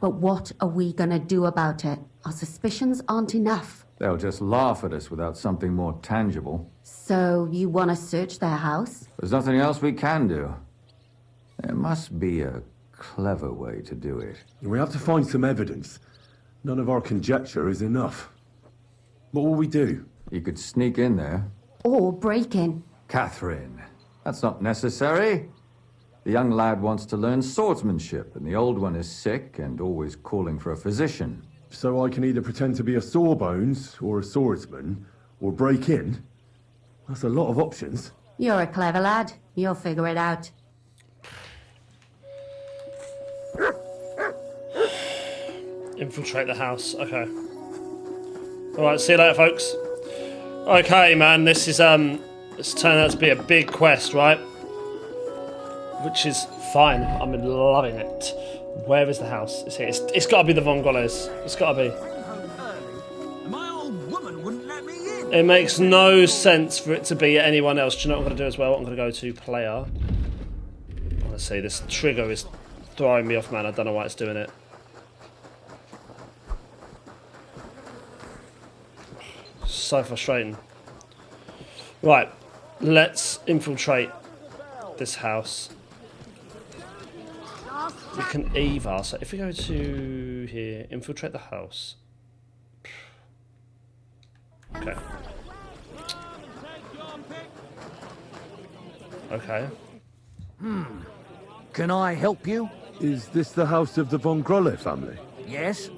But what are we gonna do about it? Our suspicions aren't enough. They'll just laugh at us without something more tangible. So, you want to search their house? There's nothing else we can do. There must be a clever way to do it. We have to find some evidence. None of our conjecture is enough. What will we do? You could sneak in there. Or break in. Catherine, that's not necessary. The young lad wants to learn swordsmanship, and the old one is sick and always calling for a physician. So I can either pretend to be a sawbones, or a swordsman, or break in? That's a lot of options. You're a clever lad. You'll figure it out. Infiltrate the house. Okay. Alright, see you later, folks. Okay, man, this is, it's turned out to be a big quest, right? Which is fine. I'm loving it. Where is the house? It's here. It's got to be the von Grolles. It's got to be. It makes no sense for it to be anyone else. Do you know what I'm going to do as well? I'm going to go to player. Let's see. This trigger is throwing me off, man. I don't know why it's doing it. So frustrating. Right. Let's infiltrate this house. We can either. So if we go to here, infiltrate the house. Okay. Okay. Can I help you? Is this the house of the Von Grolle family? Yes.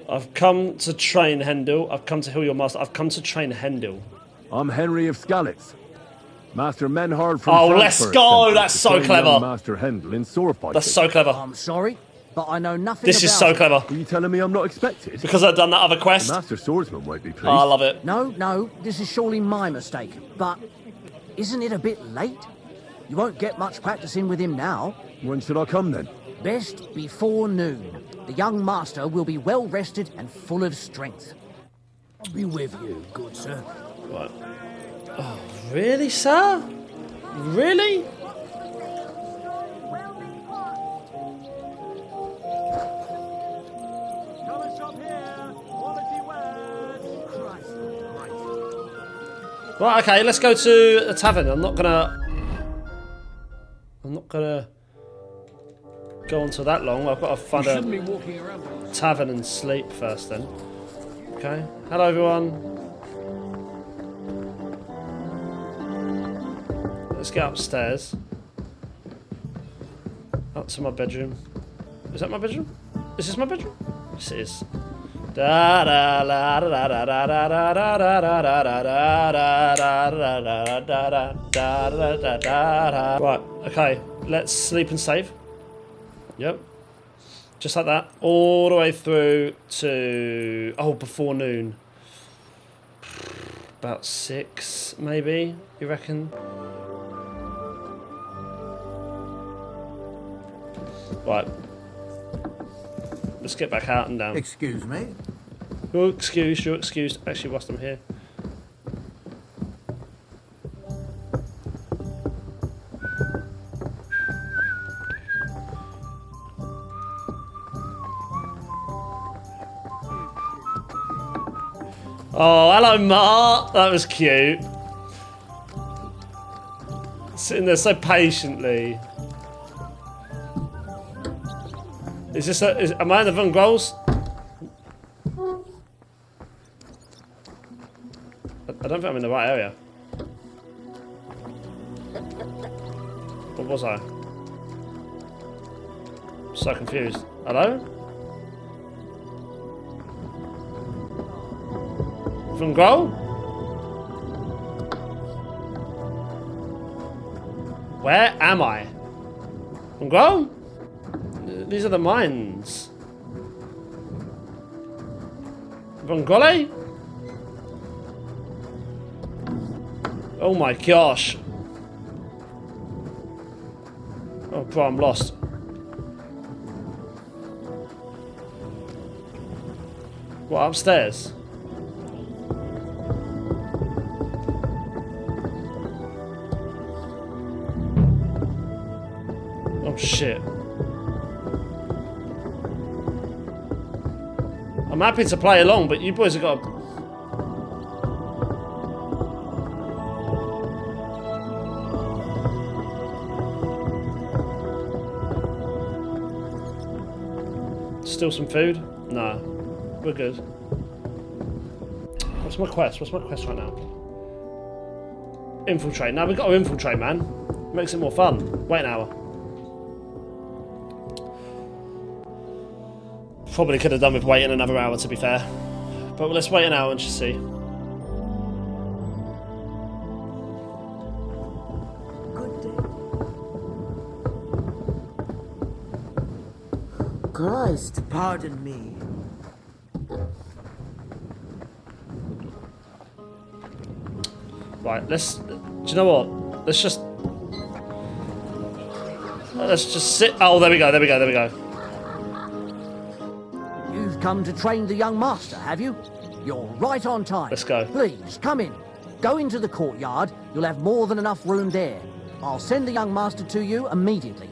I've come to train Hendel. I've come to heal your master. I've come to train Hendel. I'm Henry of Skalitz. Master Menhard from Oh, Frankfurt let's go! sent That's to so train clever. young Master Hendel in sword fighting. That's so clever. I'm sorry, but I know nothing This is about so it. clever. Are you telling me I'm not expected? Because I've done that other quest. The Master Swordsman won't be pleased. Oh, I love it. No, this is surely my mistake. But isn't it a bit late? You won't get much practicing with him now. When should I come then? Best before noon. The young master will be well rested and full of strength. I'll be with you, good sir. Right. Oh, really, sir? Really? Right, okay, let's go to a tavern. I'm not gonna go on to that long. I've got to find a tavern and sleep first then. Okay. Hello everyone. Let's get upstairs. Up to my bedroom. Is that my bedroom? Is this my bedroom? Yes, it is. Right, okay. Let's sleep and save. Yep. Just like that. All the way through to... Oh, before noon. About 6, maybe, you reckon? Right. Let's get back out and down. Excuse me? You're excused. Actually, whilst I'm here. Oh, hello, Mark. That was cute. Sitting there so patiently. Is this am I in the Von Grolls? I don't think I'm in the right area. What was I? I'm so confused. Hello? Von Groll? Where am I? Von Groll? These are the mines. Von Grolle? Oh my gosh. Oh bro, I'm lost. What, upstairs? Oh shit. I'm happy to play along, but you boys have got to... Steal some food? Nah, we're good. What's my quest? What's my quest right now? Infiltrate. Now we've got to infiltrate, man. Makes it more fun. Wait an hour. Probably could have done with waiting another hour, to be fair. But let's wait an hour and just see. Christ, pardon me. Right, let's... Do you know what? Let's just sit... Oh, there we go, there we go, there we go. You've come to train the young master, have you? You're right on time. Let's go. Please, come in. Go into the courtyard. You'll have more than enough room there. I'll send the young master to you immediately.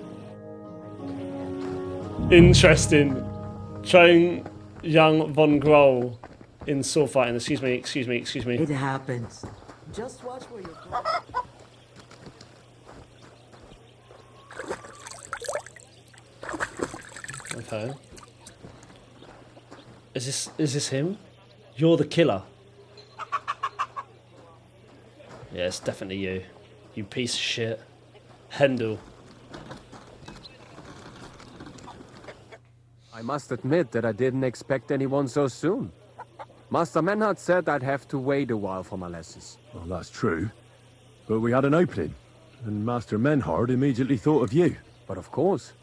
Interesting. Train young Von Groll in sword fighting. Excuse me, excuse me, excuse me. It happens. Just watch where you're going. Okay. Is this him? You're the killer. Yeah, it's definitely you. You piece of shit. Hendel. I must admit that I didn't expect anyone so soon. Master Menhard said I'd have to wait a while for my lessons. Well, that's true. But we had an opening, and Master Menhard immediately thought of you. But of course.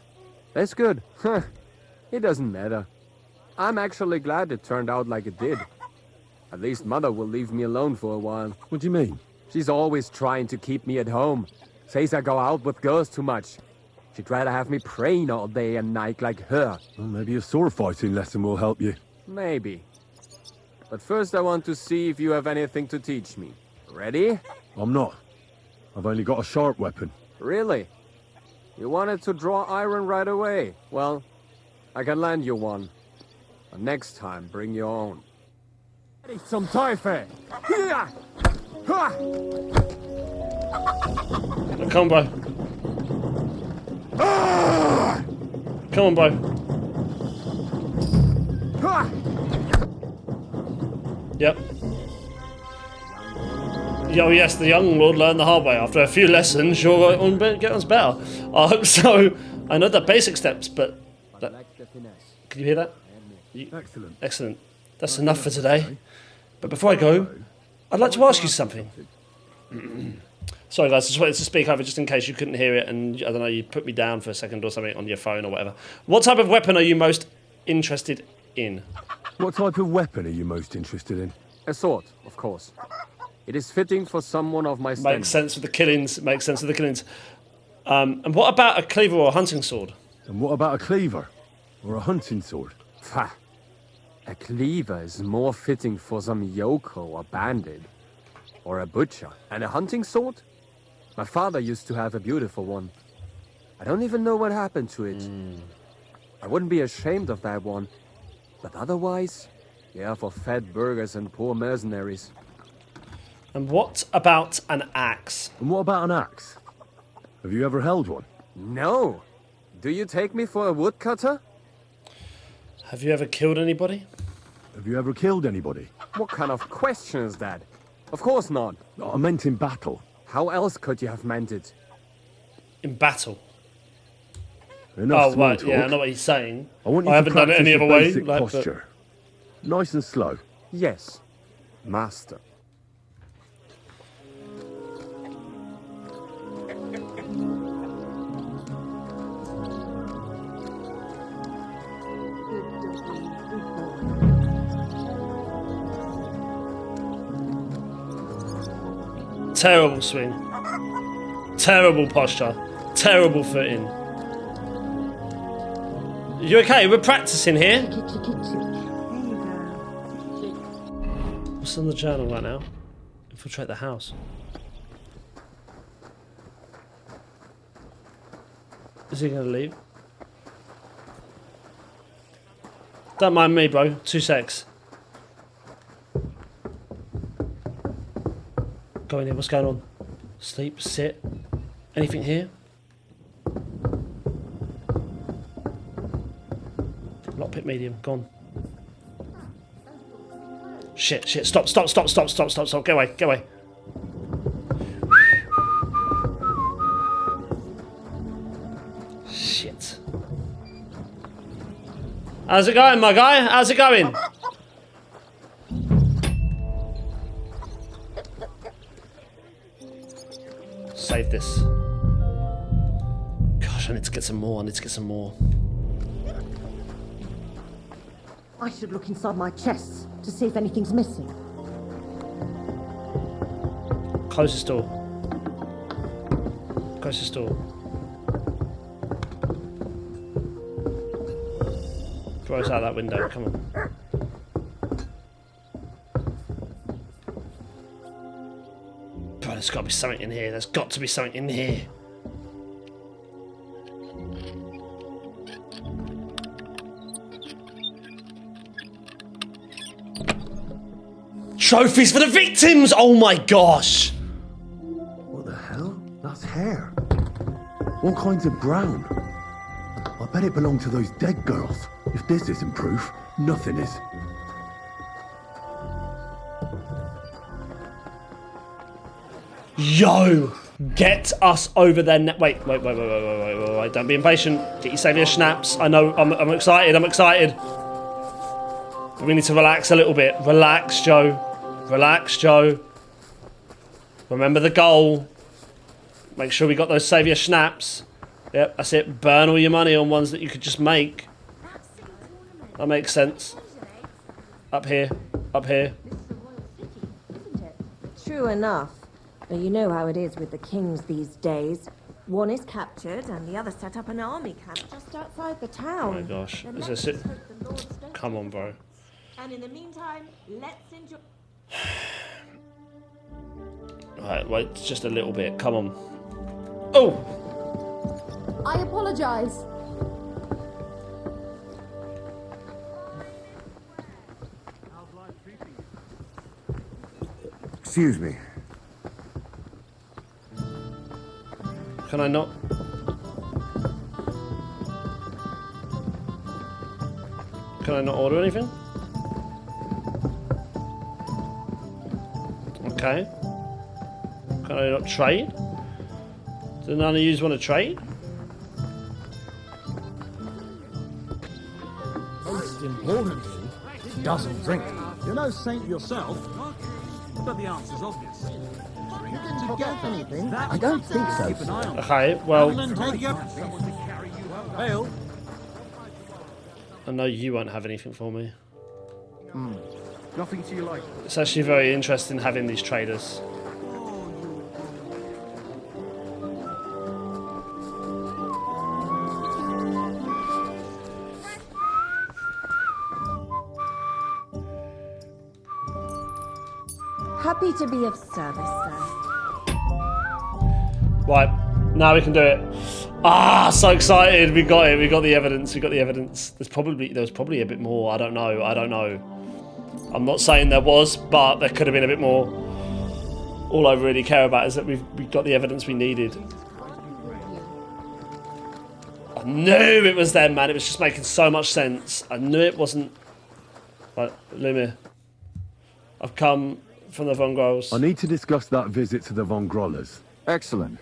That's good. It doesn't matter. I'm actually glad it turned out like it did. At least Mother will leave me alone for a while. What do you mean? She's always trying to keep me at home. Says I go out with girls too much. She'd rather have me praying all day and night like her. Well, maybe a sword fighting lesson will help you. Maybe. But first I want to see if you have anything to teach me. Ready? I'm not. I've only got a sharp weapon. Really? You wanted to draw iron right away. Well, I can lend you one. But next time, bring your own. Some Teufel! A combo. Come on, bro. Yep. Oh yes, the young lord learned the hard way. After a few lessons, you'll get on better. So, I know the basic steps, but... Can you hear that? Excellent. Excellent. That's enough for today. But before I go, I'd like to ask you something. Sorry guys, I just wanted to speak over just in case you couldn't hear it and, I don't know, you put me down for a second or something on your phone or whatever. What type of weapon are you most interested in? What type of weapon are you most interested in? A sword, of course. It is fitting for someone of my standing. Makes sense with the killings, makes sense with the killings. And what about a cleaver or a hunting sword? And what about a cleaver? Or a hunting sword? Pah. A cleaver is more fitting for some yokel or bandit. Or a butcher. And a hunting sword? My father used to have a beautiful one. I don't even know what happened to it. I wouldn't be ashamed of that one. But otherwise, yeah, for fat burghers and poor mercenaries. And what about an axe? And what about an axe? Have you ever held one? No. Do you take me for a woodcutter? Have you ever killed anybody? Have you ever killed anybody? What kind of question is that? Of course not. I meant in battle. How else could you have meant it? In battle? Enough small right, talk. yeah, I know what he's saying. I want you haven't to done it any practice other way. basic posture. Nice and slow. Yes, master. Terrible swing. Terrible posture. Terrible footing. You okay? We're practicing here. What's on the journal right now? Infiltrate the house. Is he gonna leave? Don't mind me, bro. 2 secs. Go in here. What's going on? Sleep, sit. Anything here? Lockpick medium, gone. Shit, stop. Get away. Shit. How's it going, my guy? How's it going? Save this. Gosh, I need to get some more. I should look inside my chests to see if anything's missing. Close this door. Throw us out that window, come on. God, there's got to be something in here. Trophies for the victims! Oh my gosh! What the hell? That's hair. All kinds of brown. I bet it belonged to those dead girls. If this isn't proof, nothing is. Yo! Get us over there. Wait. Don't be impatient. Get your saviour schnapps. I know. I'm excited. I'm excited. But we need to relax a little bit. Relax, Joe. Relax, Joe. Remember the goal. Make sure we got those saviour schnapps. Yep, that's it. Burn all your money on ones that you could just make. That makes sense. Up here. Up here. True enough. But you know how it is with the kings these days. One is captured and the other set up an army camp just outside the town. Oh my gosh. Is this it? Come on, bro. And in the meantime, let's enjoy... Alright, wait just a little bit. Come on. Oh! I apologize. Excuse me. Can I not? Can I not order anything? Okay. Can I not trade? Do none of you want to trade? Most importantly, he doesn't drink. You're no saint yourself, but the answer's obvious. You didn't get anything? I don't think so. Okay, well, Hail. I know you won't have anything for me. Nothing to you like. It's actually very interesting having these traders. Happy to be of service, sir. Right, now we can do it. Ah, so excited! We got it. We got the evidence. We got the evidence. There was probably a bit more. I don't know. I'm not saying there was, but there could have been a bit more. All I really care about is that we got the evidence we needed. I knew it was them, man. It was just making so much sense. I knew it wasn't. Right, Lumia. I've come from the Von Grolls. I need to discuss that visit to the Von Grollers. Excellent.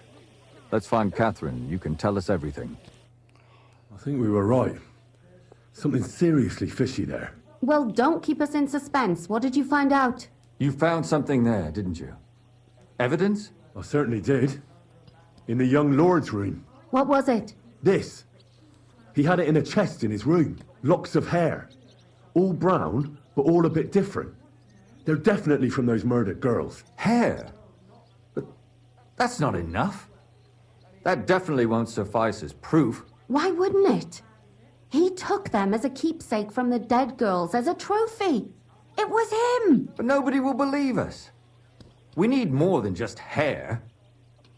Let's find Catherine. You can tell us everything. I think we were right. Something seriously fishy there. Well, don't keep us in suspense. What did you find out? You found something there, didn't you? Evidence? I certainly did. In the young lord's room. What was it? This. He had it in a chest in his room. Locks of hair. All brown, but all a bit different. They're definitely from those murdered girls. Hair? But that's not enough. That definitely won't suffice as proof. Why wouldn't it? He took them as a keepsake from the dead girls, as a trophy. It was him! But nobody will believe us. We need more than just hair.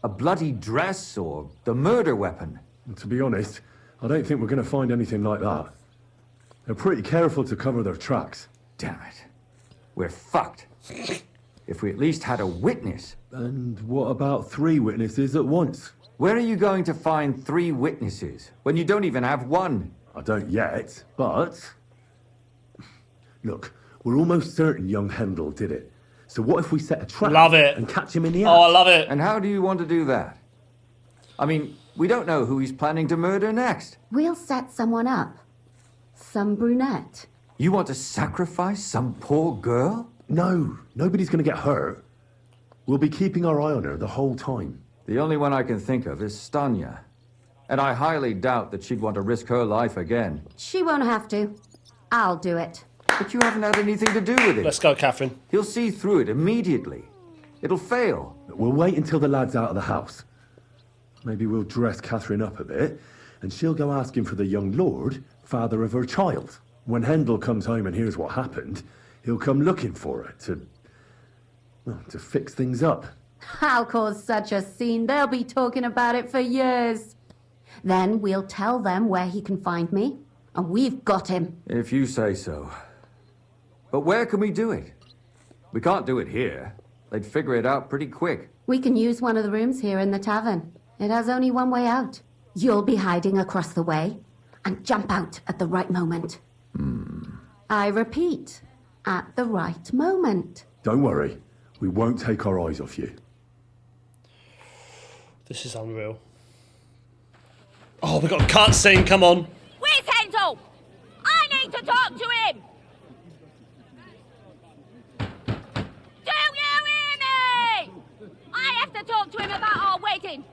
A bloody dress or the murder weapon. And to be honest, I don't think we're going to find anything like that. They're pretty careful to cover their tracks. Damn it. We're fucked. If we at least had a witness. And what about 3 witnesses at once? Where are you going to find 3 witnesses when you don't even have one? I don't yet, but... Look, we're almost certain young Hendel did it. So what if we set a trap Love it. and catch him in the act? Oh, I love it. And how do you want to do that? I mean, we don't know who he's planning to murder next. We'll set someone up. Some brunette. You want to sacrifice some poor girl? No, nobody's going to get hurt. We'll be keeping our eye on her the whole time. The only one I can think of is Stanya. And I highly doubt that she'd want to risk her life again. She won't have to. I'll do it. But you haven't had anything to do with it. Let's go, Catherine. He'll see through it immediately. It'll fail. We'll wait until the lad's out of the house. Maybe we'll dress Catherine up a bit, and she'll go asking for the young lord, father of her child. When Hendel comes home and hears what happened, he'll come looking for her to fix things up. I'll cause such a scene, they'll be talking about it for years. Then we'll tell them where he can find me, and we've got him. If you say so. But where can we do it? We can't do it here. They'd figure it out pretty quick. We can use one of the rooms here in the tavern. It has only one way out. You'll be hiding across the way. and jump out at the right moment. I repeat, at the right moment. Don't worry. We won't take our eyes off you. This is unreal. Oh, we got a cutscene, come on. Where's Handel? I need to talk to him! Do you hear me? I have to talk to him about our wedding.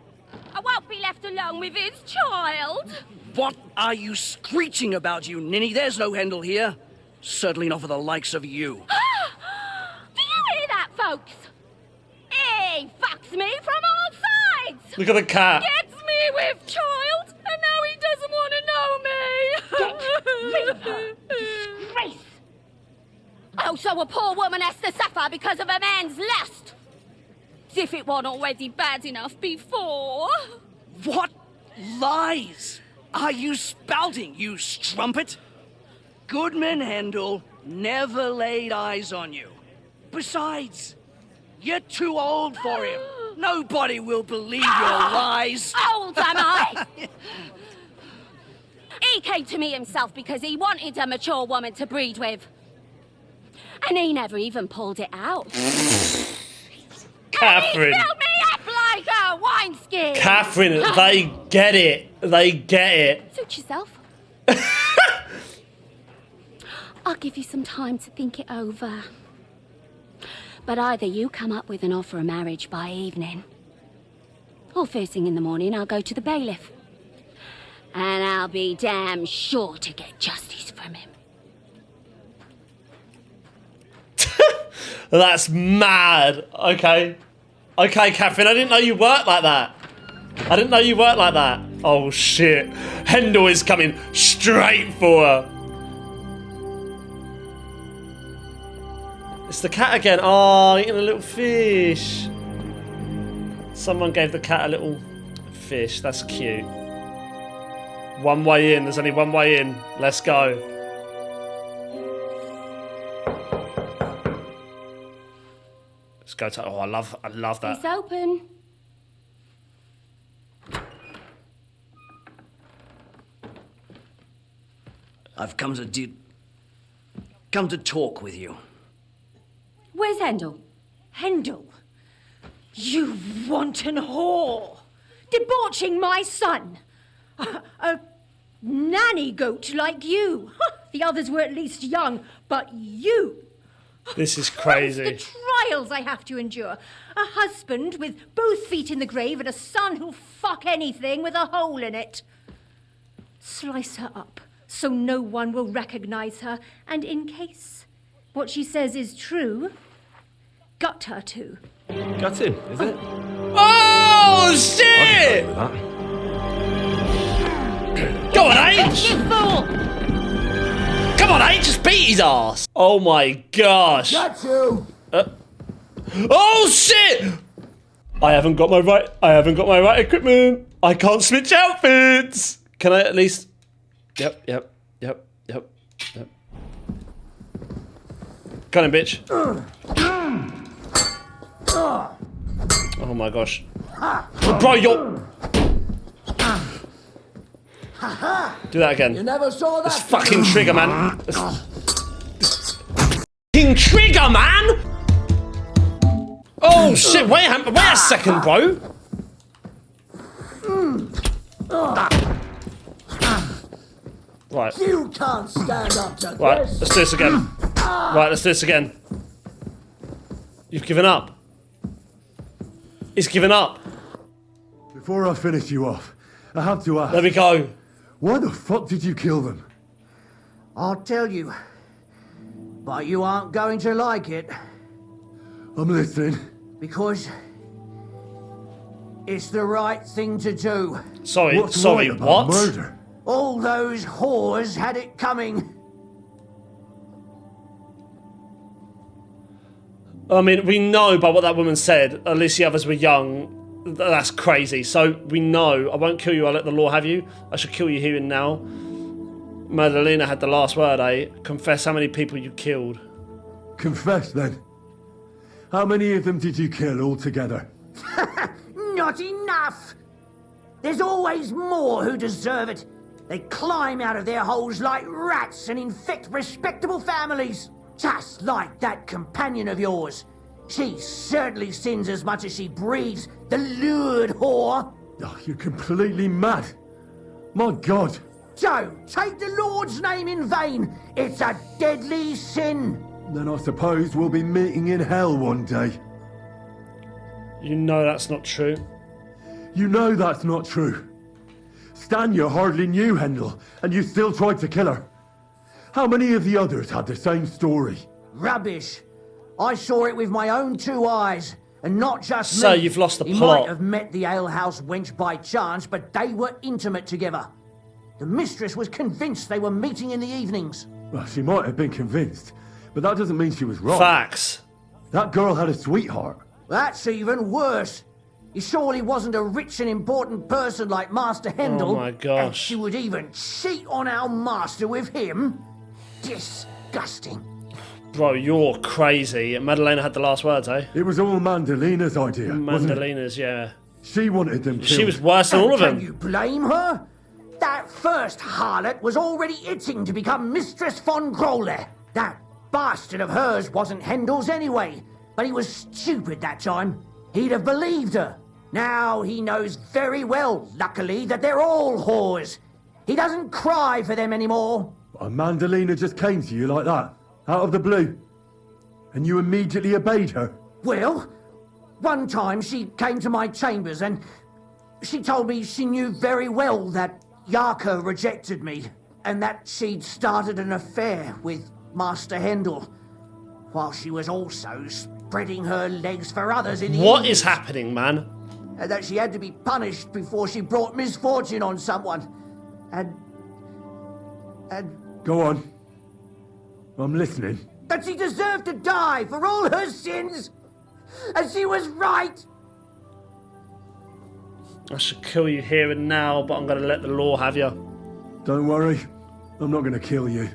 I won't be left alone with his child. What are you screeching about, you ninny? There's no Handel here. Certainly not for the likes of you. Do you hear that, folks? He fucks me from all sides. Look at the cat. Gets me with child, and now he doesn't want to know me. Get rid of her. Disgrace. Oh, so a poor woman has to suffer because of a man's lust. As if it wasn't already bad enough before. What lies are you spouting, you strumpet? Goodman Handel never laid eyes on you. Besides, you're too old for him. Nobody will believe your lies. Old am I? He came to me himself because he wanted a mature woman to breed with. And he never even pulled it out. Catherine. And he filled me up like a wineskin. Catherine, they get it. They get it. Suit yourself. I'll give you some time to think it over. But either you come up with an offer of marriage by evening, or first thing in the morning I'll go to the bailiff. And I'll be damn sure to get justice from him. That's mad. Okay. Okay, Catherine, I didn't know you worked like that. I didn't know you worked like that. Oh, shit. Handel is coming straight for her. It's the cat again. Oh, eating a little fish. Someone gave the cat a little fish. That's cute. One way in. There's only one way in. Let's go. Let's go to... Oh, I love that. It's open. I've come to talk with you. Where's Handel? Handel? You wanton whore! Debauching my son! A nanny goat like you! The others were at least young, but you! This is crazy. The trials I have to endure. A husband with both feet in the grave and a son who'll fuck anything with a hole in it. Slice her up so no one will recognize her, and in case what she says is true, gut her too. Gut him, is it? Oh, shit! Go on, H! You fool! Come on, H, just beat his ass! Oh my gosh! Got you! Oh shit! I haven't got my right equipment. I can't switch outfits. Can I at least? Yep. Got him, bitch. Oh my gosh. Bro, you're... Do that again. You never saw that. This fucking trigger, man. This fucking trigger, man! Oh shit, wait a second, bro. Right. You can't stand up to Right, this. let's do this again. Right, let's do this again. You've given up. He's given up. Before I finish you off, I have to ask. There we go. Why the fuck did you kill them? I'll tell you. But you aren't going to like it. I'm listening. Because it's the right thing to do. Sorry, What's sorry, right about what? Murder? All those whores had it coming. I mean, we know by what that woman said, at least the others were young. That's crazy. So we know. I won't kill you, I'll let the law have you. I should kill you here and now. Madalena had the last word, eh? Confess how many people you killed. Confess then. How many of them did you kill altogether? Not enough. There's always more who deserve it. They climb out of their holes like rats and infect respectable families. Just like that companion of yours. She certainly sins as much as she breathes, the lured whore. Oh, you're completely mad. My God. Don't take the Lord's name in vain. It's a deadly sin. Then I suppose we'll be meeting in hell one day. You know that's not true. You know that's not true. Stan, you hardly knew Hendel, and you still tried to kill her. How many of the others had the same story? Rubbish. I saw it with my own 2 eyes, and not just me. So you've lost the he plot. might have met the alehouse wench by chance, but they were intimate together. The mistress was convinced they were meeting in the evenings. Well, she might have been convinced, but that doesn't mean she was wrong. Facts. That girl had a sweetheart. That's even worse. He surely wasn't a rich and important person like Master Hendel. Oh my gosh. And she would even cheat on our master with him. Disgusting. Bro, you're crazy. Madalena had the last words, eh? It was all Mandalina's idea, wasn't it? Mandalina's, yeah. She wanted them killed. She was worse than all of them. Can you blame her? That first harlot was already itching to become Mistress von Grole. That bastard of hers wasn't Hendel's anyway, but he was stupid that time. He'd have believed her. Now he knows very well, luckily, that they're all whores. He doesn't cry for them anymore. And Mandalina just came to you like that, out of the blue. And you immediately obeyed her. Well, one time she came to my chambers and she told me she knew very well that Yarka rejected me and that she'd started an affair with Master Hendel, while she was also spreading her legs for others in the What evenings. is happening, man? And that she had to be punished before she brought misfortune on someone. And Go on. I'm listening. that she deserved to die for all her sins. And she was right. I should kill you here and now, but I'm going to let the law have you. Don't worry. I'm not going to kill you.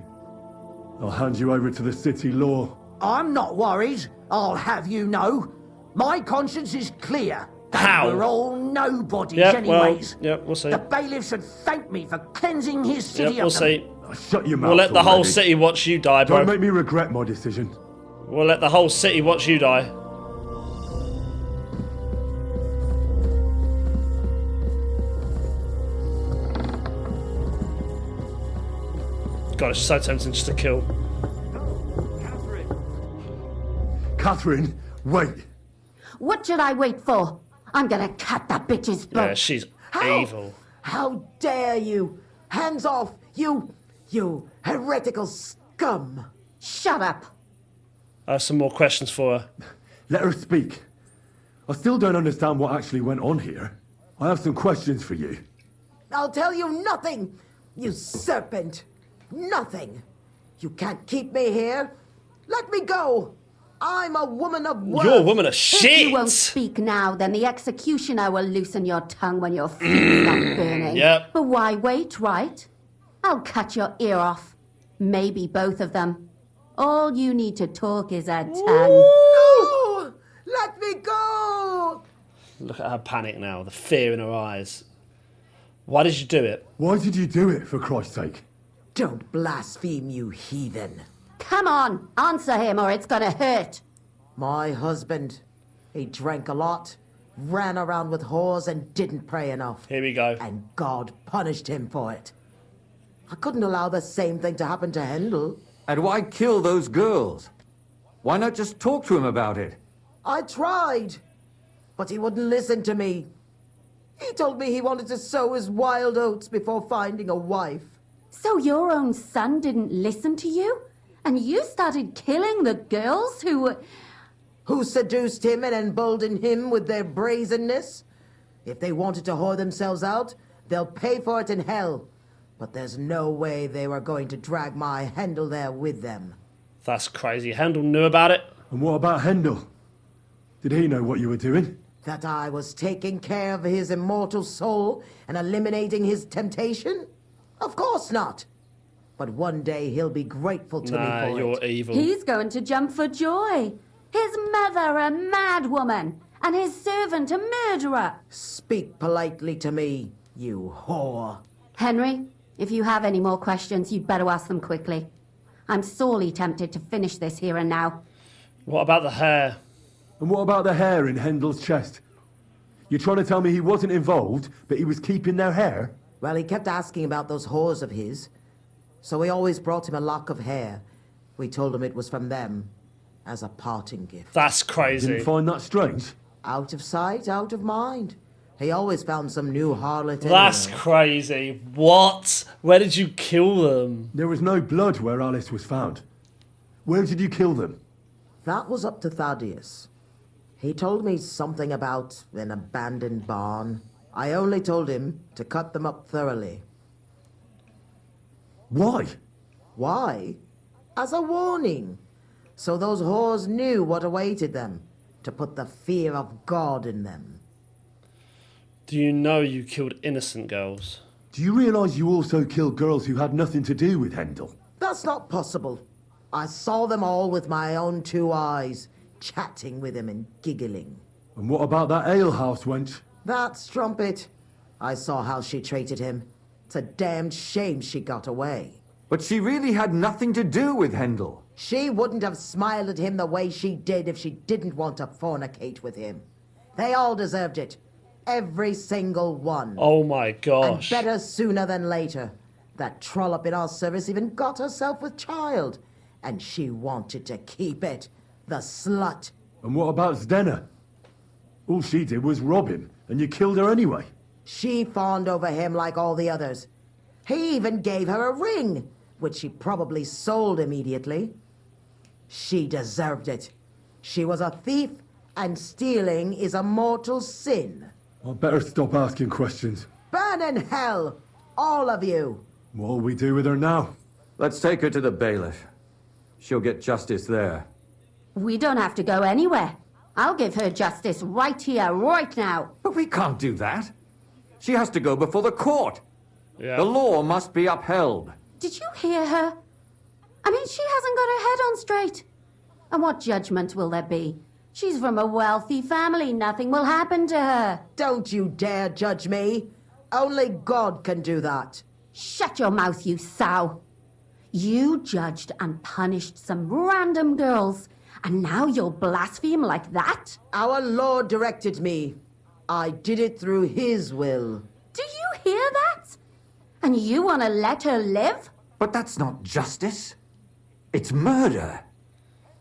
I'll hand you over to the city law. I'm not worried, I'll have you know. My conscience is clear. They How? were all nobodies Yeah, anyways. we'll see. The bailiff should thank me for cleansing his city We'll of them. see. Shut your mouth. We'll let the whole already. city watch you die, bro. Don't make me regret my decision. We'll let the whole city watch you die. God, it's so tempting just to kill. Catherine, wait. What should I wait for? I'm gonna cut that bitch's throat. Yeah, she's How? evil. How dare you! Hands off, you heretical scum! Shut up! I have some more questions for her. Let her speak. I still don't understand what actually went on here. I have some questions for you. I'll tell you nothing, you serpent! Nothing! You can't keep me here! Let me go! I'm a woman of worth! You're a woman of If you won't speak now, then the executioner will loosen your tongue when your feet stop burning. Yep. But why wait, right? I'll cut your ear off. Maybe both of them. All you need to talk is a tongue. No! Let me go! Look at her panic now, the fear in her eyes. Why did you do it? Why did you do it, for Christ's sake? Don't blaspheme, you heathen. Come on, answer him or it's gonna hurt. My husband, he drank a lot, ran around with whores and didn't pray enough. Here we go. And God punished him for it. I couldn't allow the same thing to happen to Hendel. And why kill those girls? Why not just talk to him about it? I tried, but he wouldn't listen to me. He told me he wanted to sow his wild oats before finding a wife. So your own son didn't listen to you? And you started killing the girls who seduced him and emboldened him with their brazenness? If they wanted to whore themselves out, they'll pay for it in hell. But there's no way they were going to drag my Hendel there with them. That's crazy. Hendel knew about it. And what about Hendel? Did he know what you were doing? That I was taking care of his immortal soul and eliminating his temptation? Of course not. But one day he'll be grateful to me for you're it. evil. He's going to jump for joy. His mother a mad woman, and his servant a murderer. Speak politely to me, you whore. Henry, If you have any more questions, you'd better ask them quickly. I'm sorely tempted to finish this here and now. What about the hair? And what about the hair in Hendel's chest? You're trying to tell me he wasn't involved, but he was keeping their hair? Well, he kept asking about those whores of his, so we always brought him a lock of hair. We told him it was from them, as a parting gift. That's crazy. Didn't find that strange? Out of sight, out of mind. He always found some new harlot. That's anyway. crazy. What? Where did you kill them? There was no blood where Alice was found. Where did you kill them? That was up to Thaddeus. He told me something about an abandoned barn. I only told him to cut them up thoroughly. Why? Why? As a warning. So those whores knew what awaited them. To put the fear of God in them. Do you know you killed innocent girls? Do you realise you also killed girls who had nothing to do with Hendel? That's not possible. I saw them all with my own 2 eyes, chatting with him and giggling. And what about that alehouse wench? That strumpet. I saw how she treated him. It's a damned shame she got away. But she really had nothing to do with Hendel. She wouldn't have smiled at him the way she did if she didn't want to fornicate with him. They all deserved it. Every single one. Oh my gosh. And better sooner than later. That trollop in our service even got herself with child. And she wanted to keep it. The slut. And what about Zdenna? All she did was rob him, and you killed her anyway. She fawned over him like all the others. He even gave her a ring, which she probably sold immediately. She deserved it. She was a thief, and stealing is a mortal sin. I'd better stop asking questions. Burn in hell, all of you. What'll we do with her now? Let's take her to the bailiff. She'll get justice there. We don't have to go anywhere. I'll give her justice right here, right now. But we can't do that. She has to go before the court. Yeah. The law must be upheld. Did you hear her? I mean, she hasn't got her head on straight. And what judgment will there be? She's from a wealthy family. Nothing will happen to her. Don't you dare judge me. Only God can do that. Shut your mouth, you sow. You judged and punished some random girls, and now you'll blaspheme like that? Our Lord directed me. I did it through His will. Do you hear that? And you want to let her live? But that's not justice. It's murder.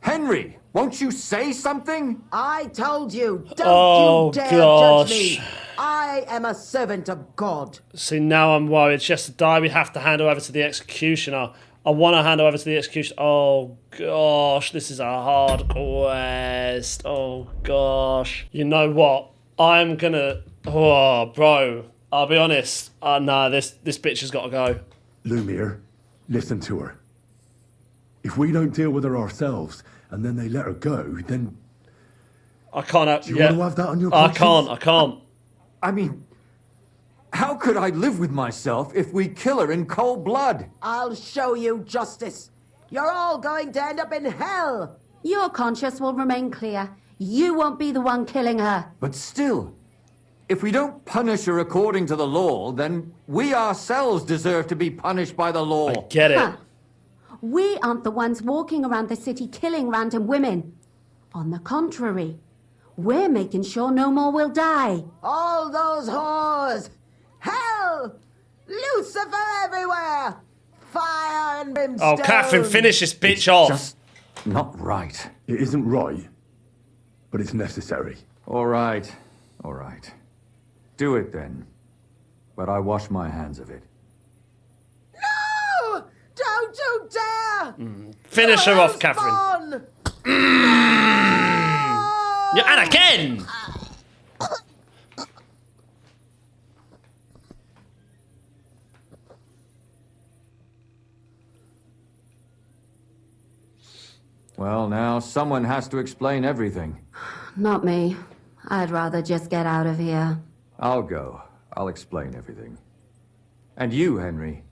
Henry, won't you say something? I told you, don't you dare judge me. I am a servant of God. See, now I'm worried. She has to die. We have to hand her over to the executioner. I want to hand her over to the executioner. Oh, gosh. This is a hard quest. Oh, gosh. You know what? I'm going to... Oh, bro. I'll be honest. Nah, this bitch has got to go. Lumiere, listen to her. If we don't deal with her ourselves, and then they let her go, then... I can't... Do you want to have that on your conscience? I can't. I mean, how could I live with myself if we kill her in cold blood? I'll show you justice. You're all going to end up in hell. Your conscience will remain clear. You won't be the one killing her. But still, if we don't punish her according to the law, then we ourselves deserve to be punished by the law. I get it. Huh. We aren't the ones walking around the city killing random women. On the contrary, we're making sure no more will die. All those whores. Hell. Lucifer everywhere. Fire and brimstone. Oh, Catherine, finish this bitch off. Just not right. It isn't right, but it's necessary. All right. Do it then. But I wash my hands of it. No! Don't you dare! Finish her off, Catherine. Yeah, and again! Well, now someone has to explain everything. Not me. I'd rather just get out of here. I'll go. I'll explain everything. And you, Henry,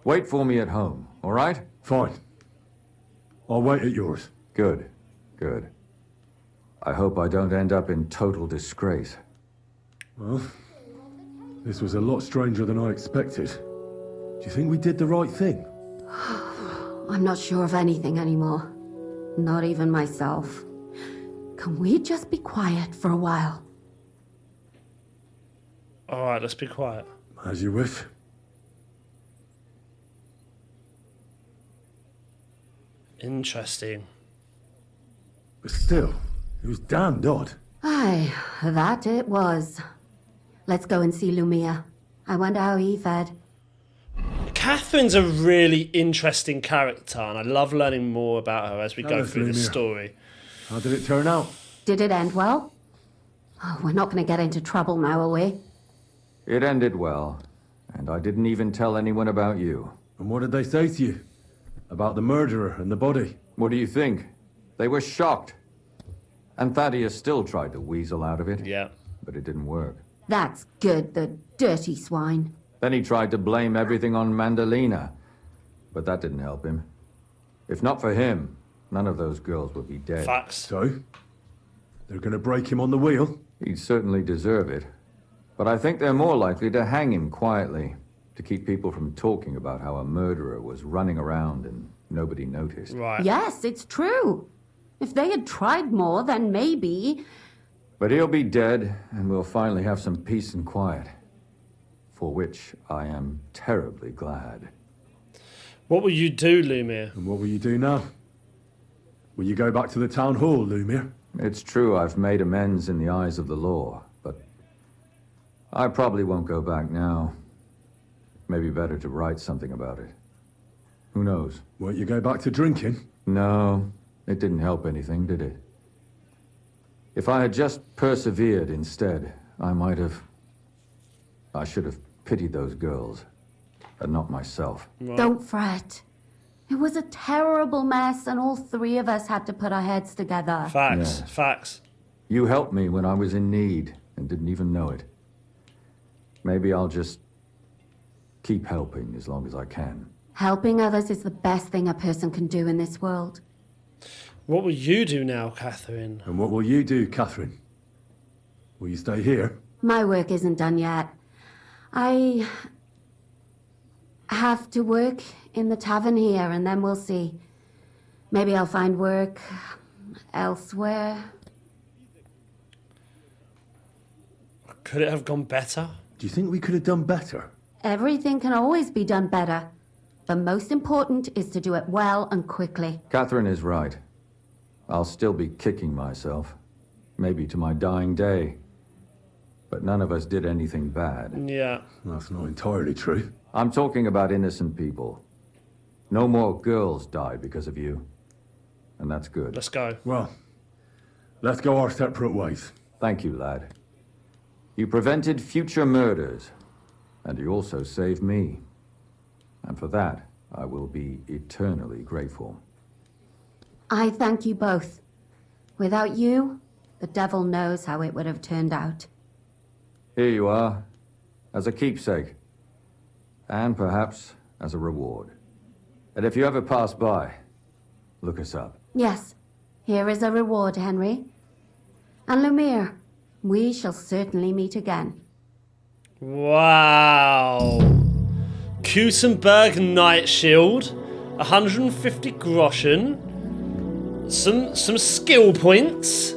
wait for me at home, all right? Fine. I'll wait at yours. Good. I hope I don't end up in total disgrace. Well, this was a lot stranger than I expected. Do you think we did the right thing? I'm not sure of anything anymore. Not even myself. Can we just be quiet for a while? Alright, let's be quiet. As you wish. Interesting. But still, it was damned odd. Aye, that it was. Let's go and see Lumia. I wonder how he fared. Catherine's a really interesting character, and I love learning more about her as we go us, through the Lumia. story. How did it turn out? Did it end well? Oh, we're not going to get into trouble now, are we? It ended well, and I didn't even tell anyone about you. And what did they say to you? About the murderer and the body? What do you think? They were shocked. And Thaddeus still tried to weasel out of it. Yeah. But it didn't work. That's good, the dirty swine. Then he tried to blame everything on Mandalina. But that didn't help him. If not for him, none of those girls would be dead. Facts. So? They're gonna break him on the wheel? He'd certainly deserve it. But I think they're more likely to hang him quietly, to keep people from talking about how a murderer was running around and nobody noticed. Right. Yes, it's true. If they had tried more, then maybe... But he'll be dead, and we'll finally have some peace and quiet. For which I am terribly glad. What will you do, Lumia? And what will you do now? Will you go back to the town hall, Lumia? It's true I've made amends in the eyes of the law, but I probably won't go back now. Maybe better to write something about it. Who knows? Won't you go back to drinking? No, it didn't help anything, did it? If I had just persevered instead, I should have pitied those girls, and not myself. Right. Don't fret. It was a terrible mess, and all three of us had to put our heads together. Facts. Yeah. Facts. You helped me when I was in need, and didn't even know it. Maybe I'll just keep helping as long as I can. Helping others is the best thing a person can do in this world. What will you do now, Catherine? And what will you do, Catherine? Will you stay here? My work isn't done yet. I have to work in the tavern here, and then we'll see. Maybe I'll find work elsewhere. Could it have gone better? Do you think we could have done better? Everything can always be done better. The most important is to do it well and quickly. Catherine is right. I'll still be kicking myself. Maybe to my dying day. But none of us did anything bad. Yeah. That's not entirely true. I'm talking about innocent people. No more girls died because of you. And that's good. Let's go. Well, let's go our separate ways. Thank you, lad. You prevented future murders. And you also saved me. And for that, I will be eternally grateful. I thank you both. Without you, the devil knows how it would have turned out. Here you are, as a keepsake. And perhaps as a reward. And if you ever pass by, look us up. Yes, here is a reward, Henry. And Lumiere, we shall certainly meet again. Wow. Kuttenberg Night Shield, 150 groschen, some skill points.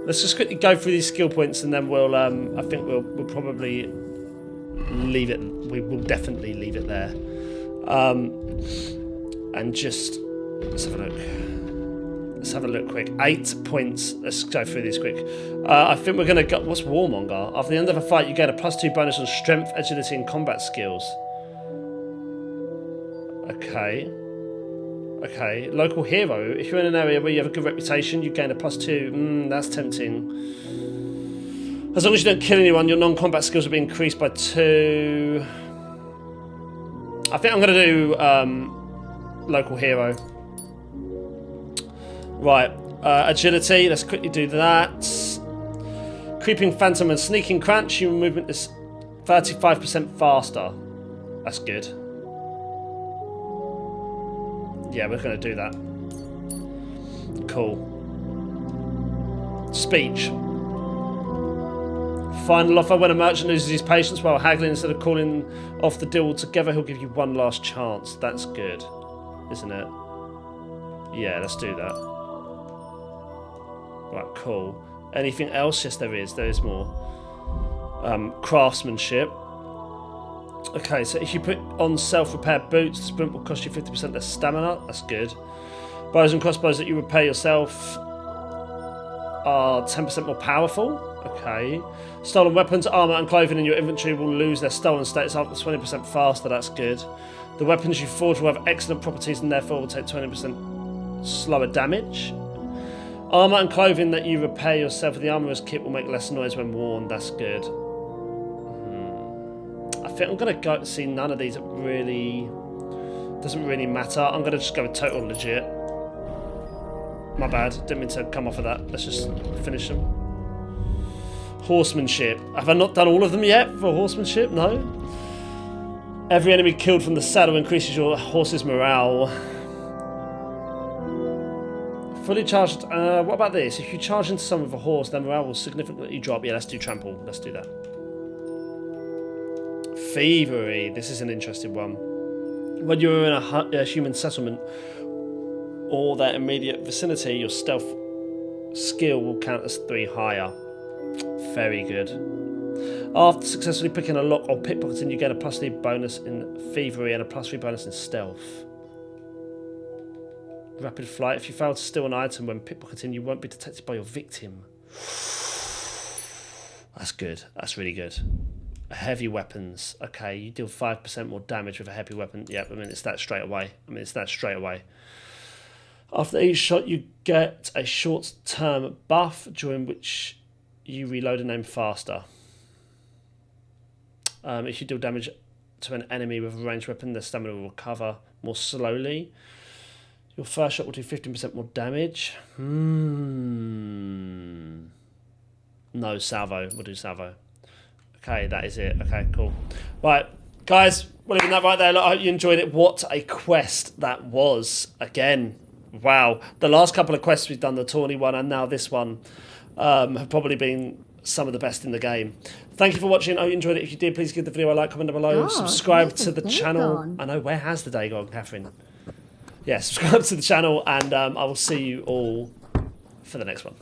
Let's just quickly go through these skill points, and then we'll I think we'll probably leave it. We will definitely leave it there. And just let's have a look. Let's have a look quick. 8 points. Let's go through these quick. I think we're gonna go. What's Warmonger? After the end of a fight, you get a +2 bonus on strength, agility, and combat skills. Okay. Okay. Local hero. If you're in an area where you have a good reputation, you gain a +2. That's tempting. As long as you don't kill anyone, your non-combat skills will be increased by 2. I think I'm gonna do local hero. Right, agility, let's quickly do that. Creeping Phantom and Sneaking Crunch, your movement is 35% faster. That's good. Yeah, we're going to do that. Cool. Speech. Final offer: when a merchant loses his patience while haggling, instead of calling off the deal altogether, he'll give you one last chance. That's good, isn't it? Yeah, let's do that. Right, cool. Anything else? Yes, there is. There is more. Craftsmanship. Okay, so if you put on self-repair boots, the sprint will cost you 50% less stamina. That's good. Bows and crossbows that you repair yourself are 10% more powerful. Okay. Stolen weapons, armor, and clothing in your inventory will lose their stolen status after 20% faster. That's good. The weapons you forge will have excellent properties and therefore will take 20% slower damage. Armor and clothing that you repair yourself with the armorer's kit will make less noise when worn. That's good. I think I'm gonna go see none of these. Really doesn't really matter. I'm gonna just go with total legit. My bad. Didn't mean to come off of that. Let's just finish them. Horsemanship. Have I not done all of them yet for horsemanship? No. Every enemy killed from the saddle increases your horse's morale. Fully charged. What about this? If you charge into someone with a horse, their morale will significantly drop. Yeah, let's do trample. Let's do that. Thievery. This is an interesting one. When you're in a human settlement or their immediate vicinity, your stealth skill will count as 3 higher. Very good. After successfully picking a lock or pickpocketing, you get a +3 bonus in thievery and a +3 bonus in stealth. Rapid flight. If you fail to steal an item when pickpocketing, you won't be detected by your victim. That's good. That's really good. Heavy weapons. Okay, you deal 5% more damage with a heavy weapon. Yeah, I mean, it's that straight away. After each shot, you get a short-term buff, during which you reload and aim faster. If you deal damage to an enemy with a ranged weapon, their stamina will recover more slowly. Your first shot will do 15% more damage. No, salvo. We'll do salvo. Okay, that is it. Okay, cool. Right, guys, we're leaving that right there. Look, I hope you enjoyed it. What a quest that was. Again, wow. The last couple of quests we've done, the Tawny one and now this one, have probably been some of the best in the game. Thank you for watching. I hope you enjoyed it. If you did, please give the video a like, comment down below, subscribe to the channel. gone? I know, where has the day gone, Catherine? Yeah, subscribe to the channel, and I will see you all for the next one.